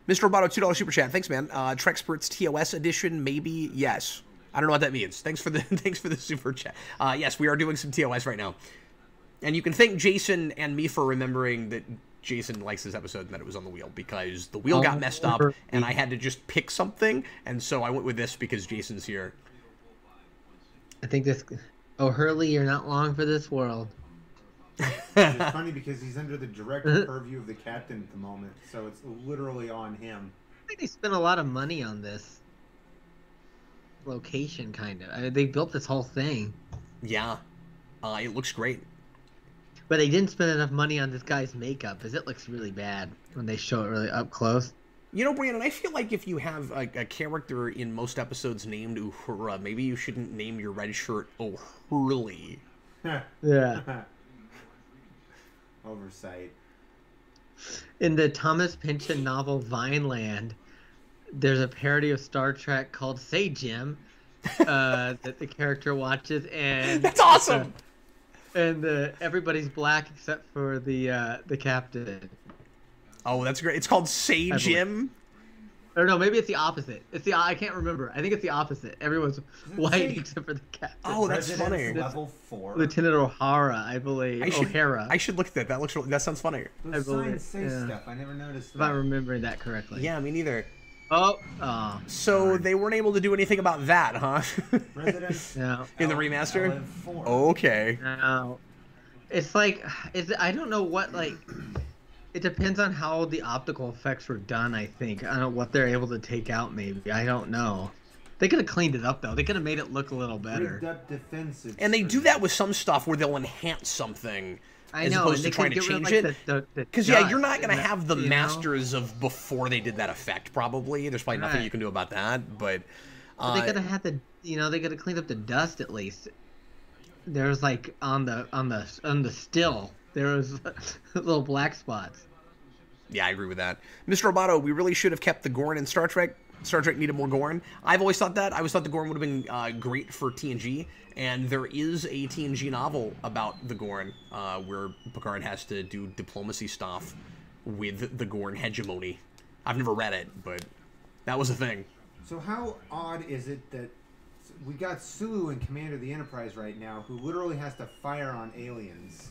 Mr. Roboto, $2 super chat. Thanks, man. Trexperts TOS edition, maybe. Yes. I don't know what that means. Thanks for the super chat. Yes, we are doing some TOS right now, and you can thank Jason and me for remembering that Jason likes this episode and that it was on the wheel, because the wheel got messed up and I had to just pick something, and so I went with this because Jason's here. I think this. Oh, Hurley, you're not long for this world. It's funny because he's under the direct purview of the captain at the moment, so it's literally on him. I think they spent a lot of money on this location, kind of. I mean, they built this whole thing. Yeah, it looks great. But they didn't spend enough money on this guy's makeup, because it looks really bad when they show it really up close. You know, Brandon, I feel like if you have a character in most episodes named Uhura, maybe you shouldn't name your red shirt O'Hurley. Yeah. Oversight. In the Thomas Pynchon novel Vineland, there's a parody of Star Trek called Say Jim that the character watches, and that's awesome. And everybody's black except for the captain. Oh, that's great. It's called Say Jim. Or no, maybe it's the opposite. I can't remember. I think it's the opposite. Everyone's white except for the captain. Oh, that's funny. Level 4. Lieutenant O'Hara, I believe. O'Hara. I should look at that. That sounds funny. Those signs say stuff. I never noticed that. If I'm remembering that correctly. Yeah, me neither. Oh. So they weren't able to do anything about that, huh? Residence No. In the remaster? LM4. Okay. No. It's like, I don't know what, like, it depends on how the optical effects were done, I think. I don't know what they're able to take out, maybe. I don't know. They could have cleaned it up, though. They could have made it look a little better. Rigged up defensive. And they do that with some stuff where they'll enhance something as opposed to trying to change it. Because, yeah, you're not going to have the masters of before they did that effect, probably. There's probably nothing you can do about that, but they could have had they could have cleaned up the dust at least. There's like on the still, there was little black spots. Yeah, I agree with that. Mr. Roboto, we really should have kept the Gorn in Star Trek. Star Trek needed more Gorn. I've always thought that. I always thought the Gorn would have been great for TNG, and there is a TNG novel about the Gorn where Picard has to do diplomacy stuff with the Gorn hegemony. I've never read it, but that was a thing. So how odd is it that we got Sulu in Commander of the Enterprise right now, who literally has to fire on aliens?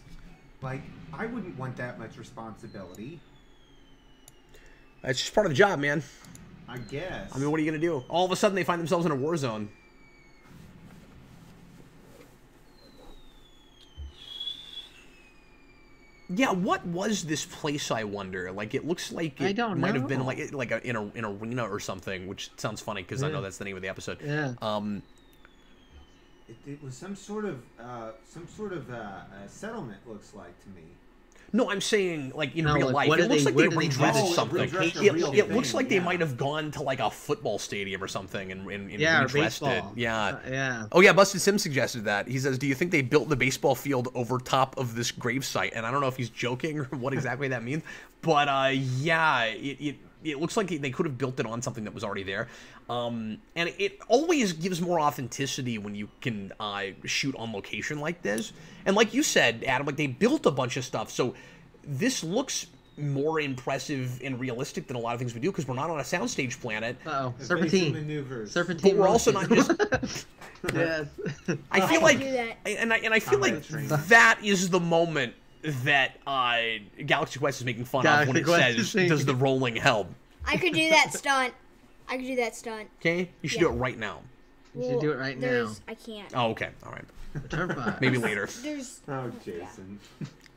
Like, I wouldn't want that much responsibility. It's just part of the job, man. I guess. I mean, what are you going to do? All of a sudden, they find themselves in a war zone. Yeah, what was this place, I wonder? Like, it looks like it might have been like an arena or something, which sounds funny because I know that's the name of the episode. Yeah. It was some sort of settlement, looks like to me. No, I'm saying, like, in real life. It looks like they redressed something. It looks like they might have gone to, like, a football stadium or something and redressed it. Yeah. Yeah. Oh, yeah, Busted Sim suggested that. He says, do you think they built the baseball field over top of this gravesite? And I don't know if he's joking or what exactly that means. But, yeah, it looks like they could have built it on something that was already there. And it always gives more authenticity when you can shoot on location like this. And like you said, Adam, like they built a bunch of stuff. So this looks more impressive and realistic than a lot of things we do because we're not on a soundstage planet. Uh-oh. Serpentine. Maneuvers. Serpentine. But we're also not just... Yes. I feel like... And I feel like that is the moment that Galaxy Quest is making fun of when it says, does the rolling help? I could do that stunt. Okay? You should do it right now. You should do it right now. I can't. Oh, okay. All right. Turn 5. Maybe later. Oh, Jason.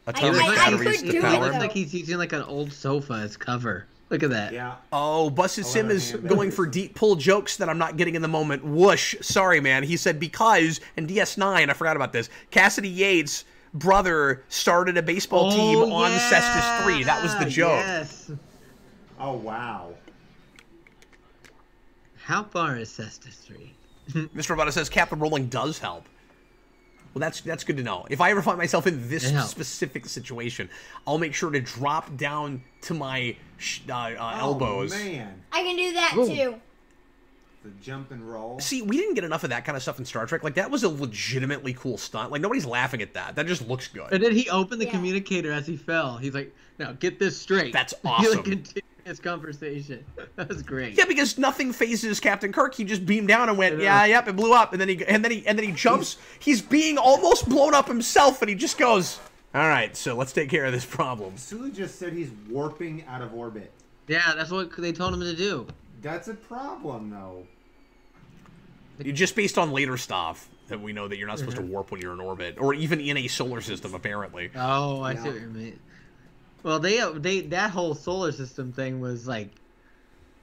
A ton of I batteries could to do power. it, It looks though. like he's using like an old sofa as cover. Look at that. Yeah. Oh, Busted Sim is going for deep pull jokes that I'm not getting in the moment. Whoosh. Sorry, man. He said because, in DS9, I forgot about this, Cassidy Yates' brother started a baseball team on Cestus 3. That was the joke. Yes. Oh, wow. How far is Cesta Street? Mr. Roboto says Captain Rolling does help. Well, that's good to know. If I ever find myself in this specific situation, I'll make sure to drop down to my elbows. Oh, man. I can do that too. The jump and roll. See, we didn't get enough of that kind of stuff in Star Trek. Like, that was a legitimately cool stunt. Like, nobody's laughing at that. That just looks good. And then he opened the communicator as he fell. He's like, "Now get this straight." That's He awesome. like continued his conversation. That was great. Yeah, because nothing phases Captain Kirk. He just beamed down and went, "Yeah, yep," it blew up. And then he jumps. He's being almost blown up himself, and he just goes, "All right, so let's take care of this problem." Sulu just said he's warping out of orbit. Yeah, that's what they told him to do. That's a problem, though. Just based on later stuff that we know that you're not supposed to warp when you're in orbit, or even in a solar system, apparently. Oh, I see what you mean. Well, they that whole solar system thing was like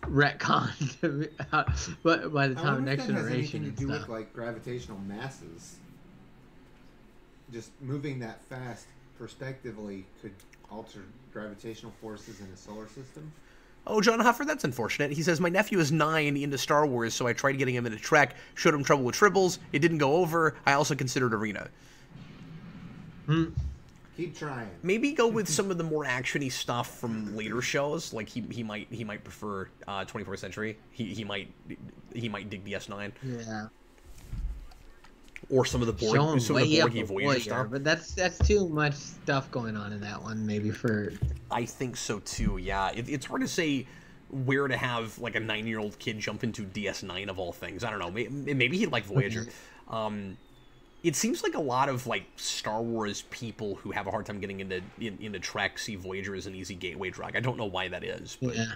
retconned, but by the time Next Generation has Generation anything and to do stuff. with like gravitational masses. Just moving that fast, prospectively, could alter gravitational forces in a solar system. Oh, John Huffer, that's unfortunate. He says, my nephew is 9 into Star Wars, so I tried getting him into Trek, showed him Trouble with Tribbles. It didn't go over. I also considered Arena. Keep trying. Maybe go with some of the more actiony stuff from later shows. Like he might prefer 24th Century. He might dig DS9. Yeah. Or some of the Borgie Voyager stuff. But that's too much stuff going on in that one. Maybe for. I think so too. Yeah, it's hard to say where to have like a 9-year-old kid jump into DS9 of all things. I don't know. Maybe he'd like Voyager. It seems like a lot of like Star Wars people who have a hard time getting into Trek see Voyager as an easy gateway drug. I don't know why that is. But... Yeah.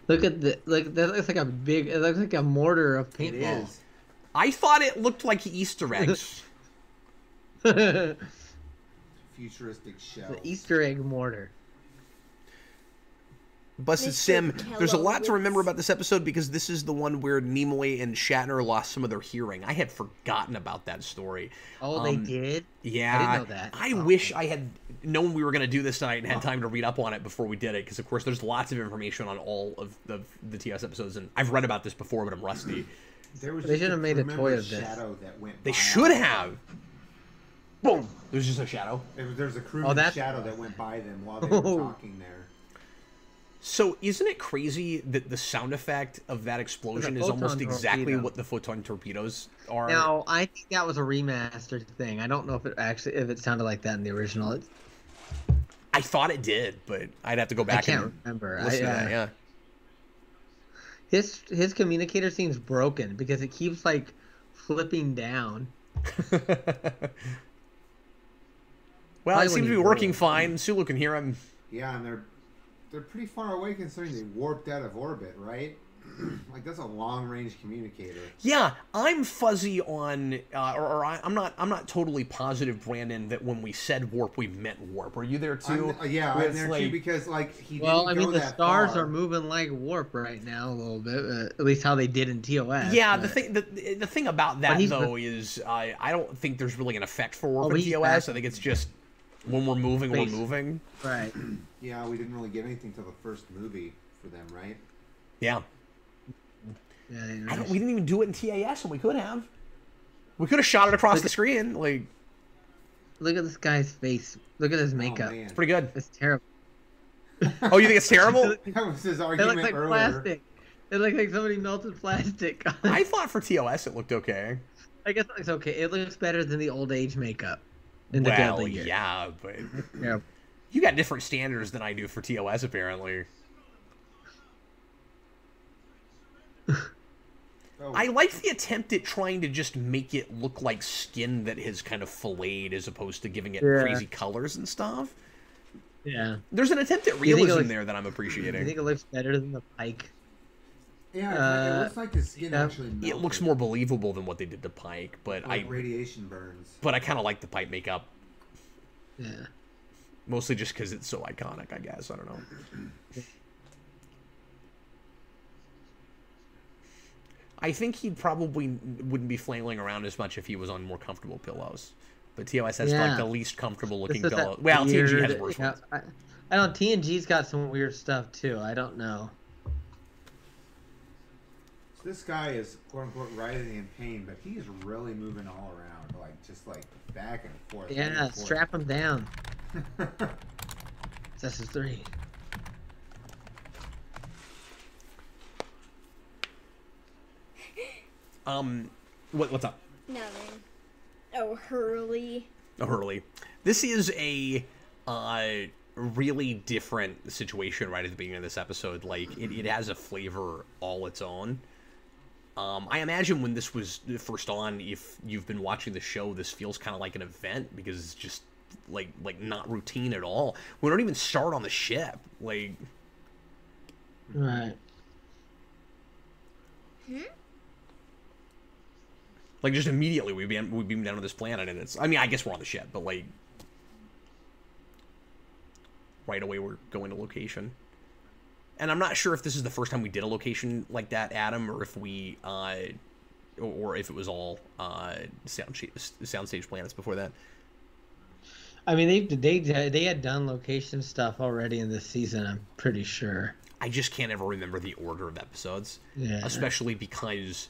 Look at that looks like a big. It looks like a mortar of paintball. It is. I thought it looked like Easter eggs. Futuristic shell. The Easter egg mortar. Busted Sim, there's a lot to remember about this episode because this is the one where Nimoy and Shatner lost some of their hearing. I had forgotten about that story. Oh, they did? Yeah. I didn't know that. I wish I had known we were going to do this tonight and had time to read up on it before we did it because, of course, there's lots of information on all of the TS episodes, and I've read about this before, but I'm rusty. They should have made a toy of this. That went They should have. Boom. There's just a shadow. There's a crewman shadow that went by them while they were talking there. So isn't it crazy that the sound effect of that explosion is almost exactly what the photon torpedoes are? Now, I think that was a remastered thing. I don't know if it sounded like that in the original. I thought it did, but I'd have to go back and remember. listen to that, yeah. His communicator seems broken because it keeps like flipping down. Well, it seems to be working fine. Sulu can hear him. Yeah, and they're pretty far away considering they warped out of orbit, right? Like that's a long-range communicator. Yeah, I'm fuzzy on, I'm not totally positive, Brandon, that when we said warp, we meant warp. Are you there too? I'm there too because like he. Well, didn't go the that stars far. are moving like warp right now a little bit, at least how they did in TOS. Yeah, but... the thing about that though is I don't think there's really an effect for warp in TOS. I think it's just when we're moving, we're moving. Right. Yeah, we didn't really get anything till the first movie for them, right? Yeah. Yeah, we didn't even do it in TAS, and we could have. We could have shot it across the screen. Like, look at this guy's face. Look at his makeup. It's pretty good. It's terrible. Oh, you think it's terrible? That was his It argument looks like earlier. plastic. It looks like somebody melted plastic. I thought for TOS it looked okay. I guess it looks okay. It looks better than the old age makeup in the Deadly Year. Yeah, but Yeah. You got different standards than I do for TOS, apparently. I like the attempt at trying to just make it look like skin that has kind of filleted as opposed to giving it crazy colors and stuff. Yeah. There's an attempt at realism there that I'm appreciating. I think it looks better than the Pike. Yeah, it looks like his skin actually melted. It looks more believable than what they did to Pike, but like radiation burns. But I kind of like the Pike makeup. Yeah. Mostly just because it's so iconic, I guess. I don't know. I think he probably wouldn't be flailing around as much if he was on more comfortable pillows. But TOS has like the least comfortable looking pillow. Well, TNG has worse ones. I know TNG's got some weird stuff too. I don't know. this guy is quote unquote writhing in pain, but he's really moving all around, like just like back and forth. back Yeah, and forth. strap him down. This is 3. What's up? Nothing. Oh, Hurley. Hurley. This is a really different situation right at the beginning of this episode. Like, it has a flavor all its own. I imagine when this was first on, if you've been watching the show, this feels kind of like an event because it's just like not routine at all. We don't even start on the ship. Like, Right. like just immediately we beam down to this planet, and it's. I mean, I guess we're on the ship, but like right away we're going to location. And I'm not sure if this is the first time we did a location like that, Adam, or if we, or if it was all soundstage planets before that. I mean, they had done location stuff already in this season. I'm pretty sure. I just can't ever remember the order of episodes, Yeah. especially because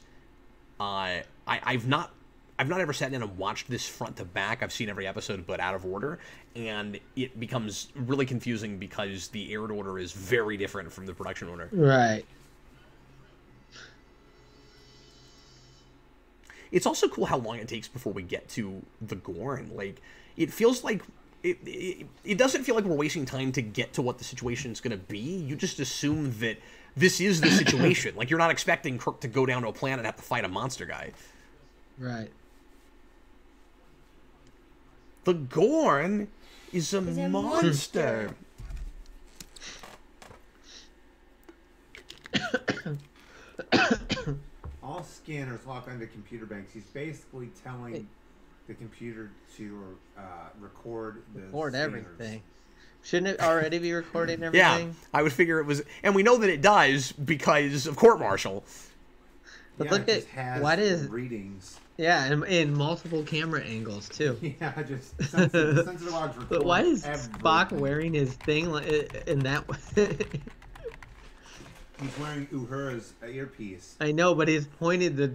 I've not ever sat down and watched this front to back. I've seen every episode, but out of order, and it becomes really confusing because the aired order is very different from the production order. Right. It's also cool how long it takes before we get to the Gorn. Like, it feels like it doesn't feel like we're wasting time to get to what the situation is going to be. You just assume that this is the situation. Like, you're not expecting Kirk to go down to a planet and have to fight a monster guy. Right. The Gorn is a a monster. All scanners lock onto computer banks. He's basically telling the computer to record the Record scanners. everything. Shouldn't it already be recording Yeah, everything? I would figure it was, and we know that it does because of court martial. But Yeah, look it at just has what is readings. Yeah, and in multiple camera angles too. Yeah, just sensitive logs record But why is everything. Spock wearing his thing in that way? He's wearing Uhura's earpiece. I know, but he's pointed the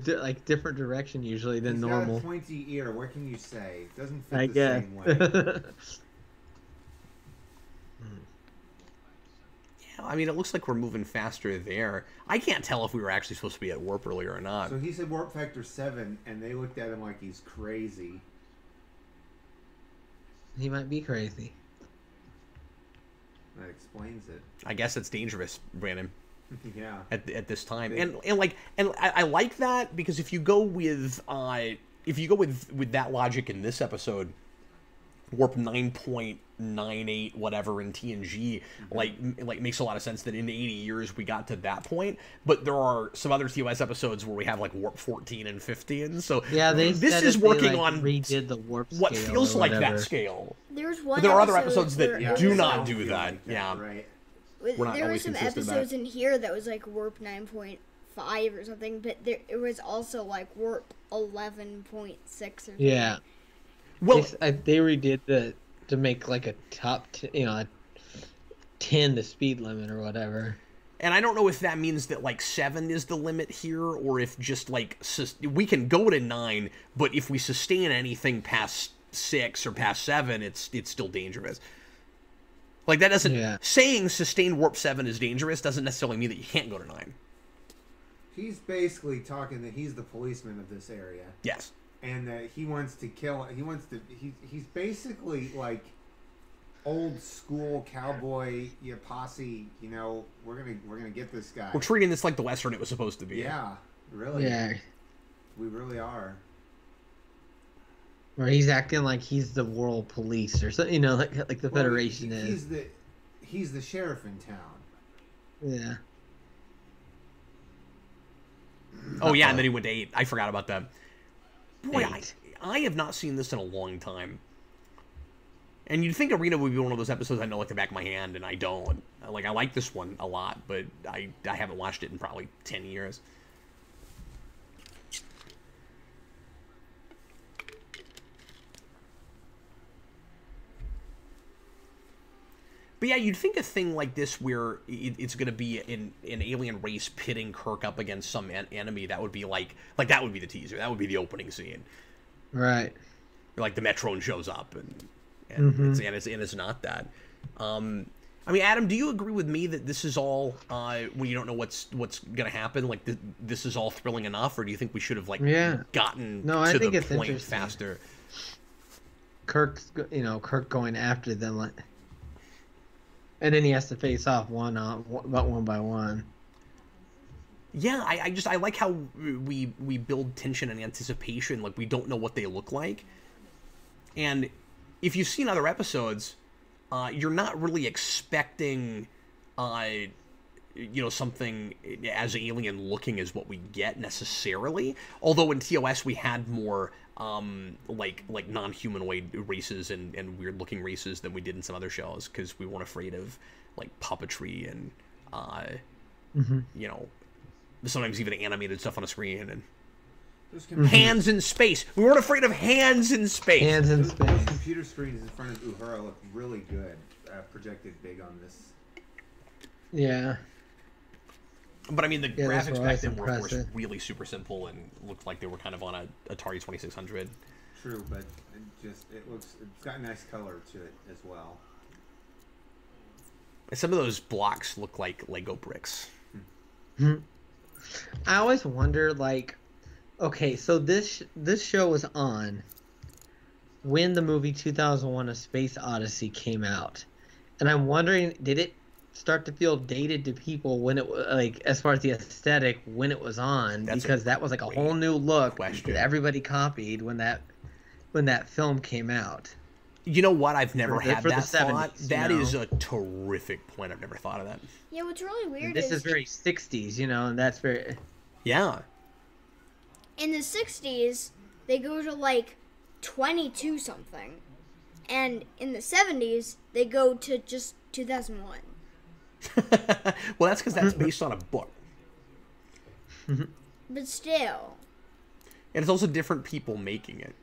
different direction usually than He's normal. got a pointy ear. What can you say? It doesn't fit I the guess. same way. Yeah, I mean, it looks like we're moving faster there. I can't tell if we were actually supposed to be at warp earlier or not. So he said warp factor 7, and they looked at him like he's crazy. He might be crazy. That explains it. I guess it's dangerous, Brandon. Yeah. At this time, and I like that because if you go with that logic in this episode, warp 9.98 whatever in TNG, like makes a lot of sense that in 80 years we got to that point. But there are some other TOS episodes where we have like warp 14 and 15. So Yeah, this said is that they, working like, on redid the warp what scale feels or like that whatever. scale. There's one. But there are other episode episodes that where Yeah, it do was not don't do feel that. like Yeah. Right. We're not there were always some consistent about episodes it. in here that was like warp 9.5 or something, but it was also like warp 11.6 or something. Yeah. Well, They redid to make like a top, a 10 the speed limit or whatever. and I don't know if that means that like 7 is the limit here, or if just like we can go to 9, but if we sustain anything past 6 or past 7, it's still dangerous. Like that doesn't saying sustained warp 7 is dangerous doesn't necessarily mean that you can't go to 9. He's basically talking that he's the policeman of this area. Yes. And that he wants to kill. He's basically like old school cowboy posse. You know, we're gonna get this guy. We're treating this like the Western it was supposed to be. Yeah, really. Yeah. We really are. Where he's acting like he's the world police or something, like the Well, Federation is. He's the sheriff in town. Yeah. Oh yeah, and then he went to 8. I forgot about that. Boy, 8. I have not seen this in a long time. And you'd think Arena would be one of those episodes I know like the back of my hand, and I don't. Like, I like this one a lot, but I haven't watched it in probably 10 years. But yeah, you'd think a thing like this where it's going to be an alien race pitting Kirk up against some enemy, that would be like that would be the teaser. That would be the opening scene. Right. Like the Metrone shows up and it's not that. I mean, Adam, do you agree with me that this is all when you don't know what's going to happen? Like this is all thrilling enough, or do you think we should have gotten to the point faster? Kirk going after them, and then he has to face off one by one. Yeah, I like how we build tension and anticipation. Like we don't know what they look like, and if you've seen other episodes, you're not really expecting, something as alien looking as what we get necessarily. Although in TOS we had more like non-humanoid races and weird looking races than we did in some other shows, because we weren't afraid of like puppetry and sometimes even animated stuff on a screen and hands in space. We weren't afraid of hands in space. Those computer screens in front of Uhura look really good, projected big on this. Yeah. But I mean, the graphics back then were, of course, really super simple and looked like they were kind of on a Atari 2600. True, but it's got a nice color to it as well. Some of those blocks look like Lego bricks. I always wonder, okay, so this show was on when the movie 2001: A Space Odyssey came out, and I'm wondering, did it start to feel dated to people when it was as far as the aesthetic when it was on? Because that was like a whole new look that everybody copied when that film came out. You know what? I've never had that thought. 70s, that is a terrific point. I've never thought of that. Yeah, what's really weird is... This is very 60s, and that's very... Yeah. In the 60s, they go to, 22 something. And in the 70s, they go to just 2001. Well, that's because that's based on a book. But still. And it's also different people making it.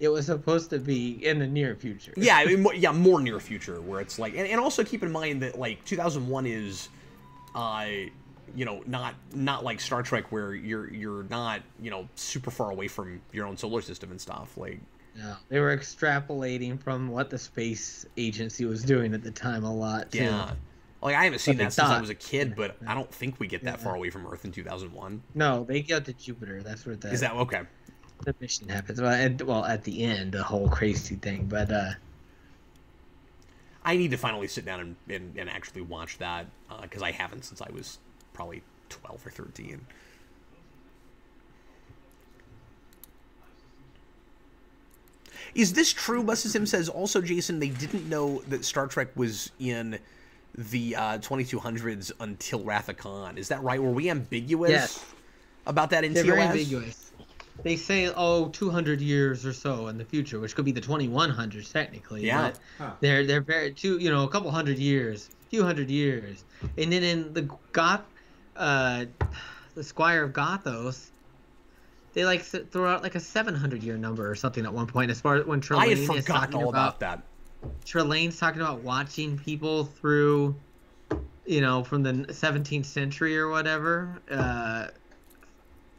It was supposed to be in the near future. Yeah, I mean, more near future, where it's and also keep in mind that 2001 is, not like Star Trek where you're not super far away from your own solar system and stuff. No, they were extrapolating from what the space agency was doing at the time a lot too. Yeah, I haven't seen that since I was a kid, but I don't think we get that far away from Earth in 2001. No, they get to Jupiter. That's where is that okay? The mission happens. Well, at the end, the whole crazy thing. But I need to finally sit down and actually watch that, because I haven't since I was probably 12 or 13. Is this true? Busta Sim says, also, Jason, they didn't know that Star Trek was in the 2200s until Wrath of Khan. Is that right? Were we ambiguous about that in TOS? They're very ambiguous. They say, 200 years or so in the future, which could be the 2100s technically. Yeah. But they're very a couple hundred years, few hundred years. And then in the Squire of Gothos, they throw out a 700-year number or something at one point. As far as when Trelane I had forgotten all about that. Trelane's talking about watching people through, from the 17th century or whatever.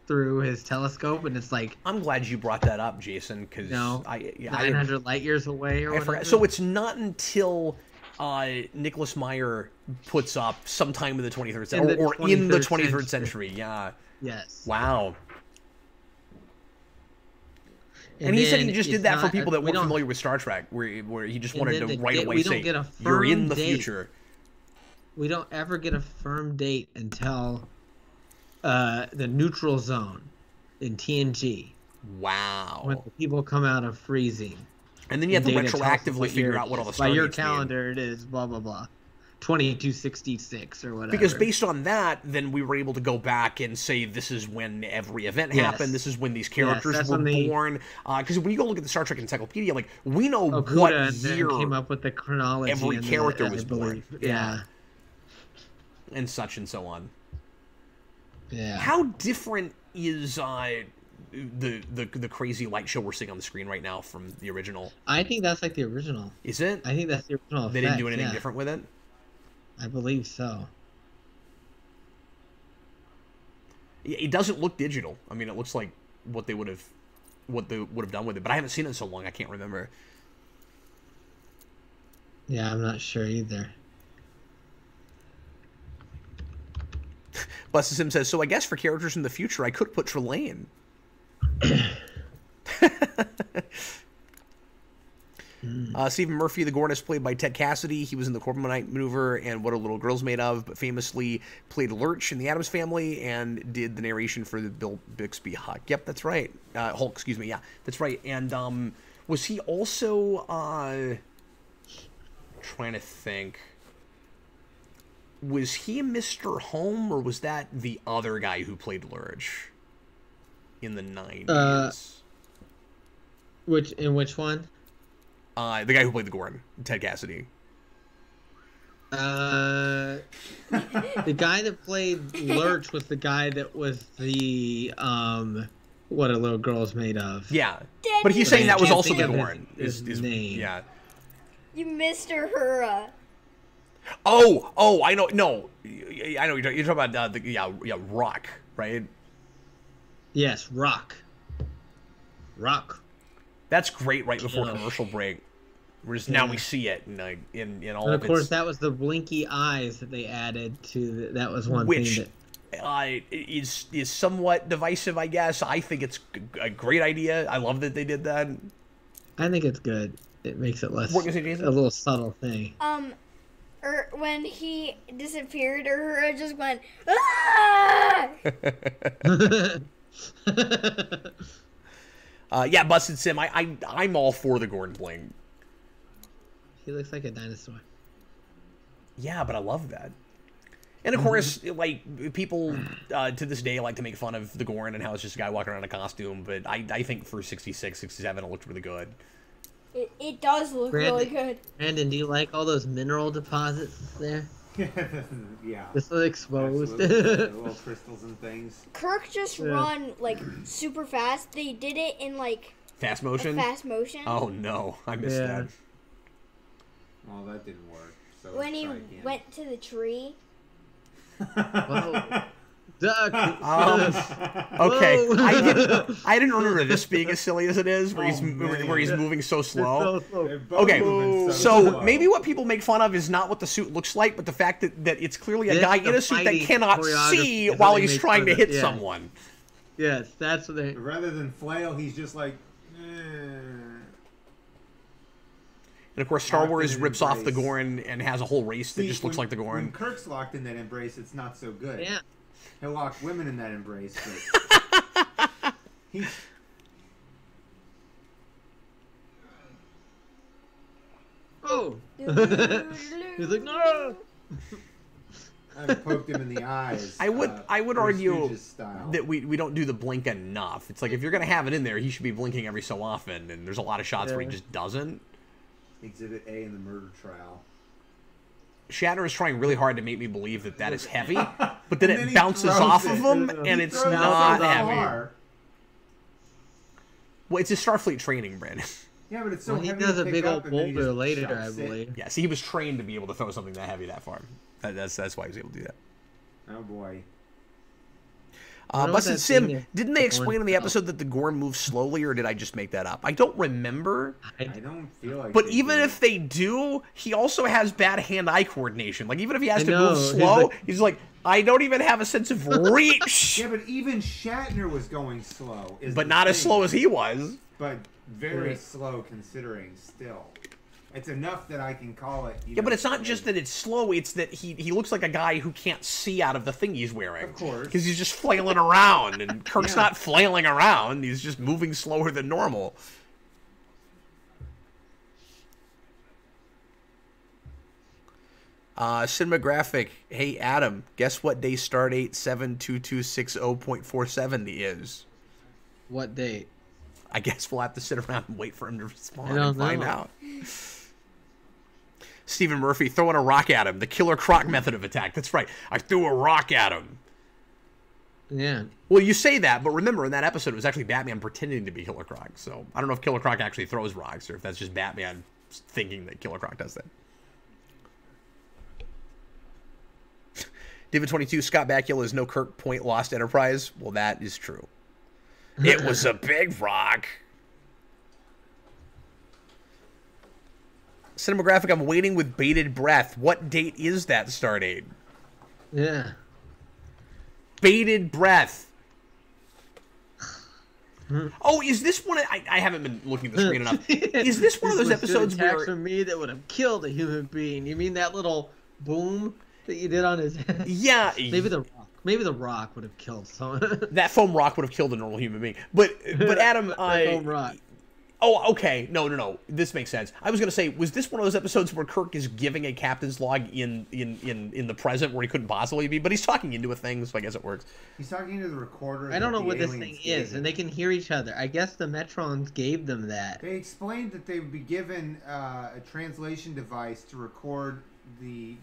Through his telescope, and it's I'm glad you brought that up, Jason, because 900 light years away or whatever. So it's not until Nicholas Meyer puts up sometime in the 23rd century, or in the 23rd century. Yeah. Yes. Wow. And he said he just did that for people that weren't familiar with Star Trek, where he just wanted to right away say, "You're in the future." We don't ever get a firm date until the neutral zone in TNG. Wow. When the people come out of freezing. And then you have to retroactively figure out what all the Stargates by your calendar mean. It is blah, blah, blah. 2266 or whatever. Because based on that, then we were able to go back and say this is when every event happened. This is when these characters were born. Because when you go look at the Star Trek Encyclopedia, we know what year came up with the chronology. Every character was born. Yeah. And such and so on. Yeah. How different is the crazy light show we're seeing on the screen right now from the original? I think that's like the original. Is it? I think that's the original. They didn't do effect, anything yeah. different with it? I believe so. It doesn't look digital. I mean, it looks like what they would have done with it, but I haven't seen it in so long I can't remember. Yeah, I'm not sure either. Busted Sim says, so I guess for characters in the future, I could put Trelane. Stephen Murphy, the Gorn, is played by Ted Cassidy. He was in the Corbomite Maneuver and What a Little Girl's Made Of, but famously played Lurch in the Addams Family and did the narration for the Bill Bixby Hulk. Yep, that's right. Hulk, excuse me. Yeah, that's right. And was he also trying to think? Was he Mr. Home, or was that the other guy who played Lurch in the 90s? Which one? The guy who played the Gorn, Ted Cassidy. The guy that played Lurch was the guy that was the What a Little Girl's Made Of. Yeah, but he's saying that was also the Think of Gorn. his name. Yeah. You Mr. Hura. Oh, I know. No, I know. You're talking about Rock, right? Yes, Rock. That's great. Right before Yeah. commercial break, whereas now we see it in all And of of course, its, that was the blinky eyes that they added to. That was one which thing that. is somewhat divisive, I guess. I think it's a great idea. I love that they did that. I think it's good. It makes it less What can you say, Jason? a little subtle thing. When he disappeared, Uhura just went, ah! Yeah, Busted Sim. I'm all for the Gorn Bling. He looks like a dinosaur. Yeah, but I love that. And of course, like, people to this day like to make fun of the Gorn and how it's just a guy walking around in a costume, but I think for 66, 67 it looked really good. It does look really good. Brandon, do you like all those mineral deposits there? Yeah. This is exposed. The little crystals and things. Kirk just run, like, super fast. They did it in, like, Fast motion? fast motion. Oh no, I missed Yeah. that. Well, that didn't work. So When let's he try again. went to the tree. Whoa. Duck. Okay, Whoa. I didn't remember this being as silly as it is, where he's man. where he's moving so slow. They're both Okay, moving so slow. maybe what people make fun of is not what the suit looks like, but the fact that it's clearly a This guy is the in a suit that fighting cannot choreography see is what while they he's make trying fun to of, hit yeah. someone. Yes, that's what they. Rather than flail, he's just like. And of course, Star Locked Wars in an rips off the embrace. Gorn and has a whole race that See, just looks like the When Gorn. Kirk's locked in that embrace, it's not so good. Yeah. He'll lock women in that embrace, but he. Oh. He's like, no. I poked him in the eyes. I would Three argue Stooges style. that we don't do the blink enough. It's like if you're gonna have it in there, he should be blinking every so often, and there's a lot of shots where he Yeah. just doesn't. Exhibit A in the murder trial. Shatner is trying really hard to make me believe that is heavy, but then And it he bounces throws off it. of him, He and it's Throws it not so heavy. far. Well, it's a Starfleet training, Brandon. Yeah, but it's so Well, he heavy does to a pick big up, old and then he boulder just later, I chucks it. believe. Yeah, see, he was trained to be able to throw something that heavy that far. That's why he was able to do that. Oh boy. wonder what Busted that Sim, thing is. didn't they The explain in the Gorn- episode that the Gorn moves slowly, or did I just make that up? I don't remember. I don't feel like. But they even do. if they do, he also has bad hand-eye coordination. Like, even if he has I to know, move he's slow, like- he's like, I don't even have a sense of reach. Yeah, but even Shatner was going slow. But the not as thing. slow as he was. But very Right. slow considering still. It's enough that I can call it. Yeah, but it's not just that it's slow, it's that he looks like a guy who can't see out of the thing he's wearing. Of course. Because he's just flailing around, and Kirk's Yeah. not flailing around, he's just moving slower than normal. Cinematographic, hey Adam, guess what day Stardate 72260.47 is? What date? I guess we'll have to sit around and wait for him to respond I don't and find know. out. Stephen Murphy throwing a rock at him. The killer croc method of attack. That's right. I threw a rock at him. Yeah. Well, you say that, but remember in that episode it was actually Batman pretending to be Killer Croc. So I don't know if Killer Croc actually throws rocks or if that's just Batman thinking that Killer Croc does that. David 22, Scott Bakula is no Kirk Point Lost Enterprise. Well, that is true. It was a big rock. Cinematographic, I'm waiting with bated breath. What date is that stardate? Yeah. Bated breath. Oh, is this one? I haven't been looking at the screen enough. Is this one of those episodes attacks where from me that would have killed a human being? You mean that little boom that you did on his head? Yeah, Maybe the rock would have killed someone. that foam rock would have killed a normal human being. But Adam, foam rock. Oh, okay. No. This makes sense. I was gonna say, was this one of those episodes where Kirk is giving a captain's log in the present where he couldn't possibly be, but he's talking into a thing, so I guess it works. He's talking to the recorder. I don't know that what the this thing aliens is, gave and they can hear each other. I guess the Metrons gave them that. They explained that they would be given a translation device to record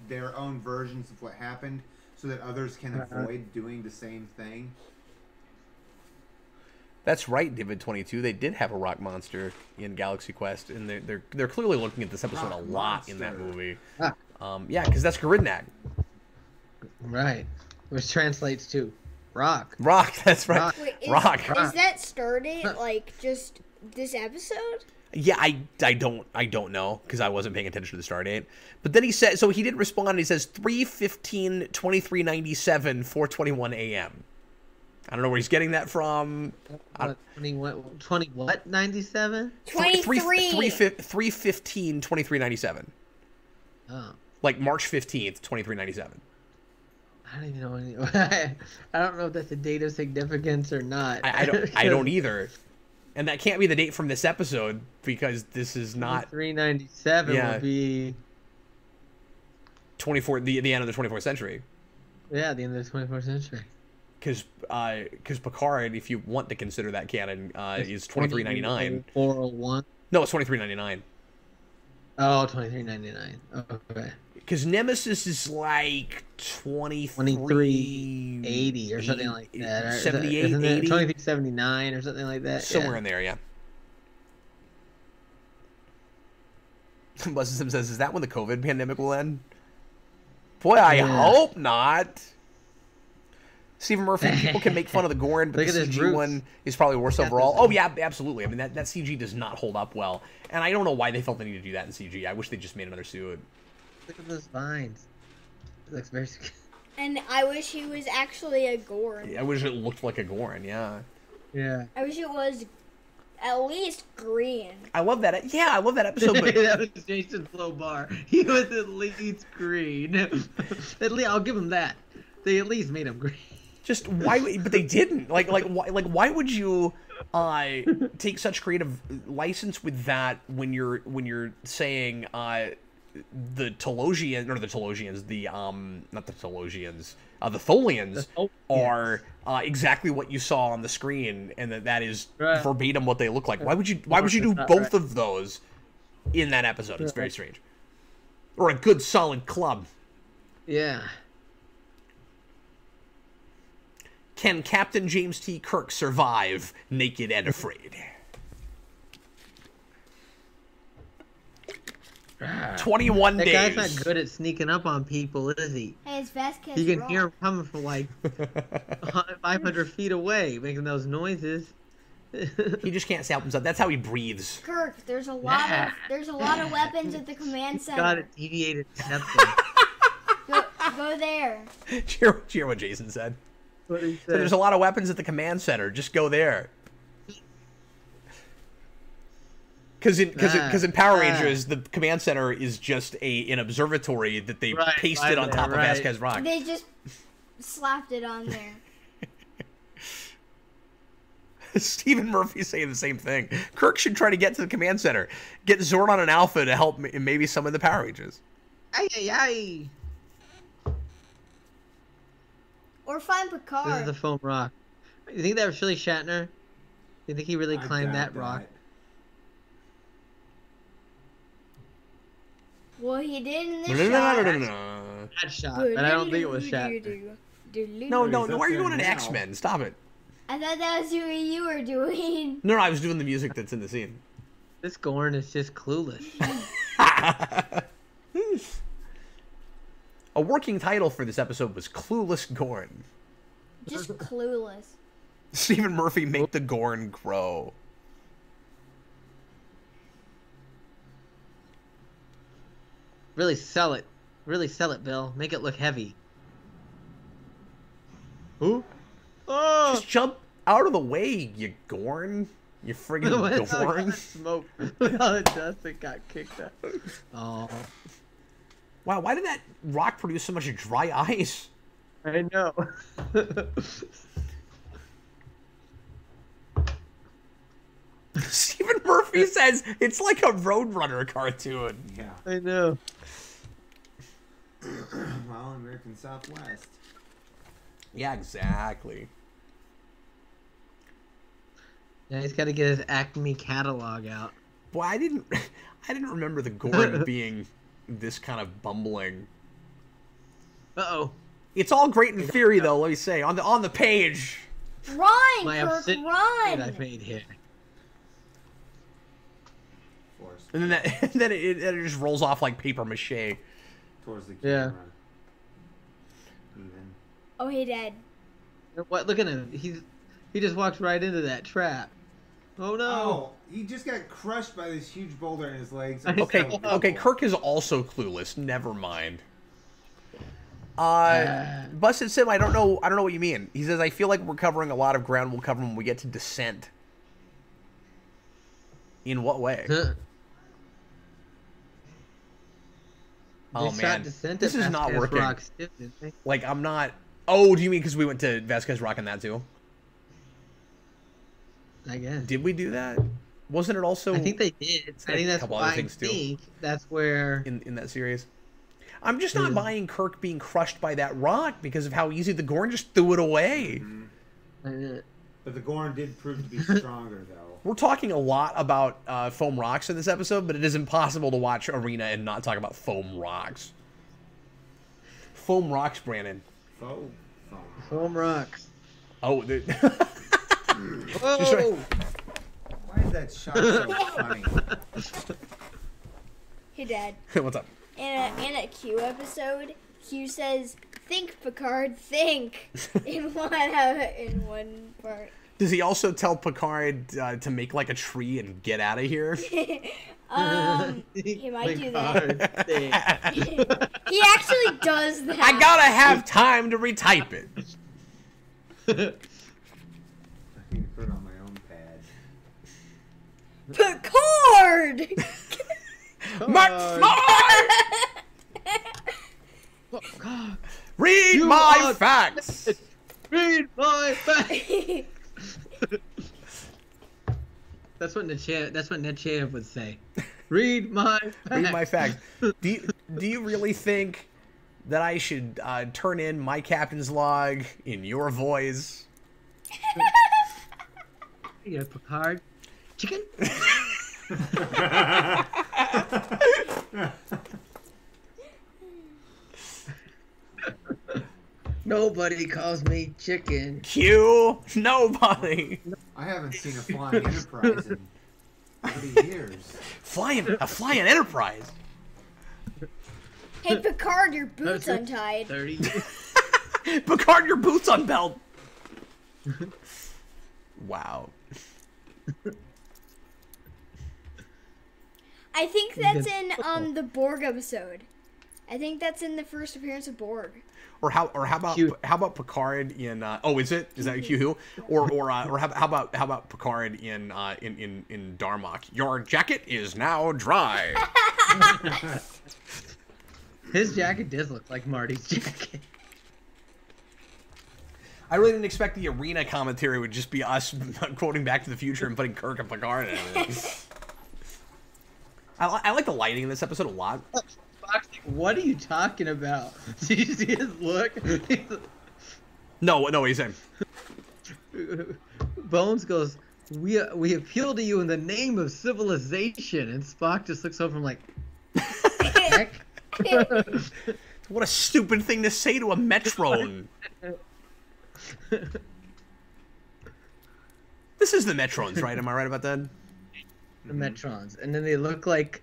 their own versions of what happened, so that others can avoid doing the same thing. That's right, David 22. They did have a rock monster in Galaxy Quest, and they're clearly looking at this episode Rock a lot in that monster. movie. Ah. Yeah, because that's Gridnak. Right. Which translates to rock. Rock. That's right. Rock. Wait, Rock. is that stardate like just this episode? Yeah, I don't know because I wasn't paying attention to the star date. But then he said, so he did respond. He says 3/15/2397 4:21 a.m. I don't know where he's getting that from. What, 20 what? 97? 23. 3/15/2397. Oh. Like March 15th, 2397. I don't even know I don't know if that's a date of significance or not. I don't either. And that can't be the date from this episode because this is not 397 Yeah. would be 24 the end of the 24th century. the end of the 24th century. Because Picard, if you want to consider that canon, is 2399. 401. No, it's 2399. Oh, 2399. Okay. Because Nemesis is like 2380 or something like that. Or 78, isn't it 80? 2379 or something like that. Somewhere in there, yeah. Buzzsystem says, is that when the COVID pandemic will end? Boy, I hope not. Stephen Murphy, people can make fun of the Gorn, but Look the at his CG roots. one is probably worse Got overall. this. Oh, yeah, absolutely. I mean, that CG does not hold up well. And I don't know why they felt the need to do that in CG. I wish they just made another suit. Look at those vines. It looks very. And I wish he was actually a Gorn. I wish it looked like a Gorn, yeah. Yeah. I wish it was at least green. I love that. Yeah, I love that episode, but that was Jason Bar. He was at least green. I'll give him that. They at least made him green. just why? But they didn't. Why would you take such creative license with that when you're saying the Telosians or the Telosians, the not the Telosians, the Tholians are exactly what you saw on the screen, and that is verbatim what they look like. Why would you do both of those in that episode? It's very strange. Or a good solid club. Yeah. Can Captain James T. Kirk survive naked and afraid? 21 That days. guy's not good at sneaking up on people, is he? Hey, it's Vasquez. You can hear him coming from like 500 feet away, making those noises. He just can't help himself. That's how he breathes. Kirk, there's a lot of weapons at the command center. Got it deviated septum. Go there. Cheer what Jason said. What he So said. there's a lot of weapons at the command center. Just go there. Because in Power Rangers, the command center is just an observatory that they pasted on top of Vasquez Rock. They just slapped it on there. Stephen Murphy's saying the same thing. Kirk should try to get to the command center. Get Zordon and Alpha to help maybe some of the Power Rangers. Ay, ay, ay. Or find This Picard. is the foam rock. You think that was really Shatner? You think he really I climbed doubt that rock? Well, he did in this No. That shot, but I don't think it was Shatner. No, He's up why are you there doing an now. X-Men? Stop it. I thought that was what you were doing. No, I was doing the music that's in the scene. This Gorn is just clueless. A working title for this episode was Clueless Gorn. Just clueless. Stephen Murphy, make the Gorn grow. Really sell it. Really sell it, Bill. Make it look heavy. Who? Oh! Just jump out of the way, you Gorn. You friggin' Look at all Gorn. that smoke. Look at all the dust that got kicked out. Oh. Wow, why did that rock produce so much dry ice? I know. Stephen Murphy says it's like a Roadrunner cartoon. Yeah. I know. Well, American Southwest. Yeah, exactly. Yeah, he's got to get his Acme catalog out. Boy, I didn't remember the Gorn being this kind of bumbling. Uh-oh. It's all great in theory, though. Let me say on the page. Run, My Kirk, obsidian run! I made here. Force. And then it just rolls off like paper mache. Towards the Yeah. camera. Even. Oh, hey, Dad. What? Look at him. He just walked right into that trap. Oh no. Oh, he just got crushed by this huge boulder in his legs. Okay, Kirk is also clueless. Never mind. Busted Sim, I don't know what you mean. He says, I feel like we're covering a lot of ground we'll cover when we get to Descent. In what way? Oh man, this is not working. Rocks too, didn't they? Like, I'm not... Oh, do you mean because we went to Vasquez Rock and that too? I guess. Did we do that? Wasn't it also... I think they did. like I think a that's couple why other things, too. I think that's where... in that series? I'm just not buying Kirk being crushed by that rock because of how easy the Gorn just threw it away. But the Gorn did prove to be stronger, though. We're talking a lot about foam rocks in this episode, but it is impossible to watch Arena and not talk about foam rocks. Foam rocks, Brandon. Foam rocks. Oh, Whoa! Why is that shot so funny? Hey, Dad. What's up? In a Q episode, Q says, "Think, Picard, think." in one part. Does he also tell Picard to make like a tree and get out of here? He might do that. Picard, He actually does that. I gotta have time to retype it. I need to put it on my own pad. Picard. McFly! Read You my are- facts. Read my facts. That's what Ned Shave would say. Read my facts. Read my facts. Do you really think that I should turn in my captain's log in your voice? Yeah, Picard. Chicken? Nobody calls me chicken. Q. Nobody. I haven't seen a flying Enterprise in 30 years. A flying Enterprise. Hey, Picard, your boots untied. 30. Picard, your boots unbelt. Wow. I think that's in the Borg episode. I think that's in the first appearance of Borg. Or how about Picard in is that Q who? Or how about Picard in Darmok? Your jacket is now dry. His jacket does look like Marty's jacket. I really didn't expect the Arena commentary would just be us quoting Back to the Future and putting Kirk and Picard in it. I like the lighting in this episode a lot. Spock's like, what are you talking about? Did you see his look? No, what are you saying? Bones goes, we appeal to you in the name of civilization, and Spock just looks over him like, heck? What a stupid thing to say to a Metrone. This is the Metrones, right? Am I right about that? The Metrons, and then they look like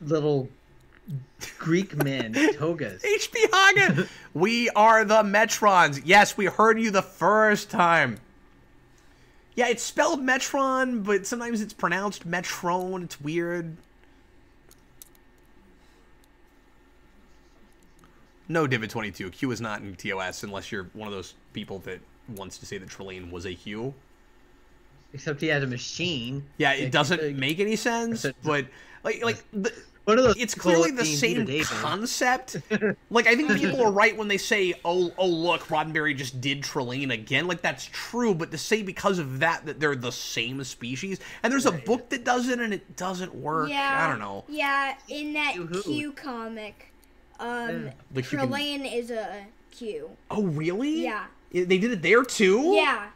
little Greek men, togas. HB Hagen! We are the Metrons. Yes, we heard you the first time. Yeah, it's spelled Metron, but sometimes it's pronounced Metrone. It's weird. No, Divid22. Q is not in TOS unless you're one of those people that wants to say that Trillane was a Q. Except he had a machine. Yeah, it doesn't make any sense, but What are those it's clearly the being same David? concept. Like, I think people are right when they say, oh, look, Roddenberry just did Trillane again. Like, that's true, but to say because of that they're the same species, and there's a book that does it, and it doesn't work. Yeah, I don't know. Yeah, in that Q-who? Q comic, Like you can- Trillane is a Q. Oh, really? Yeah. They did it there, too? Yeah.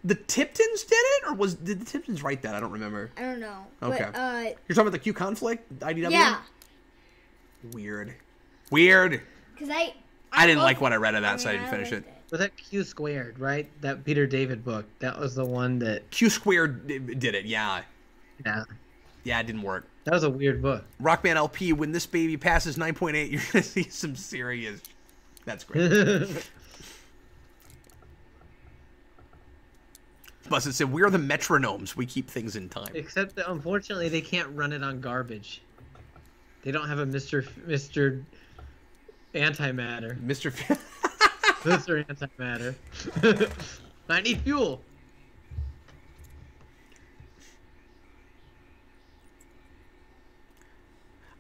The Tiptons did it? Or did the Tiptons write that? I don't remember. I don't know. Okay. But, You're talking about the Q conflict? IDW? yeah. Weird. Weird. Because I didn't like what I read of that, so I didn't finish it. Was that Q squared, right? That Peter David book. That was the one that. Q Squared did it, yeah. Yeah. Yeah, it didn't work. That was a weird book. Rockman LP, when this baby passes 9.8, you're going to see some serious... That's great. Busted said, we're the metronomes. We keep things in time. Except that unfortunately they can't run it on garbage. They don't have a Mr. Antimatter. Mr. Mr. Antimatter. I need fuel.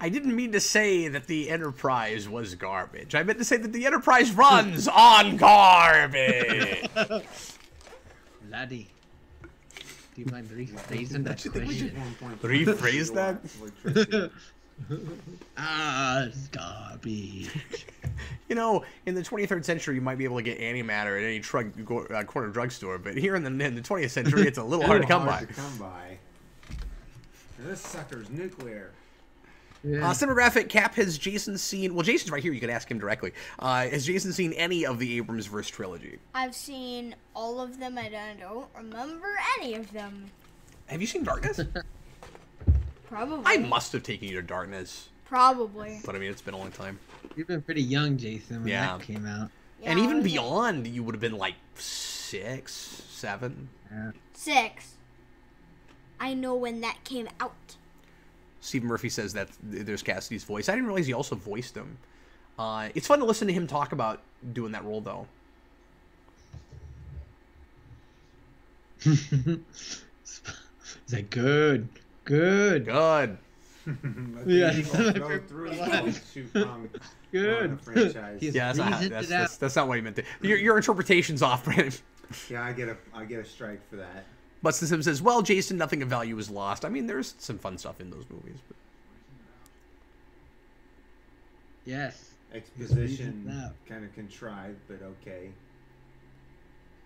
I didn't mean to say that the Enterprise was garbage. I meant to say that the Enterprise runs on garbage. Laddie. Do you mind rephrasing that question? Rephrase that? It's garbage. You know, in the 23rd century, you might be able to get antimatter at any corner drugstore, but here in the 20th century, it's a little hard to come by. This sucker's nuclear. Yeah. Demographic, Cap, has Jason seen... Well, Jason's right here. You can ask him directly. Has Jason seen any of the Abrams verse trilogy? I've seen all of them and I don't remember any of them. Have you seen Darkness? Probably. I must have taken you to Darkness. Probably. But, I mean, it's been a long time. You've been pretty young, Jason, when Yeah. that came out. And Yeah, even I was beyond, you would have been like 6, 7. Yeah. 6. I know when that came out. Stephen Murphy says that there's Cassidy's voice. I didn't realize he also voiced him. It's fun to listen to him talk about doing that role, though. Is that good? Good. Good. Yeah. Go through the shoot Good. franchise. He's Yeah, reasoned it out. that's not what he meant to. Your interpretation's off, Brandon. Yeah, I get a strike for that. Bustin' Sim says, well, Jason, nothing of value is lost. I mean, there's some fun stuff in those movies. But... Yes. Exposition reasoned out. kind of contrived, but okay.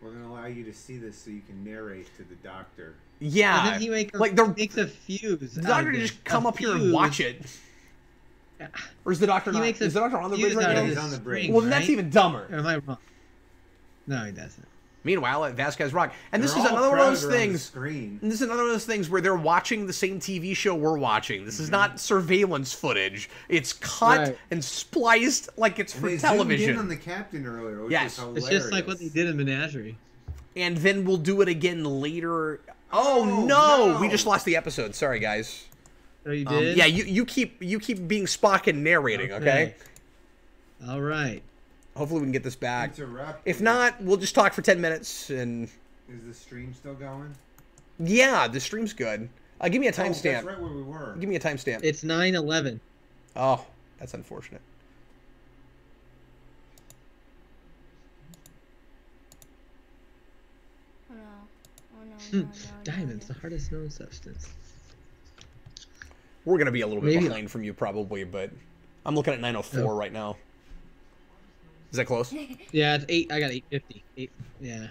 We're gonna allow you to see this so you can narrate to the doctor. Yeah. And then he makes a fuse. The doctor can just come up here and watch it. Yeah. Or is the doctor He not? makes a Is the doctor on the bridge fuse right out now? of He's his on the bridge. string, Well, then that's right? even dumber. Or am I wrong? No, he doesn't. Meanwhile, at Vasquez Rock. And this They're is all another one of those crowded around the things. screen. And this is another one of those things where they're watching the same TV show we're watching. This is not surveillance footage. It's cut Right. and spliced like it's And for they zoomed in on television. the captain earlier, which Yes. is It's hilarious. just like what they did in Menagerie. And then we'll do it again later. Oh, Oh, no! no. We just lost the episode. Sorry, guys. Oh, you did? Yeah, you keep being Spock and narrating, okay? All right. Hopefully we can get this back. Interrupt. If not, we'll just talk for 10 minutes and... Is the stream still going? Yeah, the stream's good. Give me a Oh, that's timestamp. right where we were. Give me a timestamp. It's 9/11. Oh, that's unfortunate. Oh no. Oh no. No, no, Diamonds, no, the hardest known substance. We're going to be a little bit Maybe- behind from you probably, but I'm looking at 9:04 right now. Is that close? Yeah, it's 8. I got 850. 8. Yeah.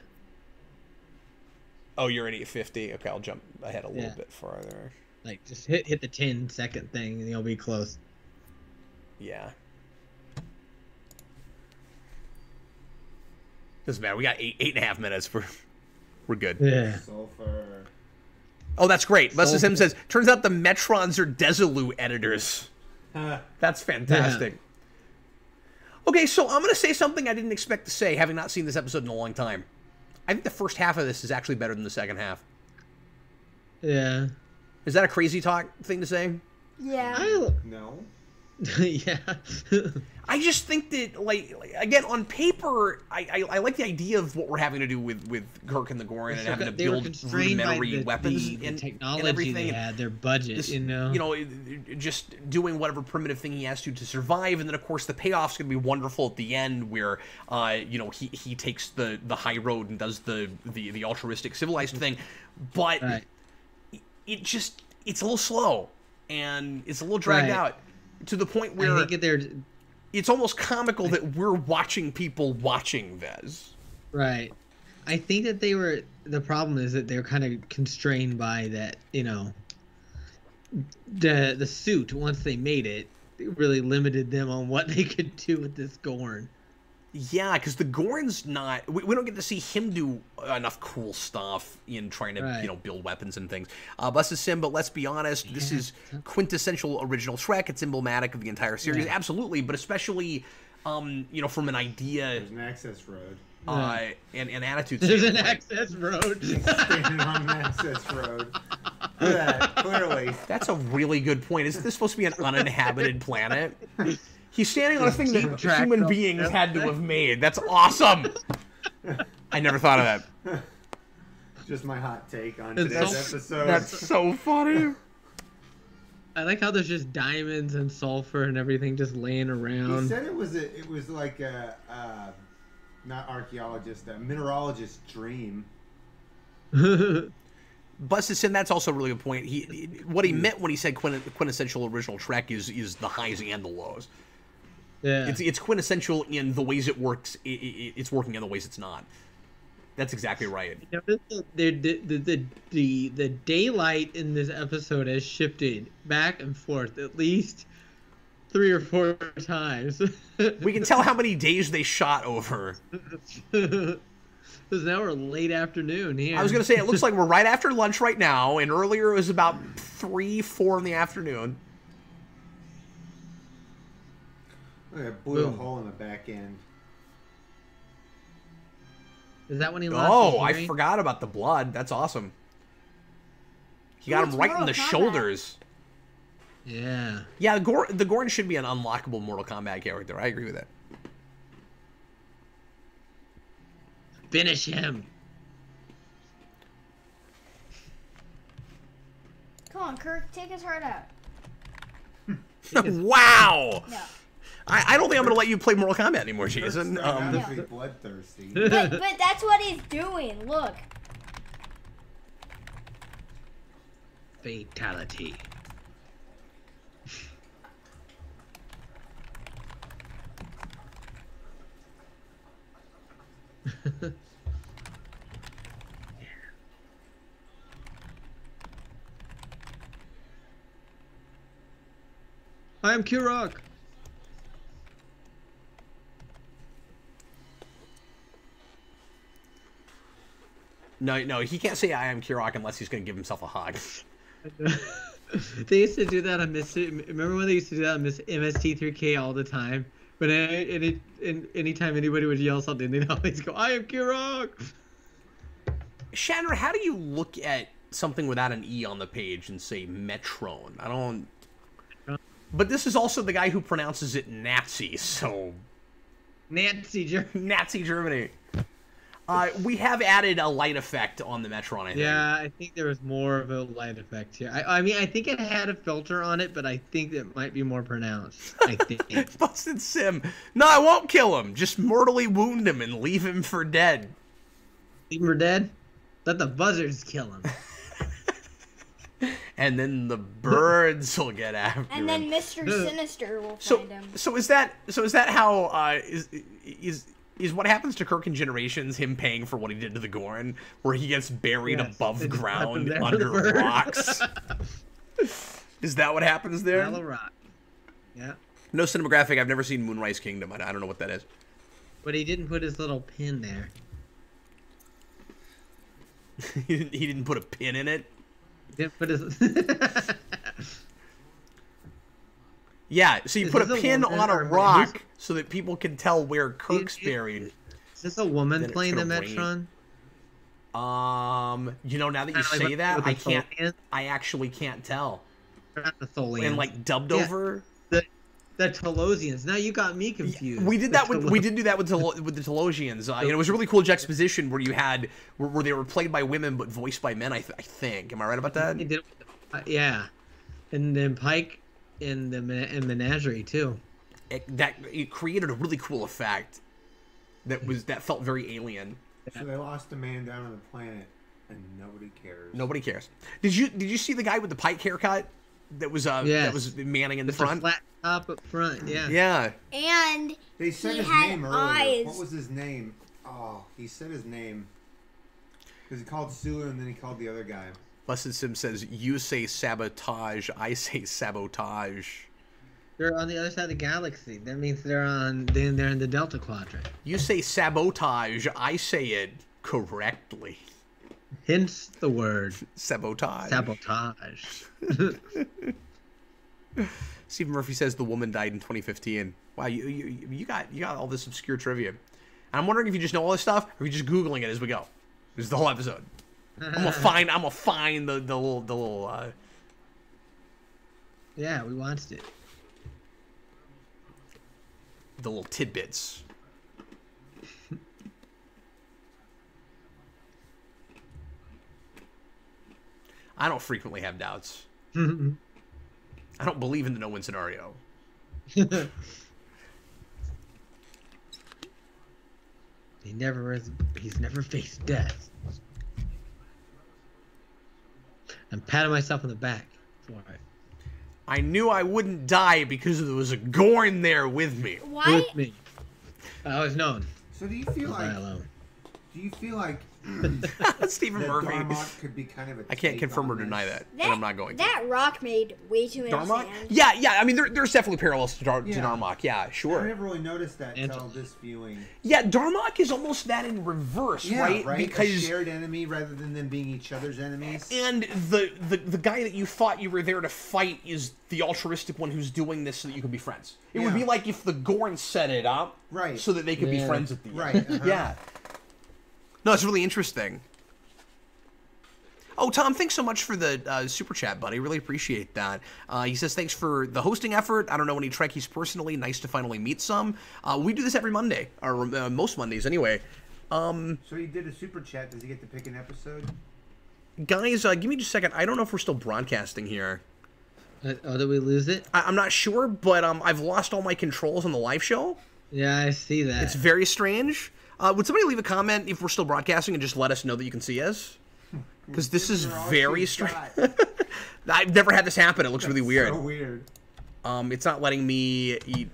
Oh, you're at 8:50. Okay, I'll jump ahead a little Yeah. bit farther. Like just hit the 10-second thing and you'll be close. Yeah. Doesn't matter. We got 8.5 minutes. We're good. Yeah. Sulfur. Oh, that's great. Buster Sim Sulfur. says, turns out the Metrons are Desilu editors. That's fantastic. Okay, so I'm going to say something I didn't expect to say, having not seen this episode in a long time. I think the first half of this is actually better than the second half. Yeah. Is that a crazy talk thing to say? Yeah. No. Yeah. I just think that, like again, on paper, I like the idea of what we're having to do with Kirk and the Goran and having to They were build constrained by rudimentary weapons the and technology everything. they had, their budget, This, you know. just doing whatever primitive thing he has to survive, and then of course the payoff's gonna be wonderful at the end, where he takes the high road and does the altruistic civilized thing, but Right. it's a little slow and it's a little dragged Right. out to the point where I think they're it's almost comical that we're watching people watching this. right. I think that the problem is that they're kind of constrained by that, the suit. Once they made it really limited them on what they could do with this Gorn. Yeah, because the Goran's not... We don't get to see him do enough cool stuff in trying to, Right. build weapons and things. Busted Sim, but let's be honest, this is quintessential original Shrek. It's emblematic of the entire series, Yeah. absolutely, but especially, from an idea There's an access road. and attitude There's an standpoint. access road. Standing on an access road. Look at that, clearly. That's a really good point. Isn't this supposed to be an uninhabited planet? He's standing on a thing Keep that track human of- beings had to have made. That's awesome. I never thought of that. Just my hot take on It's today's so- episode. That's so funny. I like how there's just diamonds and sulfur and everything just laying He around. said it was like a not archaeologist, a mineralogist's dream. Busted Sin, that's also a really good point. What he meant when he said quintessential original Shrek is the highs and the lows. Yeah. It's quintessential in the ways it works. It's working in the ways it's not. That's exactly right. The daylight in this episode has shifted back and forth at least 3 or 4 times. We can tell how many days they shot over. Because now we're late afternoon here. I was going to say, it looks like we're right after lunch right now, and earlier it was about 3, 4 in the afternoon. Look, it blew a Boom. hole in the back end. Is that when he lost Oh, his I hearing? forgot about the blood. That's awesome. He got Ooh, him right it's in the Mortal Kombat. shoulders. Yeah. Yeah, the Gorn should be an unlockable Mortal Kombat character. I agree with that. Finish him. Come on, Kirk, take his heart out. Wow! No. I don't think I'm going to let you play Mortal Kombat anymore, Kirk's Jason. starting out No. to be bloodthirsty. But that's what he's doing. Look. Fatality. I am Kurok. No, he can't say I am Kurok unless he's going to give himself a hug. They used to do that on Remember when they used to do that on MST3K all the time? But anytime anybody would yell something, they'd always go, "I am Kurok." Shatner, how do you look at something without an E on the page and say Metrone? I don't... But this is also the guy who pronounces it Nazi, so... Nazi German. Nazi Germany. We have added a light effect on the Metron, I think. Yeah, I think there was more of a light effect here. I mean, I think it had a filter on it, but I think it might be more pronounced. I think. Busted Sim. No, I won't kill him. Just mortally wound him and leave him for dead. Leave him for dead? Let the buzzards kill him. And then the birds will get after And then him. Mr. Sinister will So find him. is that how is what happens to Kirk in Generations him paying for what he did to the Gorn, where he gets buried Yes, above they just left him ground there for under the bird. rocks? Is that what happens there? Yellow Rock. Yeah. No cinematographic. I've never seen Moonrise Kingdom. I don't know what that is. But he didn't put his little pin there. He didn't put a pin in it. He didn't put his. Yeah, so you Is put a this a pin woman on a or rock so that people can tell where Kirk's buried. Is this a woman Then it's playing the gonna rain. Metron? Now that you Kinda like say with that, the I can't. Tholian? I actually can't tell. Not the Tholians. And like dubbed Yeah. over. The Telosians. Now you got me confused. We did that we did do that with the Telosians. And it was a really cool juxtaposition where you had where they were played by women but voiced by men. I think. Am I right about that? They did it with yeah, and then Pike in the Menagerie too. It created a really cool effect. That felt very alien. So they lost a man down on the planet, and nobody cares. Nobody cares. Did you see the guy with the Pike haircut? That was Yes. that was manning in the With the front. flat top up front. Yeah. Yeah. And They said he his had name earlier. eyes. What was his name? Oh, he said his name. Because he called Sulu and then he called the other guy. Blessed Sim says, "You say sabotage, I say sabotage." They're on the other side of the galaxy. That means they're in the Delta Quadrant. You say sabotage, I say it correctly. Hence the word Sabotage. sabotage. Stephen Murphy says the woman died in 2015. Wow, you got all this obscure trivia. And I'm wondering if you just know all this stuff, or if you're just googling it as we go. This is the whole episode. I'm gonna find the little. Yeah, we watched it. The little tidbits. I don't frequently have doubts. I don't believe in the no-win scenario. He's never faced death. I'm patting myself on the back for it. I knew I wouldn't die because there was a Gorn there with me. why? With me. I was known. So do you feel I'll die like? alone. Do you feel like Stephen that Murphy. Darmok could be kind of a I can't take confirm or on deny this? that, and I'm not going to. That rock made way too much Darmok? sand. Yeah. I mean, there's definitely parallels to Yeah. Darmok. Yeah, I sure. never really noticed that until Angela. this viewing. Yeah, Darmok is almost that in reverse, Yeah, right? a Because shared enemy rather than them being each other's enemies. and the guy that you thought you were there to fight is the altruistic one who's doing this so that you can be friends. It would Yeah. be like if the Gorn set it up, Right. so that they could be Yeah. friends at the end. Right, uh-huh. Yeah. No, it's really interesting. Oh, Tom, thanks so much for the super chat, buddy. Really appreciate that. He says, thanks for the hosting effort. I don't know any Trekkies personally. Nice to finally meet some. We do this every Monday, or most Mondays anyway. So he did a super chat. Does he get to pick an episode? Guys, give me just a second. I don't know if we're still broadcasting here. Oh, did we lose it? I'm not sure, but I've lost all my controls on the live show. Yeah, I see that. It's very strange. Would somebody leave a comment if we're still broadcasting and just let us know that you can see us? Because this is They're all very she's strange. got. I've never had this happen. It looks really weird. So weird. It's not letting me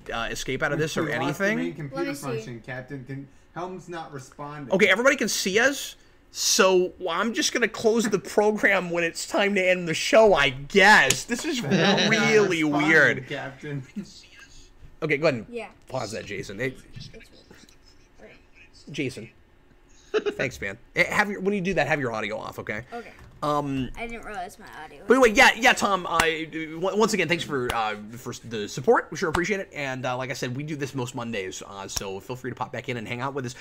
escape out of this or We lost the main anything. computer Let me see. function, Captain. Helm's not responding. Okay, everybody can see us. So I'm just going to close the program when it's time to end the show, I guess. This is Helm's not really responding, weird. Captain. Okay, go ahead and Yeah. pause that, Jason. Hey, Jason. Thanks, man. When you do that, have your audio off, okay? Okay. Um, I didn't realize my audio. But anyway, yeah, Tom. Once again, thanks for the support. We sure appreciate it. And like I said, we do this most Mondays, so feel free to pop back in and hang out with us.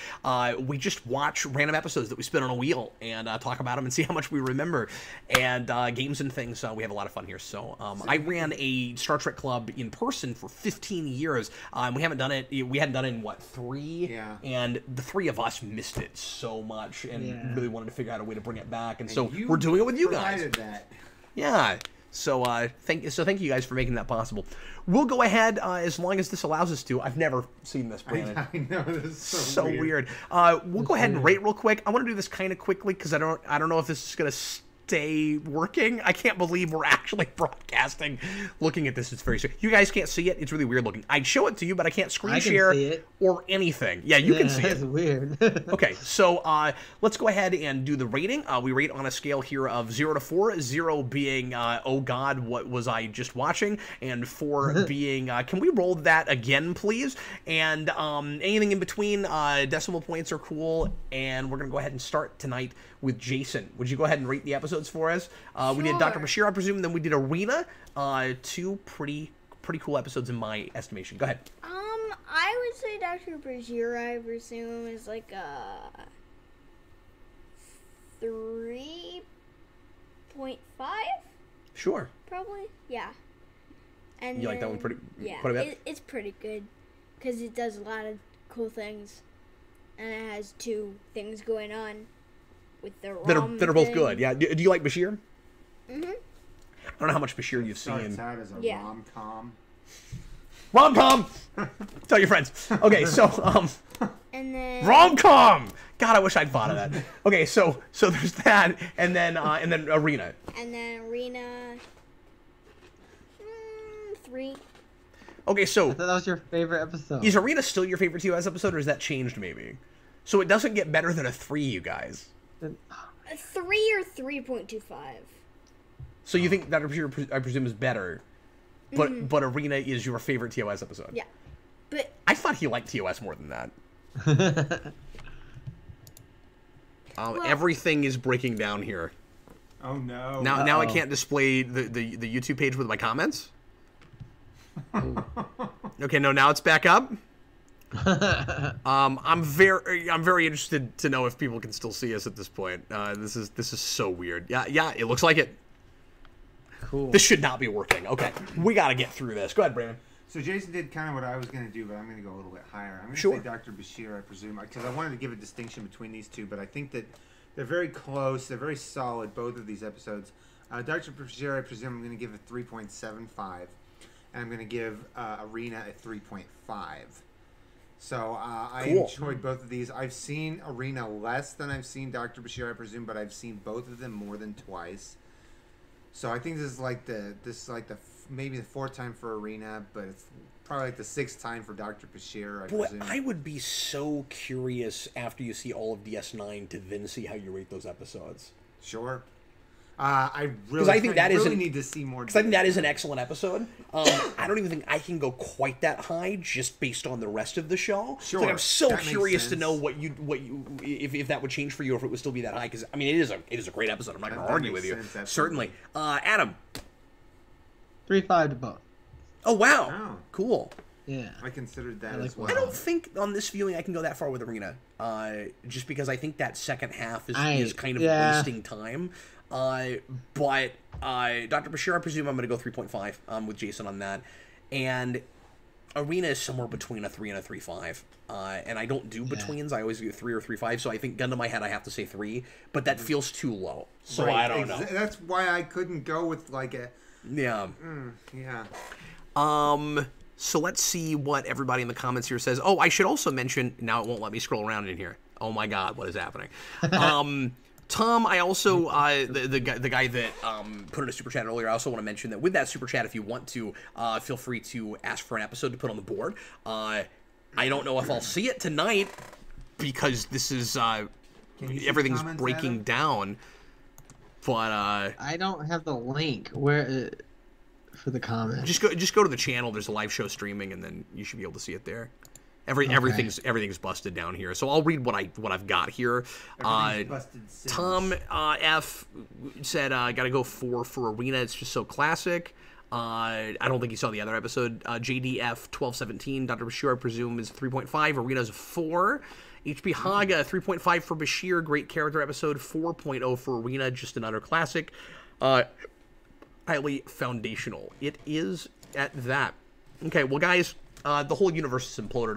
We just watch random episodes that we spin on a wheel and talk about them and see how much we remember. And games and things. We have a lot of fun here. So I ran a Star Trek club in person for 15 years. We haven't done it. We hadn't done it in what, 3? Yeah. And the 3 of us missed it so much, and Yeah. really wanted to figure out a way to bring it back. And And so you we're doing it with you guys. provided that. Yeah. So thank you guys for making that possible. We'll go ahead as long as this allows us to. I've never seen this, Brandon. I know, this is So weird. weird. We'll go ahead and rate real quick. I want to do this kind of quickly because I don't know if this is gonna day working. I can't believe we're actually broadcasting. Looking at this, it's very strange. You guys can't see it. It's really weird looking. I'd show it to you, but I can't screen share or anything. Yeah, you can see it. That's weird. Okay, so let's go ahead and do the rating. We rate on a scale here of 0 to 4, 0 being, oh God, what was I just watching? And 4 being, can we roll that again, please? And anything in between, decimal points are cool. And we're going to go ahead and start tonight with Jason. Would you go ahead and rate the episodes for us? We did Dr. Bashir, I presume, then we did Arena. 2 pretty cool episodes in my estimation. Go ahead. I would say Dr. Bashir, I presume, is like a 3.5? Sure. Probably, yeah. And you like that one pretty? Yeah, quite a bit? It's pretty good because it does a lot of cool things, and it has 2 things going on with the rom that are both thing. good. Yeah. Do you like Bashir? Mhm. I don't know how much Bashir you've seen. Starts out as a Yeah. rom-com. Rom-com! Tell your friends. Okay, so, And then rom-com! God, I wish I'd thought of that. Okay, so there's that, and then Arena. And then Arena 3. Okay, I so thought that was your favorite episode. is Arena still your favorite TOS episode, or has that changed maybe? So it doesn't get better than a 3, you guys. A 3 or 3.25. So you think that I presume is better, but Arena is your favorite TOS episode? Yeah. But I thought he liked TOS more than that. Everything is breaking down here. Oh no. Now I can't display the YouTube page with my comments. Okay, no, now it's back up. I'm very interested to know if people can still see us at this point. This is so weird. Yeah, it looks like it. Cool. This should not be working. Okay, we got to get through this. Go ahead, Brandon. So Jason did kind of what I was going to do, but I'm going to go a little bit higher. I'm going to Sure. say Dr. Bashir, I presume, because I wanted to give a distinction between these two, but I think that they're very close. They're very solid, both of these episodes. Dr. Bashir, I presume, I'm going to give a 3.75, and I'm going to give Arena a 3.5. So I Cool. enjoyed both of these. I've seen Arena less than I've seen Dr. Bashir, I presume, but I've seen both of them more than twice. So I think this is like maybe the 4th time for Arena, but it's probably like the 6th time for Dr. Bashir, I Boy, presume. I would be so curious after you see all of DS9 to then see how you rate those episodes. Sure. I think that really isn't- need to see more. Because I think that is an excellent episode. I don't even think I can go quite that high just based on the rest of the show. Sure, Like, I'm so that makes curious to sense. know if that would change for you, or if it would still be that high. Because I mean, it is a great episode. I'm not going to That argue makes with you. sense, absolutely. Certainly, Adam. 3.5 to both. Oh wow, Oh. Cool. Yeah. I considered that I like as well. I don't think on this viewing I can go that far with Arena, just because I think that second half is kind of wasting time. But Dr. Bashir, I presume I'm going to go 3.5 with Jason on that, and Arena is somewhere between a 3 and a 3.5. And I don't do betweens. I always do 3 or 3.5. So I think, gun to my head, I have to say 3, but that feels too low. So Right, I don't know. That's why I couldn't go with like a. Yeah. Yeah. So let's see what everybody in the comments here says. Oh, I should also mention, now it won't let me scroll around in here. Oh my God, what is happening? Tom, I also, the guy that put in a super chat earlier, I also want to mention that with that super chat, if you want to, feel free to ask for an episode to put on the board. I don't know if I'll see it tonight because this is, Can you see everything's comments, breaking Adam? down. But I don't have the link where for the comment. just go to the channel. There's a live show streaming, and then you should be able to see it there. Everything's busted down here. So I'll read what I've got here. Everything's busted since. Tom F said, "Gotta go 4 for Arena. It's just so classic." I don't think he saw the other episode. JDF 1217. Dr. Bashir, I presume, is 3.5. Arena's a 4. HP Haga 3.5 for Bashir. Great character episode. 4.0 for Arena. Just another classic. Highly foundational. It is at that. Okay, well, guys, the whole universe is imploded